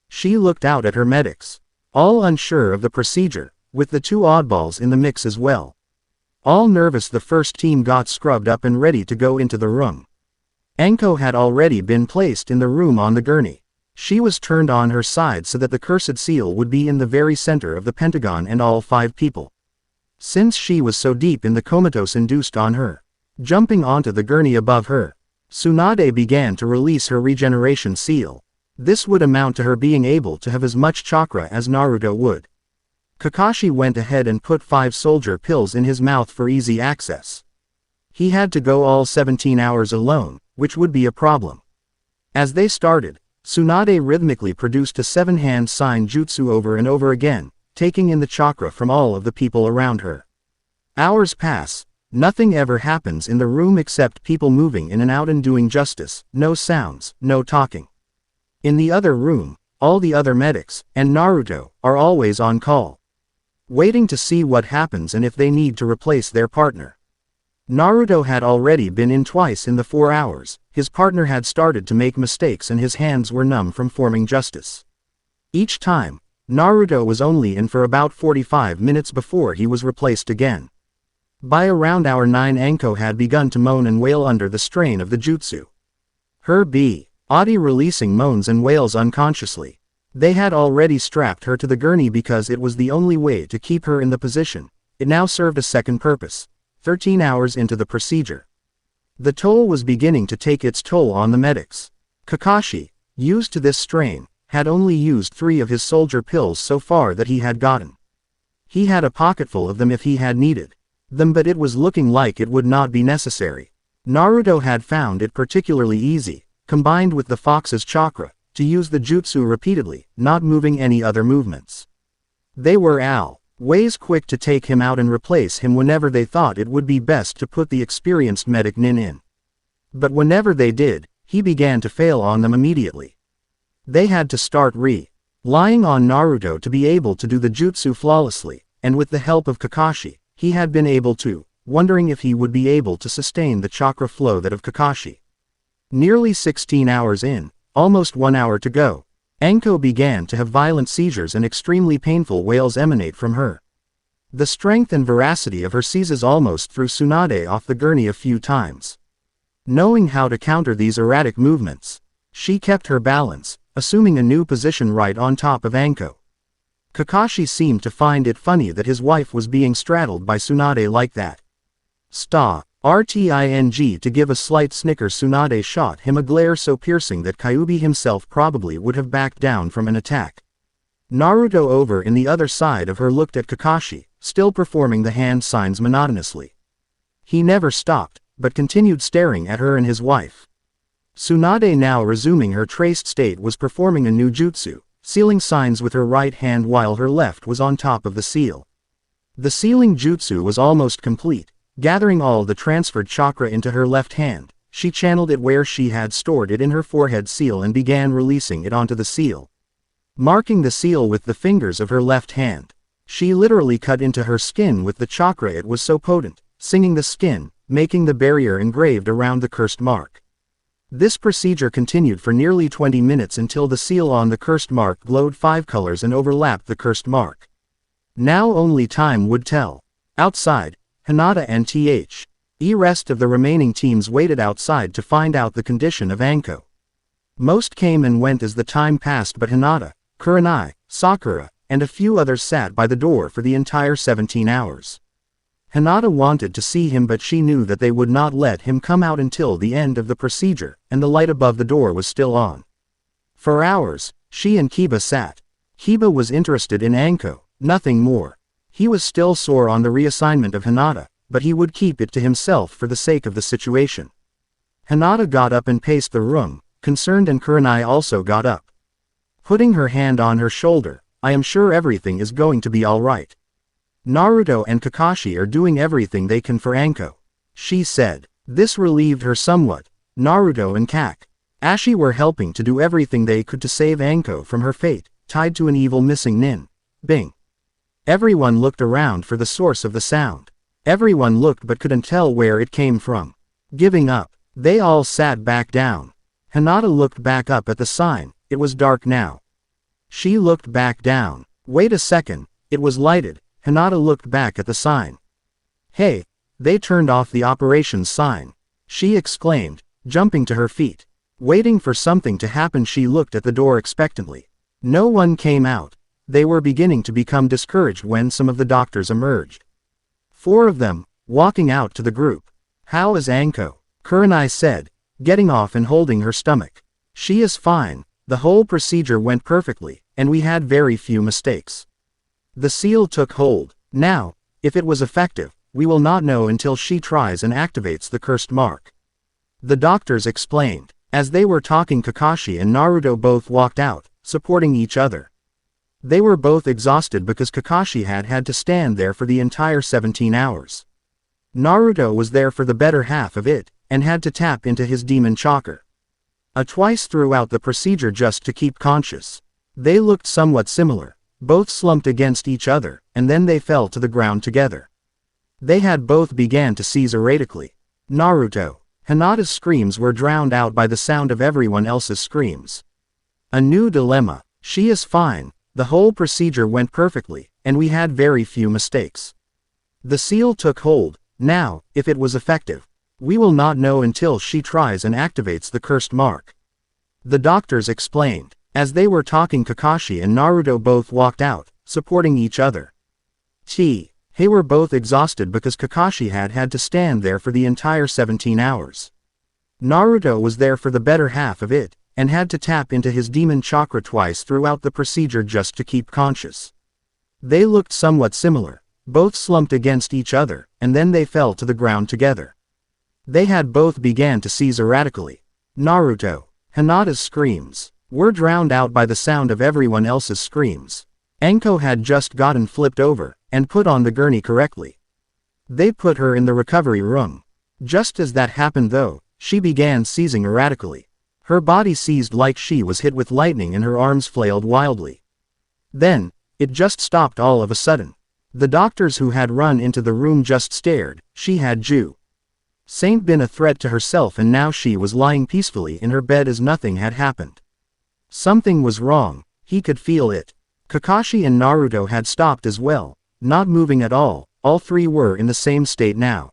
She looked out at her medics, all unsure of the procedure, with the 2 oddballs in the mix as well. All nervous, the first team got scrubbed up and ready to go into the room. Anko had already been placed in the room on the gurney. She was turned on her side so that the cursed seal would be in the very center of the pentagon and all 5 people. Since she was so deep in the comatose induced on her, jumping onto the gurney above her, Tsunade began to release her regeneration seal. This would amount to her being able to have as much chakra as Naruto would. Kakashi went ahead and put 5 soldier pills in his mouth for easy access. He had to go all 17 hours alone, which would be a problem. As they started, Tsunade rhythmically produced a 7-hand sign jutsu over and over again, taking in the chakra from all of the people around her. Hours pass. Nothing ever happens in the room except people moving in and out and doing justice, no sounds, no talking. In the other room, all the other medics, and Naruto, are always on call, waiting to see what happens and if they need to replace their partner. Naruto had already been in twice in the 4 hours, his partner had started to make mistakes and his hands were numb from forming justice. Each time, Naruto was only in for about 45 minutes before he was replaced again. By around hour 9, Anko had begun to moan and wail under the strain of the jutsu. Her body releasing moans and wails unconsciously. They had already strapped her to the gurney because it was the only way to keep her in the position. It now served a second purpose. 13 hours into the procedure, the toll was beginning to take its toll on the medics. Kakashi, used to this strain, had only used 3 of his soldier pills so far that he had gotten. He had a pocketful of them if he had needed them, but it was looking like it would not be necessary. Naruto had found it particularly easy, combined with the fox's chakra, to use the jutsu repeatedly, not moving any other movements. They were always quick to take him out and replace him whenever they thought it would be best to put the experienced medic Nin in. But whenever they did, he began to fail on them immediately. They had to start relying on Naruto to be able to do the jutsu flawlessly, and with the help of Kakashi, he had been able to, wondering if he would be able to sustain the chakra flow that of Kakashi. Nearly 16 hours in, almost 1 hour to go, Anko began to have violent seizures and extremely painful wails emanate from her. The strength and veracity of her seizes almost threw Tsunade off the gurney a few times. Knowing how to counter these erratic movements, she kept her balance, assuming a new position right on top of Anko. Kakashi seemed to find it funny that his wife was being straddled by Tsunade like that. RTING. To give a slight snicker, Tsunade shot him a glare so piercing that Kyuubi himself probably would have backed down from an attack. Naruto over in the other side of her looked at Kakashi, still performing the hand signs monotonously. He never stopped, but continued staring at her and his wife. Tsunade, now resuming her traced state, was performing a new jutsu, sealing signs with her right hand while her left was on top of the seal. The sealing jutsu was almost complete. Gathering all the transferred chakra into her left hand, she channeled it where she had stored it in her forehead seal and began releasing it onto the seal. Marking the seal with the fingers of her left hand, she literally cut into her skin with the chakra. It was so potent, singing the skin, making the barrier engraved around the cursed mark. This procedure continued for nearly 20 minutes until the seal on the cursed mark glowed 5 colors and overlapped the cursed mark. Now only time would tell. Outside, Hinata and the rest of the remaining teams waited outside to find out the condition of Anko. Most came and went as the time passed, but Hinata, Kurenai, Sakura, and a few others sat by the door for the entire 17 hours. Hinata wanted to see him, but she knew that they would not let him come out until the end of the procedure, and the light above the door was still on. For hours, she and Kiba sat. Kiba was interested in Anko, nothing more. He was still sore on the reassignment of Hinata, but he would keep it to himself for the sake of the situation. Hinata got up and paced the room, concerned, and Kurenai also got up. Putting her hand on her shoulder, "I am sure everything is going to be all right. Naruto and Kakashi are doing everything they can for Anko," she said. This relieved her somewhat. Naruto and Kakashi were helping to do everything they could to save Anko from her fate, tied to an evil missing nin. Bing. Everyone looked around for the source of the sound. Everyone looked but couldn't tell where it came from. Giving up, they all sat back down. Hinata looked back up at the sign. It was dark now. She looked back down. Wait a second, it was lighted. Hinata looked back at the sign. "Hey, they turned off the operations sign," she exclaimed, jumping to her feet. Waiting for something to happen, she looked at the door expectantly. No one came out. They were beginning to become discouraged when some of the doctors emerged. 4 of them, walking out to the group. "How is Anko?" Kurenai said, getting off and holding her stomach. "She is fine. The whole procedure went perfectly, and we had very few mistakes. The seal took hold. Now, if it was effective, we will not know until she tries and activates the cursed mark," the doctors explained. As they were talking, Kakashi and Naruto both walked out, supporting each other. They were both exhausted because Kakashi had to stand there for the entire 17 hours. Naruto was there for the better half of it, and had to tap into his demon chakra twice throughout the procedure just to keep conscious. They looked somewhat similar. Both slumped against each other, and then they fell to the ground together. They had both began to seize erratically. Hinata's screams were drowned out by the sound of everyone else's screams. A new dilemma. She is fine. The whole procedure went perfectly, and we had very few mistakes. The seal took hold. Now, if it was effective, we will not know until she tries and activates the cursed mark, the doctors explained. As they were talking, Kakashi and Naruto both walked out, supporting each other. They were both exhausted because Kakashi had to stand there for the entire 17 hours. Naruto was there for the better half of it, and had to tap into his demon chakra twice throughout the procedure just to keep conscious. They looked somewhat similar. Both slumped against each other, and then they fell to the ground together. They had both began to seize erratically. Hinata's screams were drowned out by the sound of everyone else's screams. Anko had just gotten flipped over, and put on the gurney correctly. They put her in the recovery room. Just as that happened though, she began seizing erratically. Her body seized like she was hit with lightning and her arms flailed wildly. Then, it just stopped all of a sudden. The doctors who had run into the room just stared. She had been a threat to herself, and now she was lying peacefully in her bed as nothing had happened. Something was wrong. He could feel it. Kakashi and Naruto had stopped as well, not moving at all. All 3 were in the same state now.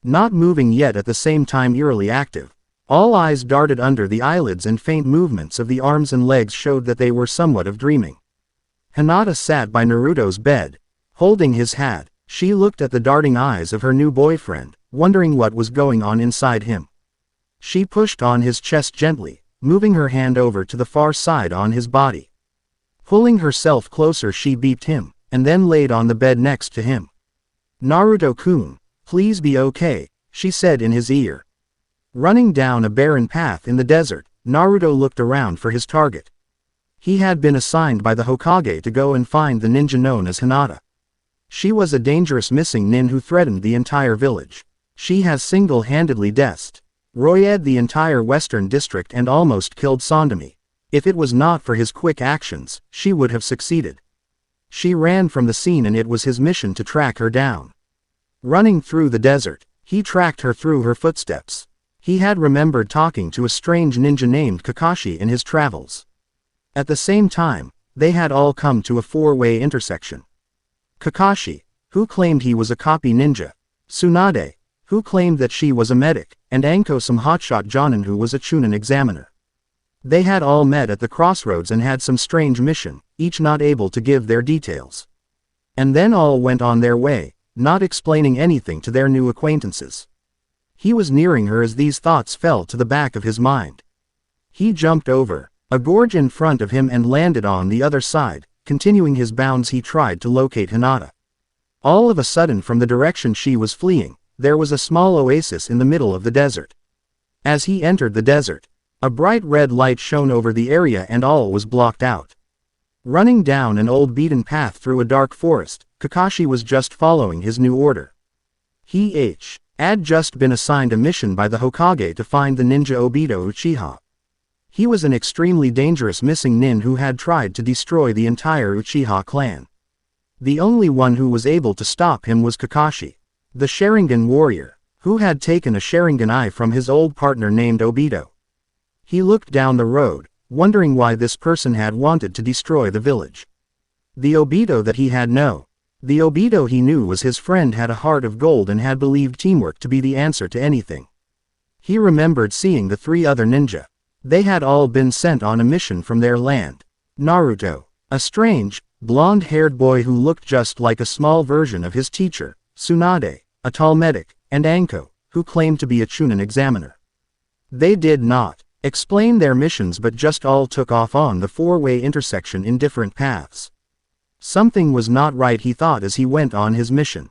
not moving yet at the same time eerily active. All eyes darted under the eyelids and faint movements of the arms and legs showed that they were somewhat of dreaming. Hinata sat by Naruto's bed, holding his hat. She looked at the darting eyes of her new boyfriend, wondering what was going on inside him. She pushed on his chest gently, moving her hand over to the far side on his body. Pulling herself closer, she beeped him, and then laid on the bed next to him. "Naruto-kun, please be okay," she said in his ear. Running down a barren path in the desert, Naruto looked around for his target. He had been assigned by the Hokage to go and find the ninja known as Hinata. She was a dangerous missing nin who threatened the entire village. She has single-handedly destroyed the entire western district and almost killed Sondami. If it was not for his quick actions, she would have succeeded. She ran from the scene and it was his mission to track her down. Running through the desert, he tracked her through her footsteps. He had remembered talking to a strange ninja named Kakashi in his travels. At the same time, they had all come to a four-way intersection. Kakashi, who claimed he was a copy ninja, Tsunade, who claimed that she was a medic, and Anko, some hotshot jonin who was a chunin examiner. They had all met at the crossroads and had some strange mission, each not able to give their details. And then all went on their way, not explaining anything to their new acquaintances. He was nearing her as these thoughts fell to the back of his mind. He jumped over a gorge in front of him and landed on the other side. Continuing his bounds, he tried to locate Hinata. All of a sudden, from the direction she was fleeing, there was a small oasis in the middle of the desert. As he entered the desert, a bright red light shone over the area and all was blocked out. Running down an old beaten path through a dark forest, Kakashi was just following his new order. He had just been assigned a mission by the Hokage to find the ninja Obito Uchiha. He was an extremely dangerous missing nin who had tried to destroy the entire Uchiha clan. The only one who was able to stop him was Kakashi, the Sharingan warrior, who had taken a Sharingan eye from his old partner named Obito. He looked down the road, wondering why this person had wanted to destroy the village. The Obito that he had known. The Obito he knew was his friend, had a heart of gold and had believed teamwork to be the answer to anything. He remembered seeing the three other ninja. They had all been sent on a mission from their land. Naruto, a strange, blonde-haired boy who looked just like a small version of his teacher, Tsunade, a tall medic, and Anko, who claimed to be a chunin examiner. They did not explain their missions but just all took off on the four-way intersection in different paths. Something was not right, he thought as he went on his mission.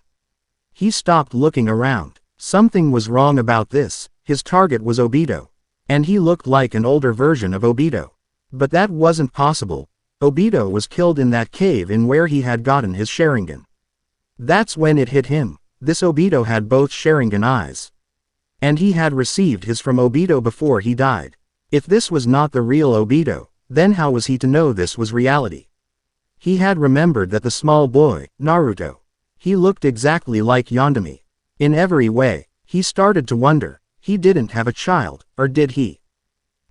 He stopped looking around. Something was wrong about this. His target was Obito. And he looked like an older version of Obito. But that wasn't possible. Obito was killed in that cave in where he had gotten his Sharingan. That's when it hit him. This Obito had both Sharingan eyes. And he had received his from Obito before he died. If this was not the real Obito, then how was he to know this was reality? He had remembered that the small boy, Naruto. He looked exactly like Yondeami. In every way, he started to wonder. He didn't have a child, or did he?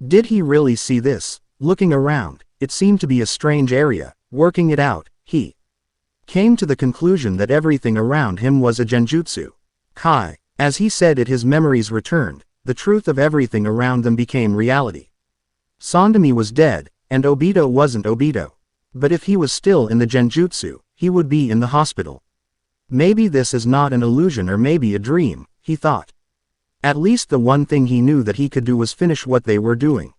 Did he really see this? Looking around, it seemed to be a strange area. Working it out, he came to the conclusion that everything around him was a genjutsu. Kai. As he said it, his memories returned. The truth of everything around them became reality. Sondami was dead, and Obito wasn't Obito. But if he was still in the genjutsu, he would be in the hospital. Maybe this is not an illusion or maybe a dream, he thought. At least the one thing he knew that he could do was finish what they were doing.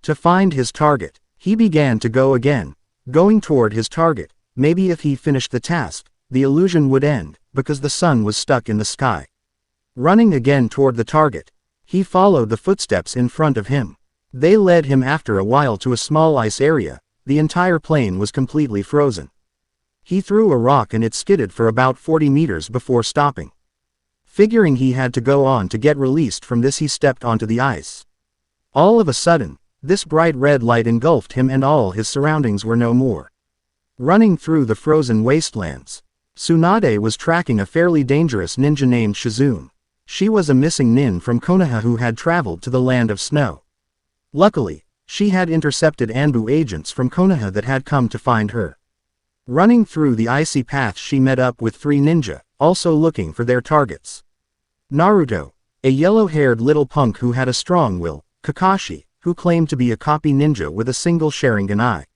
To find his target, he began to go again, going toward his target. Maybe if he finished the task, the illusion would end, because the sun was stuck in the sky. Running again toward the target, he followed the footsteps in front of him. They led him after a while to a small ice area. The entire plain was completely frozen. He threw a rock and it skidded for about 40 meters before stopping. Figuring he had to go on to get released from this, he stepped onto the ice. All of a sudden, this bright red light engulfed him and all his surroundings were no more. Running through the frozen wastelands, Tsunade was tracking a fairly dangerous ninja named Shizune. She was a missing nin from Konoha who had traveled to the land of snow. Luckily, she had intercepted Anbu agents from Konoha that had come to find her. Running through the icy path, she met up with three ninja, also looking for their targets. Naruto, a yellow-haired little punk who had a strong will, Kakashi, who claimed to be a copy ninja with a single Sharingan eye,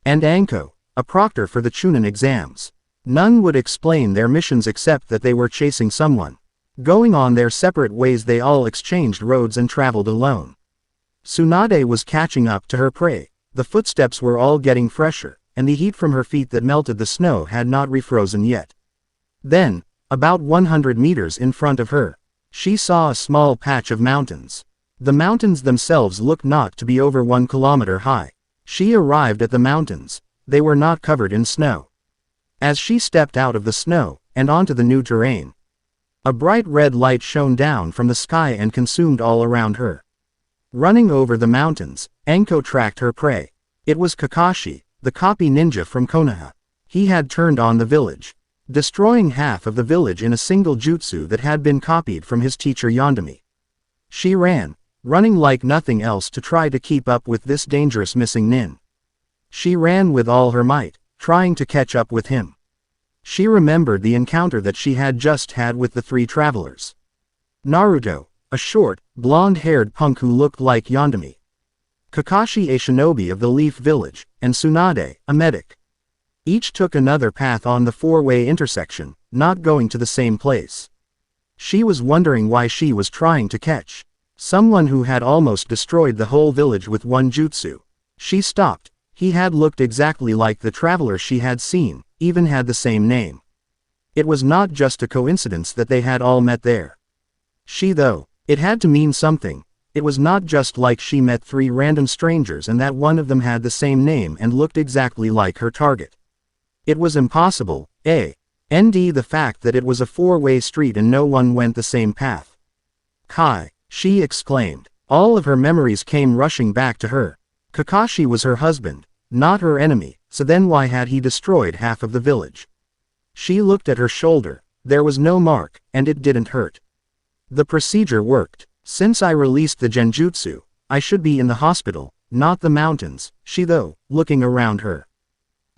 and Anko, a proctor for the Chunin exams. None would explain their missions except that they were chasing someone. Going on their separate ways, they all exchanged roads and traveled alone. Tsunade was catching up to her prey. The footsteps were all getting fresher, and the heat from her feet that melted the snow had not refrozen yet. Then, about 100 meters in front of her, she saw a small patch of mountains. The mountains themselves looked not to be over 1 kilometer high. She arrived at the mountains. They were not covered in snow. As she stepped out of the snow, and onto the new terrain, a bright red light shone down from the sky and consumed all around her. Running over the mountains, Anko tracked her prey. It was Kakashi, the copy ninja from Konoha. He had turned on the village, destroying half of the village in a single jutsu that had been copied from his teacher Yondeami. She ran, running like nothing else to try to keep up with this dangerous missing nin. She ran with all her might, trying to catch up with him. She remembered the encounter that she had just had with the 3 travelers. Naruto, a short, blonde-haired punk who looked like Yondeami. Kakashi, a shinobi of the Leaf Village, and Tsunade, a medic. Each took another path on the 4-way intersection, not going to the same place. She was wondering why she was trying to catch someone who had almost destroyed the whole village with 1 jutsu. She stopped. He had looked exactly like the traveler she had seen, even had the same name. It was not just a coincidence that they had all met there. It had to mean something. It was not just like she met 3 random strangers and that one of them had the same name and looked exactly like her target. It was impossible, and the fact that it was a 4-way street and no one went the same path. Kai, she exclaimed. All of her memories came rushing back to her. Kakashi was her husband, not her enemy, so then why had he destroyed half of the village? She looked at her shoulder. There was no mark, and it didn't hurt. The procedure worked. Since I released the genjutsu, I should be in the hospital, not the mountains, looking around her.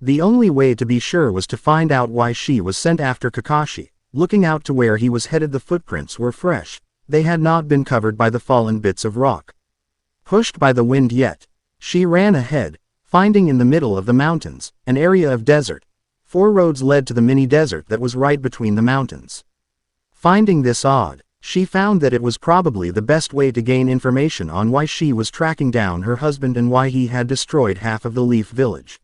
The only way to be sure was to find out why she was sent after Kakashi. Looking out to where he was headed, the footprints were fresh. They had not been covered by the fallen bits of rock, pushed by the wind yet. She ran ahead, finding in the middle of the mountains, an area of desert. 4 roads led to the mini-desert that was right between the mountains. Finding this odd, she found that it was probably the best way to gain information on why she was tracking down her husband and why he had destroyed half of the Leaf Village.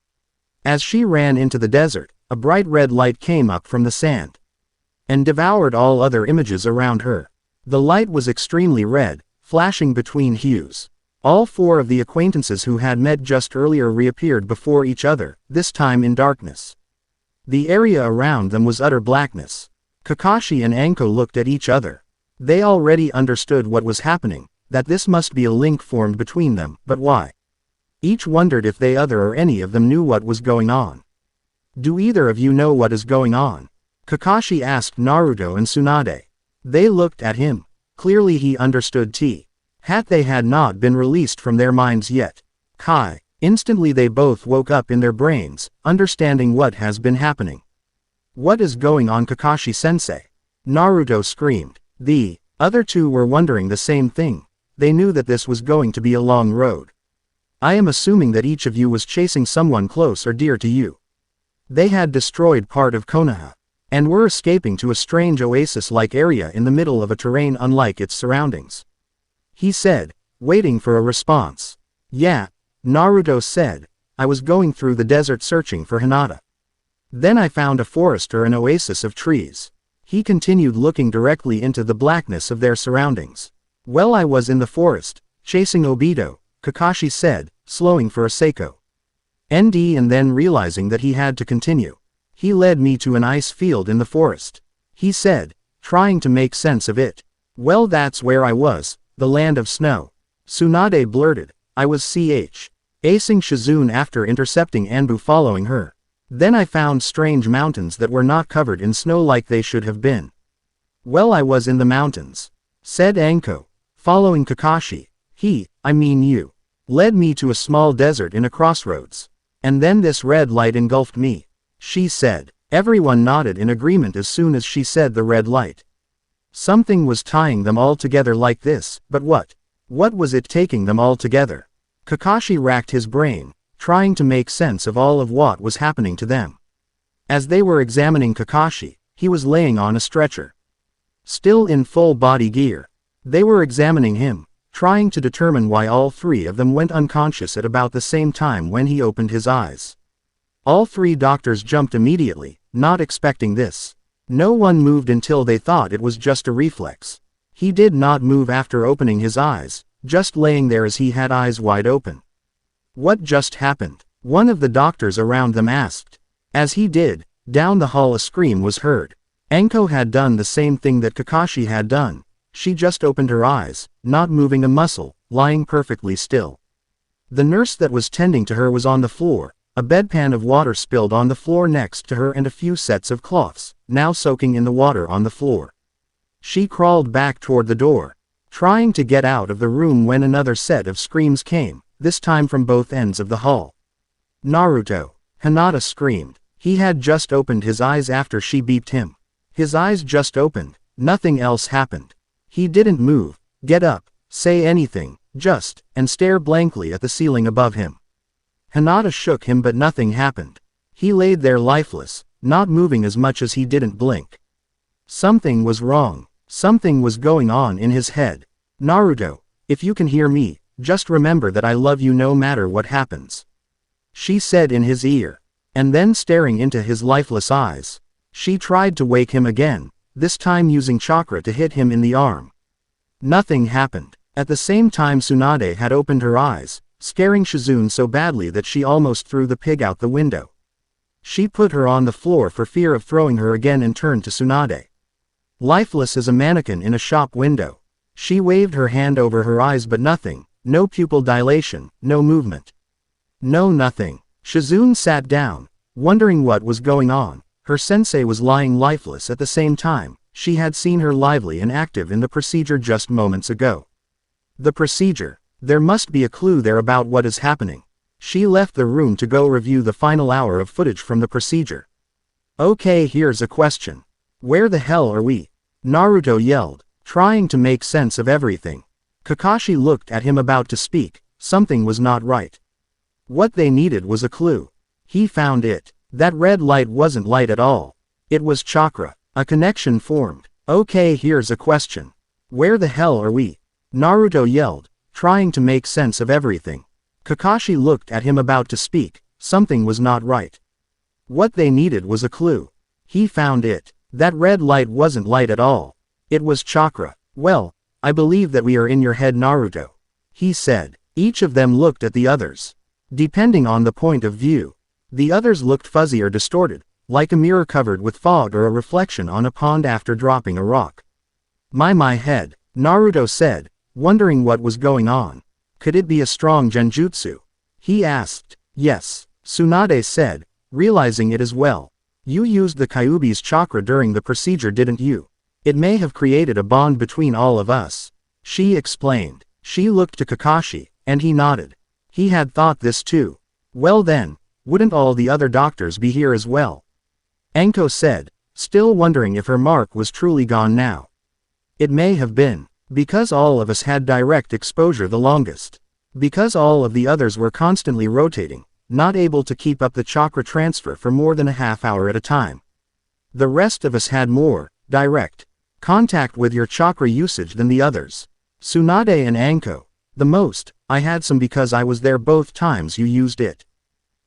As she ran into the desert, a bright red light came up from the sand and devoured all other images around her. The light was extremely red, flashing between hues. All 4 of the acquaintances who had met just earlier reappeared before each other, this time in darkness. The area around them was utter blackness. Kakashi and Anko looked at each other. They already understood what was happening, that this must be a link formed between them, but why? Each wondered if they other or any of them knew what was going on. Do either of you know what is going on? Kakashi asked Naruto and Tsunade. They looked at him. Clearly he understood they had not been released from their minds yet. Kai. Instantly they both woke up in their brains, understanding what has been happening. What is going on, Kakashi-sensei? Naruto screamed. The other 2 were wondering the same thing. They knew that this was going to be a long road. I am assuming that each of you was chasing someone close or dear to you. They had destroyed part of Konoha, and were escaping to a strange oasis-like area in the middle of a terrain unlike its surroundings. He said, waiting for a response. Yeah, Naruto said, I was going through the desert searching for Hinata. Then I found a forest or an oasis of trees. He continued, looking directly into the blackness of their surroundings. Well, I was in the forest, chasing Obito, Kakashi said, slowing for a second. And then realizing that he had to continue. He led me to an ice field in the forest. He said, trying to make sense of it. Well, that's where I was, the land of snow. Tsunade blurted. I was acing Shizune after intercepting Anbu following her. Then I found strange mountains that were not covered in snow like they should have been. Well, I was in the mountains, said Anko, following Kakashi. You, led me to a small desert in a crossroads. And then this red light engulfed me, she said. Everyone nodded in agreement as soon as she said the red light. Something was tying them all together like this, but what? What was it taking them all together? Kakashi racked his brain, trying to make sense of all of what was happening to them. As they were examining Kakashi, he was laying on a stretcher. Still in full body gear. They were examining him, trying to determine why all three of them went unconscious at about the same time when he opened his eyes. All three doctors jumped immediately, not expecting this. No one moved until they thought it was just a reflex. He did not move after opening his eyes, just laying there as he had eyes wide open. What just happened? One of the doctors around them asked. As he did, down the hall a scream was heard. Anko had done the same thing that Kakashi had done. She just opened her eyes, not moving a muscle, lying perfectly still. The nurse that was tending to her was on the floor, a bedpan of water spilled on the floor next to her and a few sets of cloths, now soaking in the water on the floor. She crawled back toward the door, trying to get out of the room when another set of screams came, this time from both ends of the hall. Naruto! Hinata screamed. He had just opened his eyes after she beeped him. His eyes just opened, nothing else happened. He didn't move, get up, say anything, just, and stare blankly at the ceiling above him. Hinata shook him but nothing happened. He laid there lifeless, not moving as much as he didn't blink. Something was wrong. Something was going on in his head. Naruto, if you can hear me, just remember that I love you no matter what happens. She said in his ear. And then staring into his lifeless eyes. She tried to wake him again, this time using chakra to hit him in the arm. Nothing happened. At the same time Tsunade had opened her eyes, scaring Shizune so badly that she almost threw the pig out the window. She put her on the floor for fear of throwing her again and turned to Tsunade. Lifeless as a mannequin in a shop window. She waved her hand over her eyes but nothing, no pupil dilation, no movement. No nothing. Shizune sat down, wondering what was going on. Her sensei was lying lifeless at the same time. She had seen her lively and active in the procedure just moments ago. The procedure. There must be a clue there about what is happening. She left the room to go review the final hour of footage from the procedure. Okay, here's a question. Where the hell are we? Naruto yelled, trying to make sense of everything. Kakashi looked at him about to speak. Something was not right. What they needed was a clue. He found it. That red light wasn't light at all. It was chakra. A connection formed. Okay, here's a question. Where the hell are we? Naruto yelled, trying to make sense of everything. Kakashi looked at him about to speak. Something was not right. What they needed was a clue. He found it. That red light wasn't light at all. It was chakra. Well, I believe that we are in your head, Naruto. He said. Each of them looked at the others. Depending on the point of view, the others looked fuzzy or distorted, like a mirror covered with fog or a reflection on a pond after dropping a rock. My head, Naruto said, wondering what was going on. Could it be a strong genjutsu? He asked. Yes, Tsunade said, realizing it as well. You used the Kyuubi's chakra during the procedure, didn't you? It may have created a bond between all of us. She explained. She looked to Kakashi, and he nodded. He had thought this too. Well then, wouldn't all the other doctors be here as well? Anko said, still wondering if her mark was truly gone now. It may have been. Because all of us had direct exposure the longest. Because all of the others were constantly rotating, not able to keep up the chakra transfer for more than a half hour at a time. The rest of us had more, direct, contact with your chakra usage than the others. Tsunade and Anko. The most. I had some because I was there both times you used it.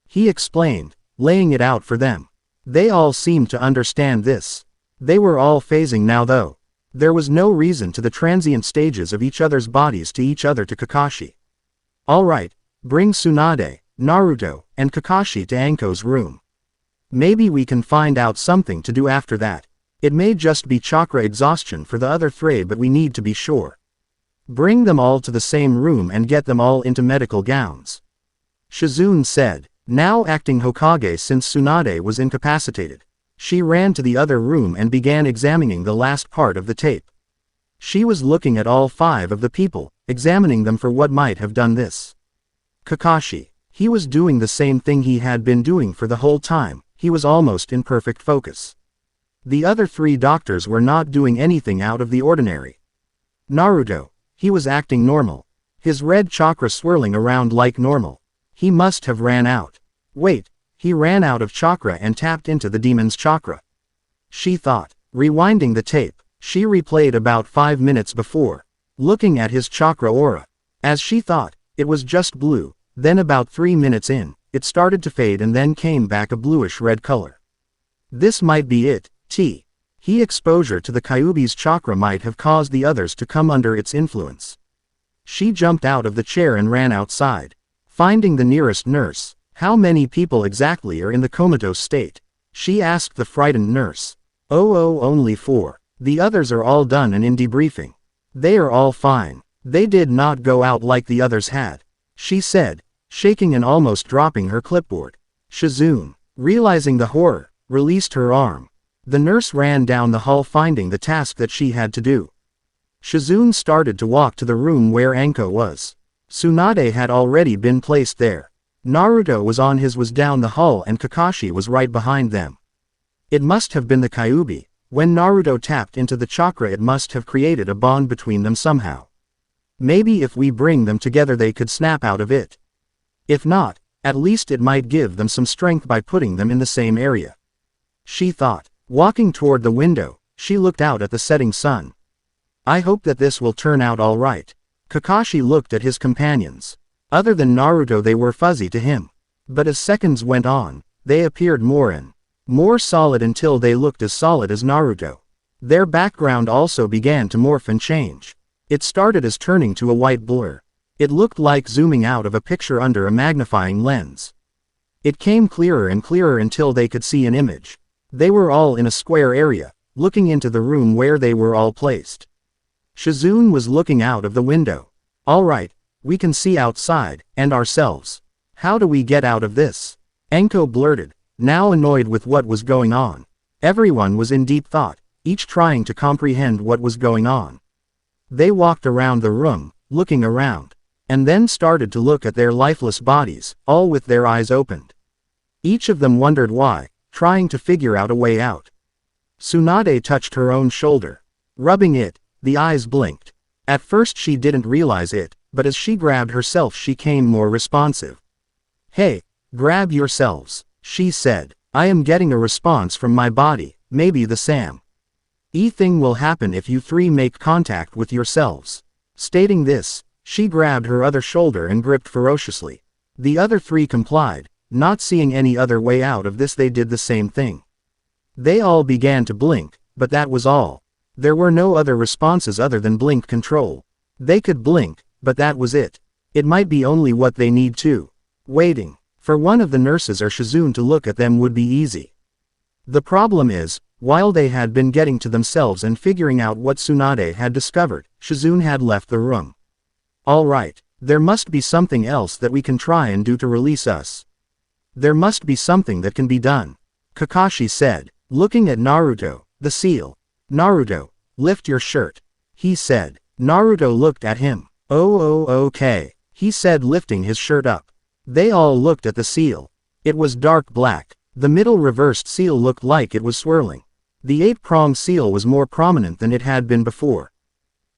He explained, laying it out for them. They all seemed to understand this. They were all phasing now though. There was no reason to the transient stages of each other's bodies to each other to Kakashi. Alright, bring Tsunade, Naruto, and Kakashi to Anko's room. Maybe we can find out something to do after that. It may just be chakra exhaustion for the other three but we need to be sure. Bring them all to the same room and get them all into medical gowns. Shizune said, now acting Hokage since Tsunade was incapacitated. She ran to the other room and began examining the last part of the tape. She was looking at all 5 of the people, examining them for what might have done this. Kakashi. He was doing the same thing he had been doing for the whole time. He was almost in perfect focus. The other 3 doctors were not doing anything out of the ordinary. Naruto. He was acting normal. His red chakra swirling around like normal. He must have ran out. Wait, he ran out of chakra and tapped into the demon's chakra. She thought. Rewinding the tape, she replayed about 5 minutes before, looking at his chakra aura. As she thought, it was just blue, then about 3 minutes in, it started to fade and then came back a bluish-red color. This might be it. He exposure to the Kyuubi's chakra might have caused the others to come under its influence. She jumped out of the chair and ran outside, finding the nearest nurse. How many people exactly are in the comatose state? She asked the frightened nurse. Oh, only 4. The others are all done and in debriefing. They are all fine. They did not go out like the others had, she said, shaking and almost dropping her clipboard. Shizune, realizing the horror, released her arm. The nurse ran down the hall finding the task that she had to do. Shizune started to walk to the room where Anko was. Tsunade had already been placed there. Naruto was down the hall and Kakashi was right behind them. It must have been the Kyuubi. When Naruto tapped into the chakra, it must have created a bond between them somehow. Maybe if we bring them together they could snap out of it. If not, at least it might give them some strength by putting them in the same area. She thought. Walking toward the window, she looked out at the setting sun. I hope that this will turn out all right. Kakashi looked at his companions. Other than Naruto, they were fuzzy to him. But as seconds went on, they appeared more solid until they looked as solid as Naruto. Their background also began to morph and change. It started as turning to a white blur. It looked like zooming out of a picture under a magnifying lens. It came clearer and clearer until they could see an image. They were all in a square area, looking into the room where they were all placed. Shizune was looking out of the window. All right, we can see outside, and ourselves. How do we get out of this? Anko blurted, now annoyed with what was going on. Everyone was in deep thought, each trying to comprehend what was going on. They walked around the room, looking around, and then started to look at their lifeless bodies, all with their eyes opened. Each of them wondered why, trying to figure out a way out. Tsunade touched her own shoulder. Rubbing it, the eyes blinked. At first she didn't realize it, but as she grabbed herself she came more responsive. Hey, grab yourselves, she said. I am getting a response from my body, maybe the thing will happen if you 3 make contact with yourselves. Stating this, she grabbed her other shoulder and gripped ferociously. The other 3 complied. Not seeing any other way out of this, they did the same thing. They all began to blink, but that was all. There were no other responses other than blink control. They could blink, but that was it. It might be only what they need to. Waiting for one of the nurses or Shizune to look at them would be easy. The problem is, while they had been getting to themselves and figuring out what Tsunade had discovered, Shizune had left the room. All right, there must be something else that we can try and do to release us. There must be something that can be done, Kakashi said, looking at Naruto. The seal. Naruto, lift your shirt, he said. Naruto looked at him. Okay, he said, lifting his shirt up. They all looked at the seal. It was dark black. The middle reversed seal looked like it was swirling. The 8-pronged seal was more prominent than it had been before.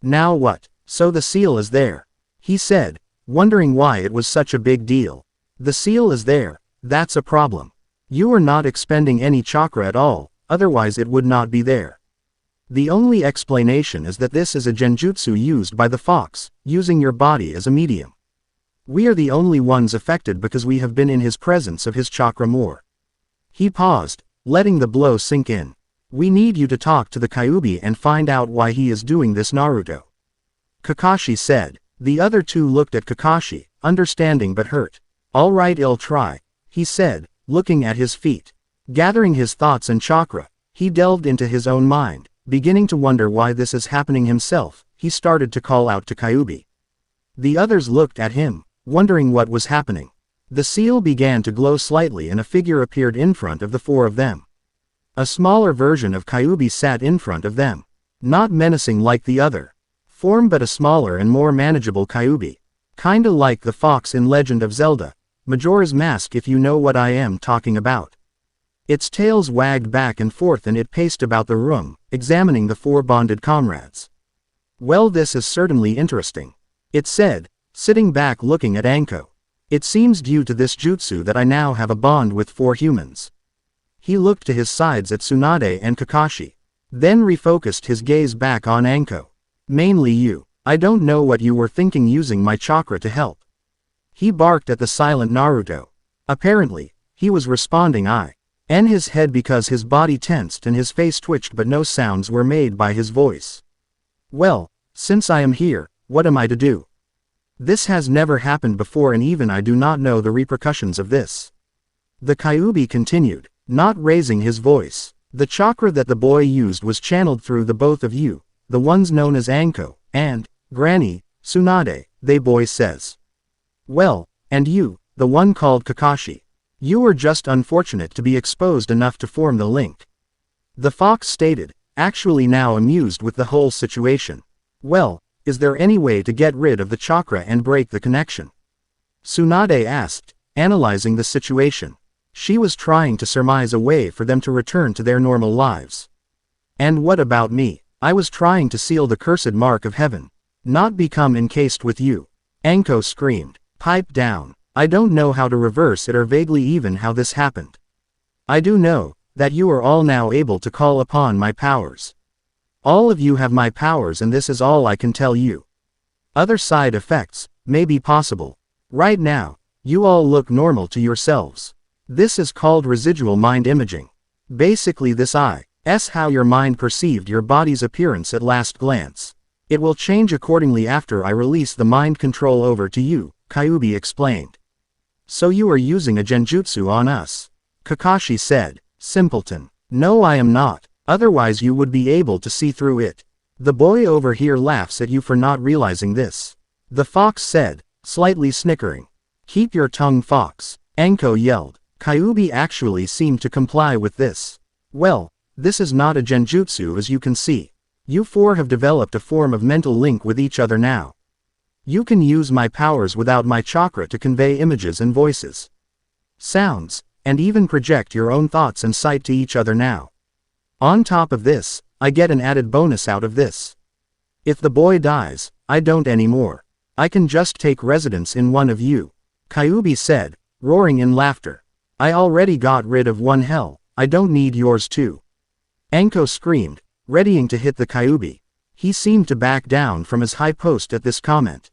Now what? So the seal is there, he said, wondering why it was such a big deal. The seal is there. That's a problem. You are not expending any chakra at all, otherwise it would not be there. The only explanation is that this is a genjutsu used by the fox, using your body as a medium. We are the only ones affected because we have been in his presence of his chakra more. He paused, letting the blow sink in. We need you to talk to the Kyuubi and find out why he is doing this, Naruto, Kakashi said. The other 2 looked at Kakashi, understanding but hurt. All right, I'll try, he said, looking at his feet. Gathering his thoughts and chakra, he delved into his own mind, beginning to wonder why this is happening himself. He started to call out to Kyuubi. The others looked at him, wondering what was happening. The seal began to glow slightly and a figure appeared in front of the 4 of them. A smaller version of Kyuubi sat in front of them. Not menacing like the other form, but a smaller and more manageable Kyuubi. Kinda like the fox in Legend of Zelda, Majora's Mask, if you know what I am talking about. Its tails wagged back and forth and it paced about the room, examining the four bonded comrades. Well, this is certainly interesting, it said, sitting back looking at Anko. It seems due to this jutsu that I now have a bond with 4 humans. He looked to his sides at Tsunade and Kakashi, then refocused his gaze back on Anko. Mainly you. I don't know what you were thinking using my chakra to help. He barked at the silent Naruto. Apparently, he was responding in his head because his body tensed and his face twitched but no sounds were made by his voice. Well, since I am here, what am I to do? This has never happened before and even I do not know the repercussions of this. The Kyuubi continued, not raising his voice. The chakra that the boy used was channeled through the both of you, the ones known as Anko and Granny, Tsunade, the boy says. Well, and you, the one called Kakashi. You were just unfortunate to be exposed enough to form the link. The fox stated, actually now amused with the whole situation. Well, is there any way to get rid of the chakra and break the connection? Tsunade asked, analyzing the situation. She was trying to surmise a way for them to return to their normal lives. And what about me? I was trying to seal the cursed mark of heaven. Not become encased with you. Anko screamed. Pipe down. I don't know how to reverse it or vaguely even how this happened. I do know that you are all now able to call upon my powers. All of you have my powers and this is all I can tell you. Other side effects may be possible. Right now, you all look normal to yourselves. This is called residual mind imaging. Basically this is how your mind perceived your body's appearance at last glance. It will change accordingly after I release the mind control over to you, Kyuubi explained. So you are using a genjutsu on us? Kakashi said. Simpleton. No, I am not. Otherwise you would be able to see through it. The boy over here laughs at you for not realizing this. The fox said, slightly snickering. Keep your tongue, fox. Anko yelled. Kyuubi actually seemed to comply with this. Well, this is not a genjutsu as you can see. You 4 have developed a form of mental link with each other now. You can use my powers without my chakra to convey images and voices, sounds, and even project your own thoughts and sight to each other now. On top of this, I get an added bonus out of this. If the boy dies, I don't anymore. I can just take residence in one of you. Kyuubi said, roaring in laughter. I already got rid of one hell, I don't need yours too. Anko screamed, readying to hit the Kyuubi. He seemed to back down from his high post at this comment.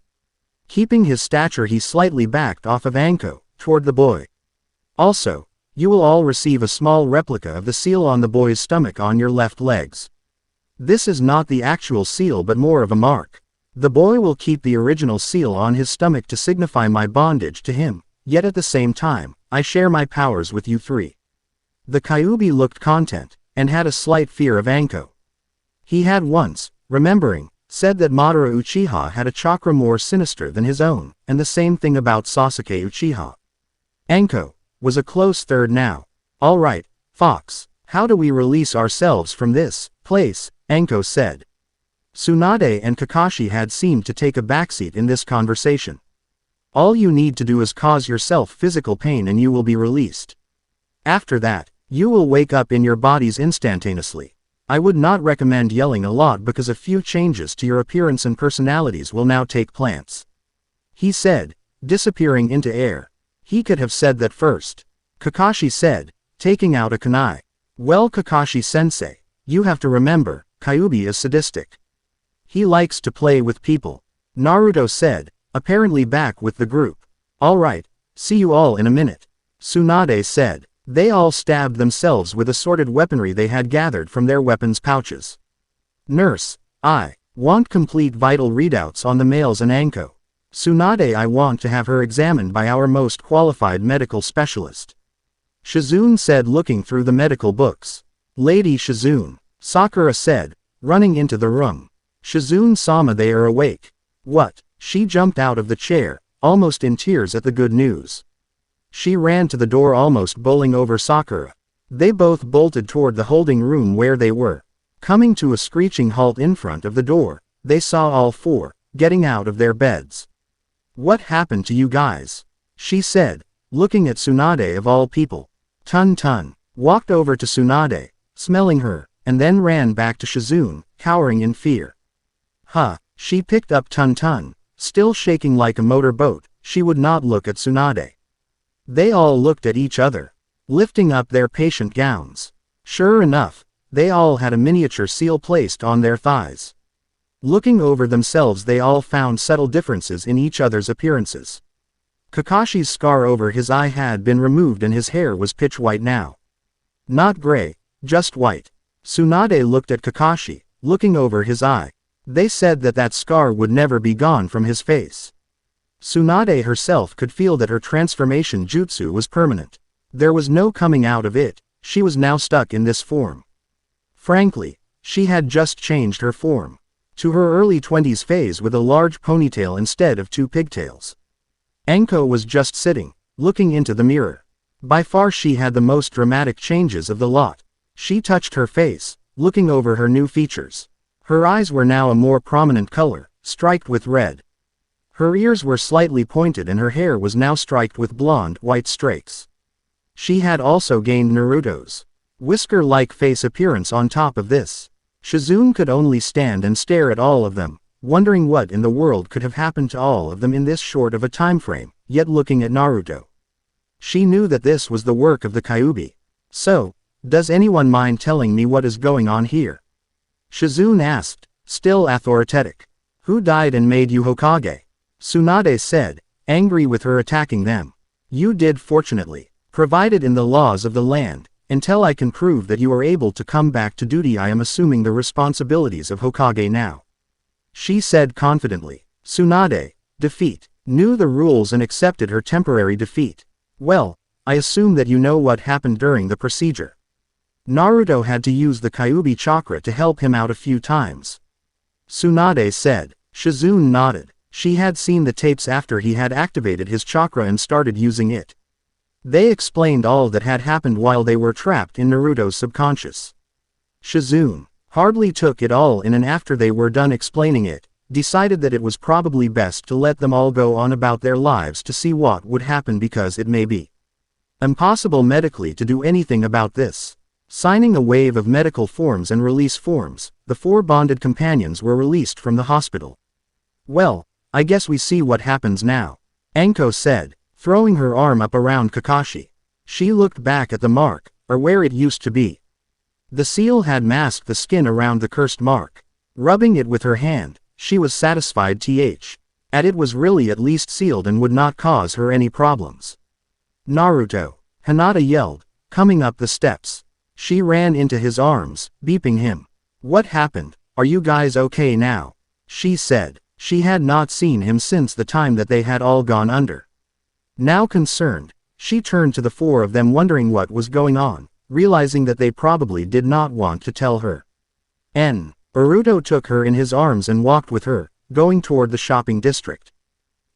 Keeping his stature he slightly backed off of Anko, toward the boy. Also, you will all receive a small replica of the seal on the boy's stomach on your left legs. This is not the actual seal but more of a mark. The boy will keep the original seal on his stomach to signify my bondage to him, yet at the same time, I share my powers with you 3. The Kyuubi looked content, and had a slight fear of Anko. He had once, remembering, said that Madara Uchiha had a chakra more sinister than his own, and the same thing about Sasuke Uchiha. Anko was a close third now. Alright, Fox, how do we release ourselves from this place? Anko said. Tsunade and Kakashi had seemed to take a backseat in this conversation. All you need to do is cause yourself physical pain and you will be released. After that, you will wake up in your bodies instantaneously. I would not recommend yelling a lot because a few changes to your appearance and personalities will now take place. He said, disappearing into air. He could have said that first. Kakashi said, taking out a kunai. Well, Kakashi-sensei, you have to remember, Kyuubi is sadistic. He likes to play with people. Naruto said, apparently back with the group. Alright, see you all in a minute. Tsunade said. They all stabbed themselves with assorted weaponry they had gathered from their weapons pouches. Nurse, I want complete vital readouts on the males and Anko. Tsunade, I want to have her examined by our most qualified medical specialist. Shizune said, looking through the medical books. Lady Shizune, Sakura said, running into the room. Shizune-sama, they are awake. What? She jumped out of the chair, almost in tears at the good news. She ran to the door, almost bowling over Sakura. They both bolted toward the holding room where they were. Coming to a screeching halt in front of the door, they saw all 4, getting out of their beds. What happened to you guys? She said, looking at Tsunade of all people. Tun. walked over to Tsunade, smelling her, and then ran back to Shizune, cowering in fear. She picked up Tun-Tun, still shaking like a motorboat. She would not look at Tsunade. They all looked at each other, lifting up their patient gowns. Sure enough, they all had a miniature seal placed on their thighs. Looking over themselves, they all found subtle differences in each other's appearances. Kakashi's scar over his eye had been removed and his hair was pitch white now. Not gray, just white. Tsunade looked at Kakashi, looking over his eye. They said that that scar would never be gone from his face. Tsunade herself could feel that her transformation jutsu was permanent. There was no coming out of it. She was now stuck in this form. Frankly, she had just changed her form to her early 20s phase with a large ponytail instead of 2 pigtails. Anko was just sitting, looking into the mirror. By far she had the most dramatic changes of the lot. She touched her face, looking over her new features. Her eyes were now a more prominent color, striped with red. Her ears were slightly pointed and her hair was now striped with blonde, white streaks. She had also gained Naruto's whisker-like face appearance on top of this. Shizune could only stand and stare at all of them, wondering what in the world could have happened to all of them in this short of a time frame, yet looking at Naruto. She knew that this was the work of the Kyuubi. So, does anyone mind telling me what is going on here? Shizune asked, still authoritative. Who died and made you Hokage? Tsunade said, angry with her attacking them. You did, fortunately. Provided in the laws of the land, until I can prove that you are able to come back to duty, I am assuming the responsibilities of Hokage now. She said confidently. Tsunade, defeat, knew the rules and accepted her temporary defeat. Well, I assume that you know what happened during the procedure. Naruto had to use the Kyuubi chakra to help him out a few times. Tsunade said. Shizune nodded. She had seen the tapes after he had activated his chakra and started using it. They explained all that had happened while they were trapped in Naruto's subconscious. Shizune hardly took it all in, and after they were done explaining it, decided that it was probably best to let them all go on about their lives to see what would happen, because it may be impossible medically to do anything about this. Signing a wave of medical forms and release forms, the 4 bonded companions were released from the hospital. Well, I guess we see what happens now, Anko said, throwing her arm up around Kakashi. She looked back at the mark, or where it used to be. The seal had masked the skin around the cursed mark. Rubbing it with her hand, she was satisfied at it was really at least sealed and would not cause her any problems. Naruto, Hinata yelled, coming up the steps. She ran into his arms, beeping him. What happened? Are you guys okay now? She said. She had not seen him since the time that they had all gone under. Now concerned, she turned to the 4 of them, wondering what was going on, realizing that they probably did not want to tell her. Naruto took her in his arms and walked with her, going toward the shopping district.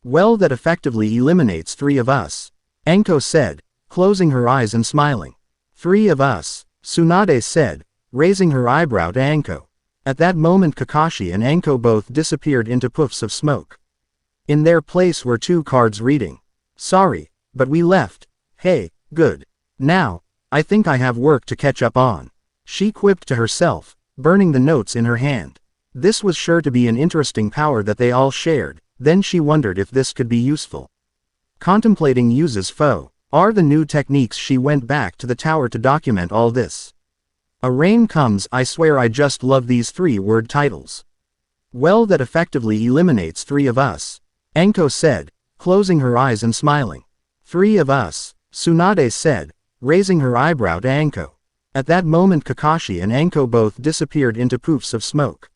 Well, that effectively eliminates 3 of us, Anko said, closing her eyes and smiling. 3 of us, Tsunade said, raising her eyebrow to Anko. At that moment Kakashi and Anko both disappeared into puffs of smoke. In their place were 2 cards reading, "Sorry, but we left. Hey, good. Now, I think I have work to catch up on," she quipped to herself, burning the notes in her hand. This was sure to be an interesting power that they all shared. Then she wondered if this could be useful. Contemplating uses foe. Are the new techniques. She went back to the tower to document all this. A rain comes. I swear I just love these 3-word titles. Well, that effectively eliminates 3 of us, Anko said, closing her eyes and smiling. 3 of us, Tsunade said, raising her eyebrow to Anko. At that moment Kakashi and Anko both disappeared into poofs of smoke.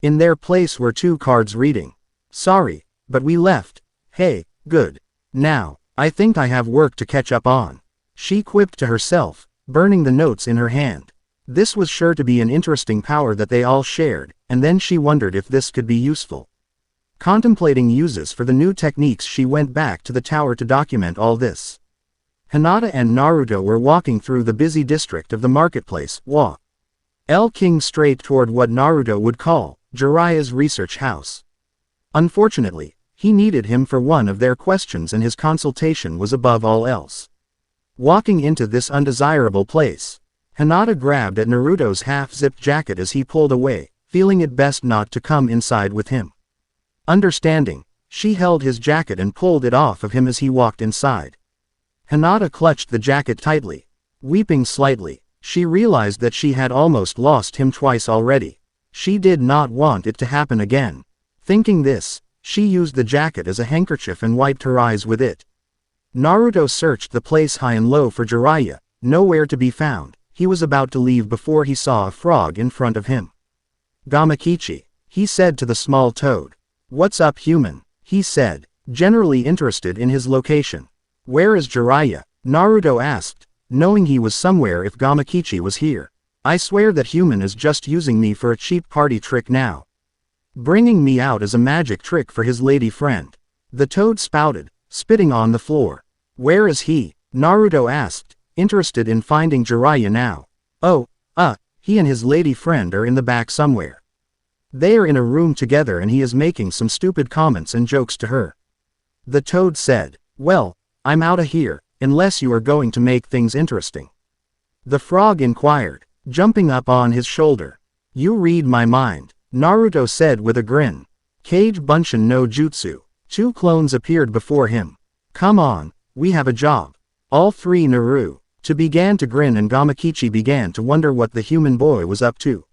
In their place were 2 cards reading, "Sorry, but we left. Hey, good. Now, I think I have work to catch up on," she quipped to herself, burning the notes in her hand. This was sure to be an interesting power that they all shared, and then she wondered if this could be useful. Contemplating uses for the new techniques, she went back to the tower to document all this. Hinata and Naruto were walking through the busy district of the marketplace, King straight toward what Naruto would call Jiraiya's research house. Unfortunately, he needed him for one of their questions and his consultation was above all else. walking into this undesirable place. Hinata grabbed at Naruto's half-zipped jacket as he pulled away, feeling it best not to come inside with him. Understanding, she held his jacket and pulled it off of him as he walked inside. Hinata clutched the jacket tightly. Weeping slightly, she realized that she had almost lost him twice already. She did not want it to happen again. Thinking this, she used the jacket as a handkerchief and wiped her eyes with it. Naruto searched the place high and low for Jiraiya, nowhere to be found. He was about to leave before he saw a frog in front of him. "Gamakichi," he said to the small toad. "What's up, human?" he said, generally interested in his location. "Where is Jiraiya?" Naruto asked, knowing he was somewhere if Gamakichi was here. "I swear that human is just using me for a cheap party trick now. Bringing me out as a magic trick for his lady friend." The toad spouted, spitting on the floor. "Where is he?" Naruto asked, interested in finding Jiraiya now. "Oh, he and his lady friend are in the back somewhere. They are in a room together and he is making some stupid comments and jokes to her." The toad said. "Well, I'm outta here, unless you are going to make things interesting." The frog inquired, jumping up on his shoulder. "You read my mind," Naruto said with a grin. Kage Bunshin no Jutsu. 2 clones appeared before him. "Come on, we have a job." All 3 Naruto began to grin and Gamakichi began to wonder what the human boy was up to.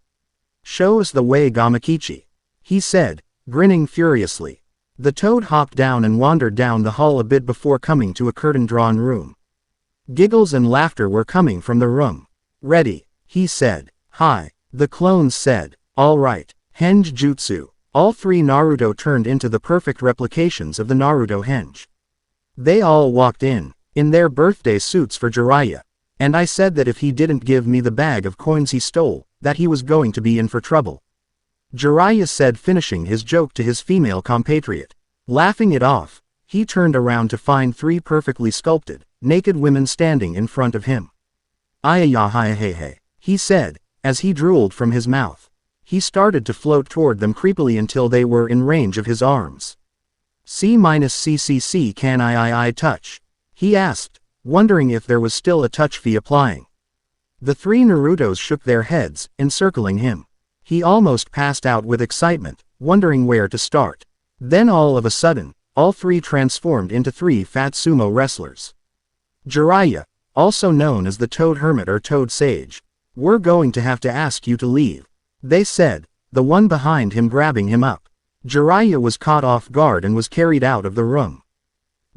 "Show us the way, Gamakichi," he said, grinning furiously. The toad hopped down and wandered down the hall a bit before coming to a curtain-drawn room. Giggles and laughter were coming from the room. "Ready," he said. "Hi," the clones said. "All right, Henge Jutsu." All 3 Naruto turned into the perfect replications of the Naruto Henge. They all walked in their birthday suits for Jiraiya. And I said that if he didn't give me the bag of coins he stole, that he was going to be in for trouble. Jiraiya said, finishing his joke to his female compatriot. Laughing it off, he turned around to find 3 perfectly sculpted, naked women standing in front of him. "Ayayahayahehe," he said, as he drooled from his mouth. He started to float toward them creepily until they were in range of his arms. "C-CCC can I touch?" he asked, wondering if there was still a touch fee applying. The 3 Narutos shook their heads, encircling him. He almost passed out with excitement, wondering where to start. Then all of a sudden, all 3 transformed into 3 fat sumo wrestlers. "Jiraiya, also known as the Toad Hermit or Toad Sage, we're going to have to ask you to leave," they said, the one behind him grabbing him up. Jiraiya was caught off guard and was carried out of the room.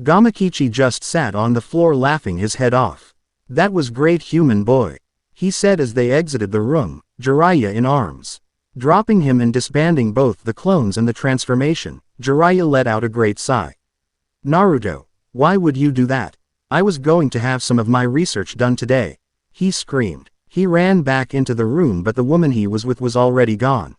Gamakichi just sat on the floor laughing his head off. "That was great, human boy," he said as they exited the room, Jiraiya in arms. Dropping him and disbanding both the clones and the transformation, Jiraiya let out a great sigh. "Naruto, why would you do that? I was going to have some of my research done today," he screamed. He ran back into the room but the woman he was with was already gone.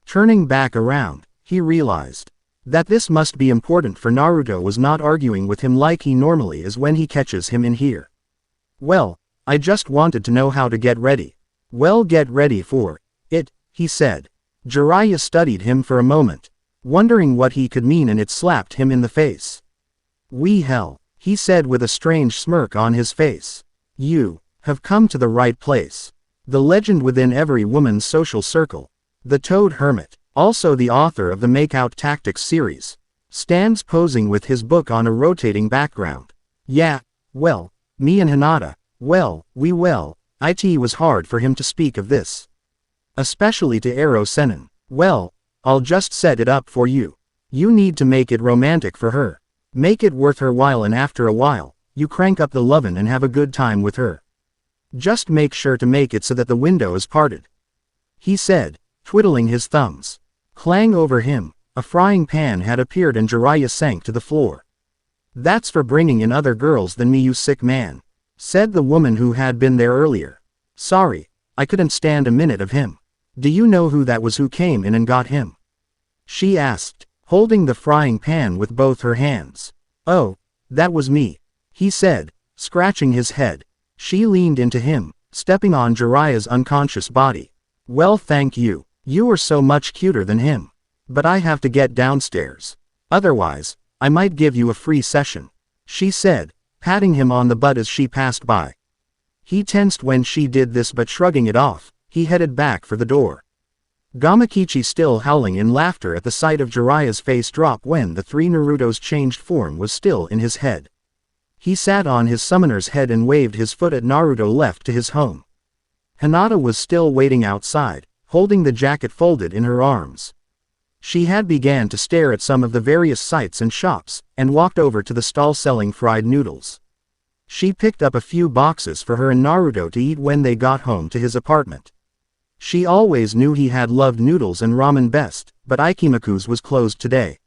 Turning back around, he realized that this must be important, for Naruto was not arguing with him like he normally is when he catches him in here. "Well, I just wanted to know how to get ready." "Well, get ready for it," he said. Jiraiya studied him for a moment, wondering what he could mean, and it slapped him in the face. "We hell," he said with a strange smirk on his face. "You have come to the right place. The legend within every woman's social circle, the Toad Hermit, also the author of the Makeout Tactics series, stands posing with his book on a rotating background. Yeah, well, me and Hinata, it was hard for him to speak of this. Especially to Ero Sennin. Well, I'll just set it up for you. You need to make it romantic for her. Make it worth her while, and after a while, you crank up the lovin' and have a good time with her. Just make sure to make it so that the window is parted," he said, twiddling his thumbs. Clang over him, a frying pan had appeared and Jiraiya sank to the floor. "That's for bringing in other girls than me, you sick man," said the woman who had been there earlier. "Sorry, I couldn't stand a minute of him. Do you know who that was who came in and got him?" she asked, holding the frying pan with both her hands. "Oh, that was me," he said, scratching his head. She leaned into him, stepping on Jiraiya's unconscious body. "Well, thank you. You are so much cuter than him. But I have to get downstairs. Otherwise, I might give you a free session," she said, patting him on the butt as she passed by. He tensed when she did this, but shrugging it off, he headed back for the door. Gamakichi still howling in laughter at the sight of Jiraiya's face drop when the three Naruto's changed form was still in his head. He sat on his summoner's head and waved his foot at Naruto left to his home. Hinata was still waiting outside, holding the jacket folded in her arms. She had began to stare at some of the various sites and shops, and walked over to the stall selling fried noodles. She picked up a few boxes for her and Naruto to eat when they got home to his apartment. She always knew he had loved noodles and ramen best, but Ikimaku's was closed today.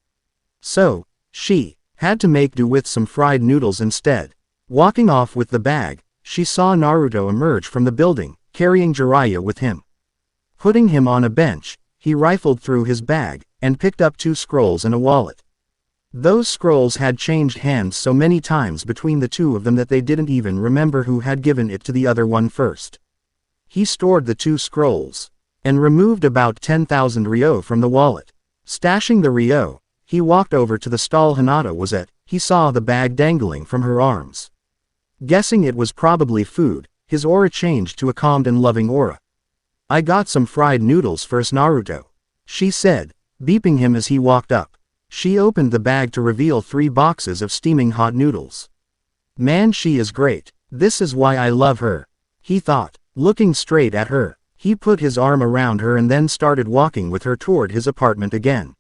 So, she had to make do with some fried noodles instead. Walking off with the bag, she saw Naruto emerge from the building, carrying Jiraiya with him. Putting him on a bench, he rifled through his bag, and picked up 2 scrolls and a wallet. Those scrolls had changed hands so many times between the two of them that they didn't even remember who had given it to the other one first. He stored the 2 scrolls, and removed about 10,000 ryo from the wallet. Stashing the ryo, he walked over to the stall Hinata was at. He saw the bag dangling from her arms. Guessing it was probably food, his aura changed to a calmed and loving aura. "I got some fried noodles for us, Naruto," she said, beeping him as he walked up. She opened the bag to reveal 3 boxes of steaming hot noodles. "Man, she is great. This is why I love her," he thought. Looking straight at her, he put his arm around her and then started walking with her toward his apartment again.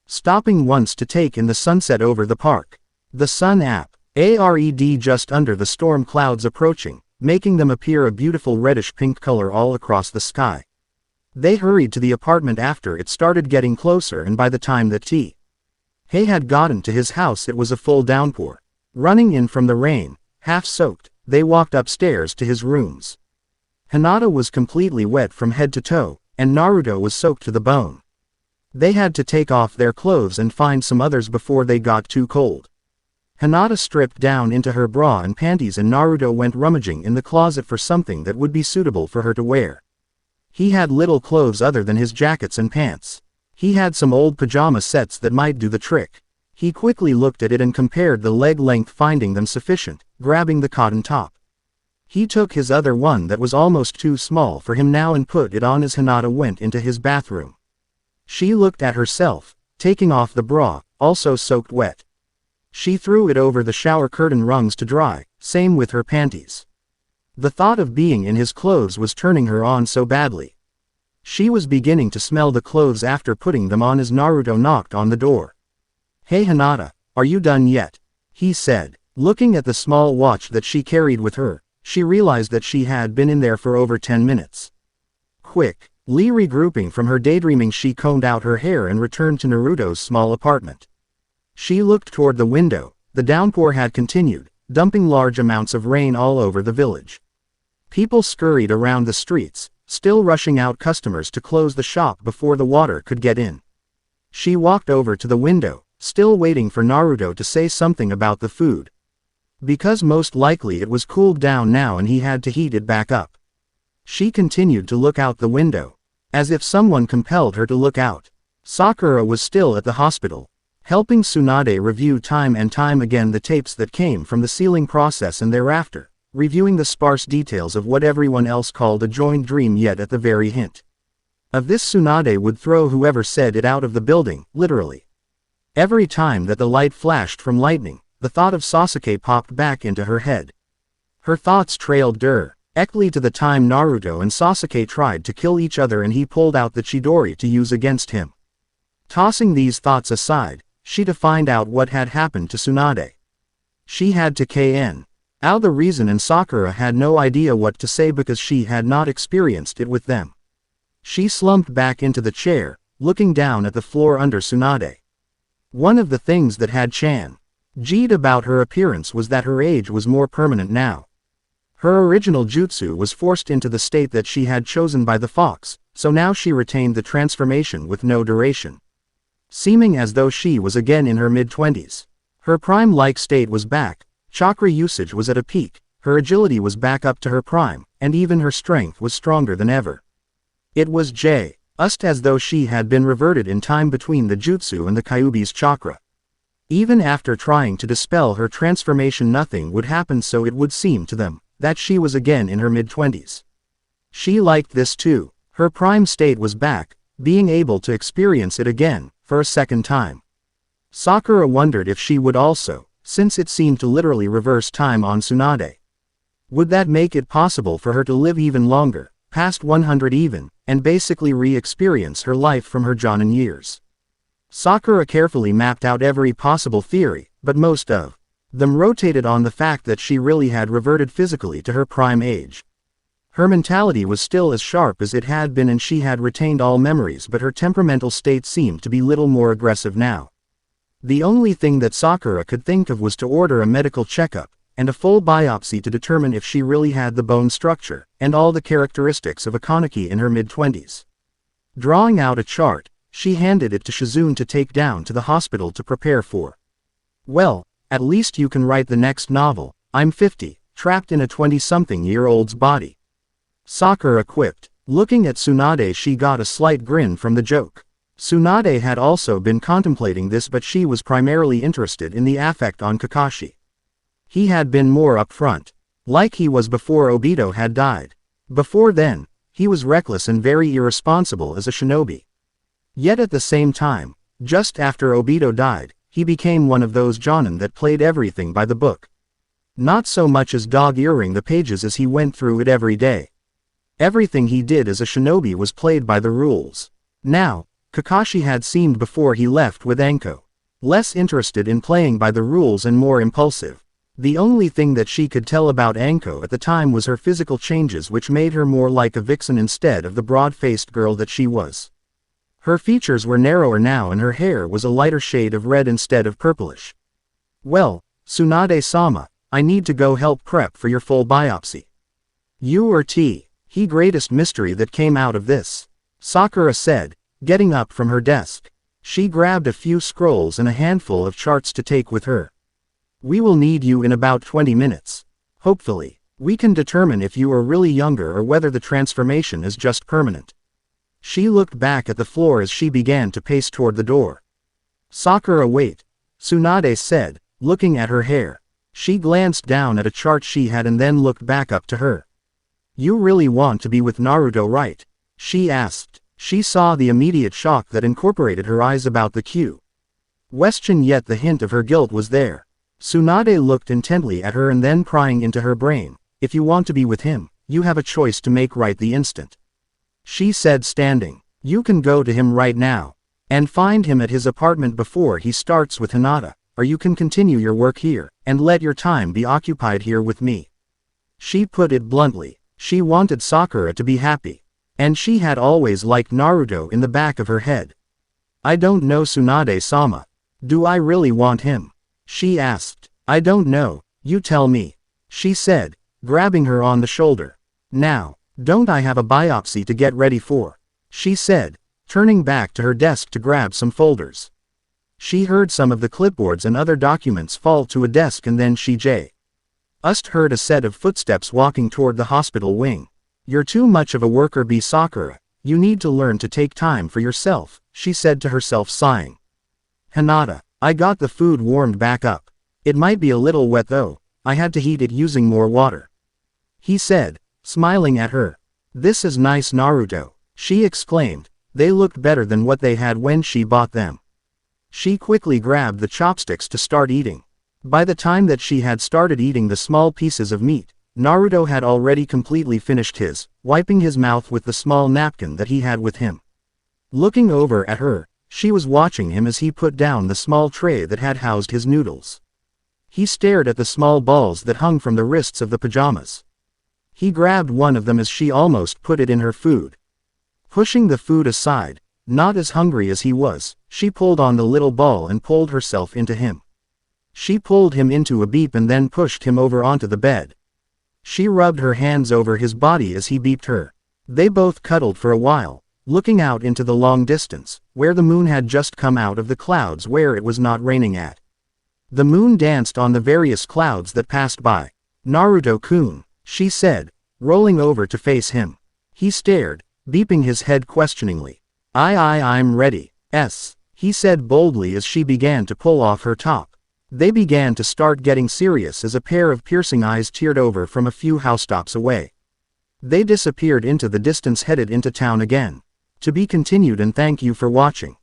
Stopping once to take in the sunset over the park. The sun appeared just under the storm clouds approaching, making them appear a beautiful reddish-pink color all across the sky. They hurried to the apartment after it started getting closer, and by the time that T. Hay had gotten to his house it was a full downpour. Running in from the rain, half-soaked, they walked upstairs to his rooms. Hinata was completely wet from head to toe, and Naruto was soaked to the bone. They had to take off their clothes and find some others before they got too cold. Hinata stripped down into her bra and panties, and Naruto went rummaging in the closet for something that would be suitable for her to wear. He had little clothes other than his jackets and pants. He had some old pajama sets that might do the trick. He quickly looked at it and compared the leg length, finding them sufficient, grabbing the cotton top. He took his other one that was almost too small for him now and put it on as Hinata went into his bathroom. She looked at herself, taking off the bra, also soaked wet. She threw it over the shower curtain rungs to dry, same with her panties. The thought of being in his clothes was turning her on so badly. She was beginning to smell the clothes after putting them on as Naruto knocked on the door. "Hey Hinata, are you done yet?" he said. Looking at the small watch that she carried with her, she realized that she had been in there for over 10 minutes. Quickly regrouping from her daydreaming, she combed out her hair and returned to Naruto's small apartment. She looked toward the window. The downpour had continued, dumping large amounts of rain all over the village. People scurried around the streets, still rushing out customers to close the shop before the water could get in. She walked over to the window, still waiting for Naruto to say something about the food. Because most likely it was cooled down now and he had to heat it back up. She continued to look out the window, as if someone compelled her to look out. Sakura was still at the hospital, helping Tsunade review time and time again the tapes that came from the sealing process, and thereafter, reviewing the sparse details of what everyone else called a joined dream, yet at the very hint of this Tsunade would throw whoever said it out of the building, literally. Every time that the light flashed from lightning, the thought of Sasuke popped back into her head. Her thoughts trailed directly to the time Naruto and Sasuke tried to kill each other and he pulled out the Chidori to use against him. Tossing these thoughts aside, she to find out what had happened to Tsunade. She had to KN out the reason, and Sakura had no idea what to say because she had not experienced it with them. She slumped back into the chair, looking down at the floor under Tsunade. One of the things that had changed about her appearance was that her age was more permanent now. Her original jutsu was forced into the state that she had chosen by the fox, so now she retained the transformation with no duration. Seeming as though she was again in her mid-20s. Her prime-like state was back, chakra usage was at a peak, her agility was back up to her prime, and even her strength was stronger than ever. It was just as though she had been reverted in time between the jutsu and the Kyuubi's chakra. Even after trying to dispel her transformation, nothing would happen, so it would seem to them that she was again in her mid-20s. She liked this too. Her prime state was back, being able to experience it again, for a second time. Sakura wondered if she would also, since it seemed to literally reverse time on Tsunade. Would that make it possible for her to live even longer, past 100 even, and basically re-experience her life from her Jonin years? Sakura carefully mapped out every possible theory, but most of them rotated on the fact that she really had reverted physically to her prime age. Her mentality was still as sharp as it had been and she had retained all memories, but her temperamental state seemed to be little more aggressive now. The only thing that Sakura could think of was to order a medical checkup, and a full biopsy to determine if she really had the bone structure, and all the characteristics of a Kaneki in her mid-20s. Drawing out a chart, she handed it to Shizune to take down to the hospital to prepare for. Well, at least you can write the next novel. I'm 50, trapped in a 20-something-year-old's body. Sakura quipped. Looking at Tsunade, she got a slight grin from the joke. Tsunade had also been contemplating this, but she was primarily interested in the affect on Kakashi. He had been more upfront, like he was before Obito had died. Before then, he was reckless and very irresponsible as a shinobi. Yet at the same time, just after Obito died, he became one of those jonin that played everything by the book. Not so much as dog-earing the pages as he went through it every day. Everything he did as a shinobi was played by the rules. Now, Kakashi had seemed before he left with Anko less interested in playing by the rules and more impulsive. The only thing that she could tell about Anko at the time was her physical changes, which made her more like a vixen instead of the broad-faced girl that she was. Her features were narrower now and her hair was a lighter shade of red instead of purplish. Well, Tsunade-sama, I need to go help prep for your full biopsy. You or T? He greatest mystery that came out of this, Sakura said, getting up from her desk. She grabbed a few scrolls and a handful of charts to take with her. We will need you in about 20 minutes. Hopefully, we can determine if you are really younger or whether the transformation is just permanent. She looked back at the floor as she began to pace toward the door. Sakura, wait, Tsunade said, looking at her hair. She glanced down at a chart she had and then looked back up to her. You really want to be with Naruto, right? She asked. She saw the immediate shock that incorporated her eyes about the question, yet the hint of her guilt was there. Tsunade looked intently at her and then, prying into her brain, if you want to be with him, you have a choice to make right the instant. She said, standing. You can go to him right now and find him at his apartment before he starts with Hinata, or you can continue your work here and let your time be occupied here with me. She put it bluntly. She wanted Sakura to be happy, and she had always liked Naruto in the back of her head. I don't know, Tsunade-sama. Do I really want him? She asked. I don't know, you tell me, she said, grabbing her on the shoulder. Now, don't I have a biopsy to get ready for? She said, turning back to her desk to grab some folders. She heard some of the clipboards and other documents fall to a desk, and then she just heard a set of footsteps walking toward the hospital wing. You're too much of a worker bee, Sakura. You need to learn to take time for yourself, she said to herself, sighing. Hinata, I got the food warmed back up. It might be a little wet though. I had to heat it using more water. He said, smiling at her. This is nice, Naruto, she exclaimed. They looked better than what they had when she bought them. She quickly grabbed the chopsticks to start eating. By the time that she had started eating the small pieces of meat, Naruto had already completely finished his, wiping his mouth with the small napkin that he had with him. Looking over at her, she was watching him as he put down the small tray that had housed his noodles. He stared at the small balls that hung from the wrists of the pajamas. He grabbed one of them as she almost put it in her food. Pushing the food aside, not as hungry as he was, she pulled on the little ball and pulled herself into him. She pulled him into a beep and then pushed him over onto the bed. She rubbed her hands over his body as he beeped her. They both cuddled for a while, looking out into the long distance, where the moon had just come out of the clouds where it was not raining at. The moon danced on the various clouds that passed by. Naruto-kun, she said, rolling over to face him. He stared, beeping his head questioningly. I'm ready. he said boldly as she began to pull off her top. They began to start getting serious as a pair of piercing eyes peered over from a few housetops away. They disappeared into the distance, headed into town again. To be continued, and thank you for watching.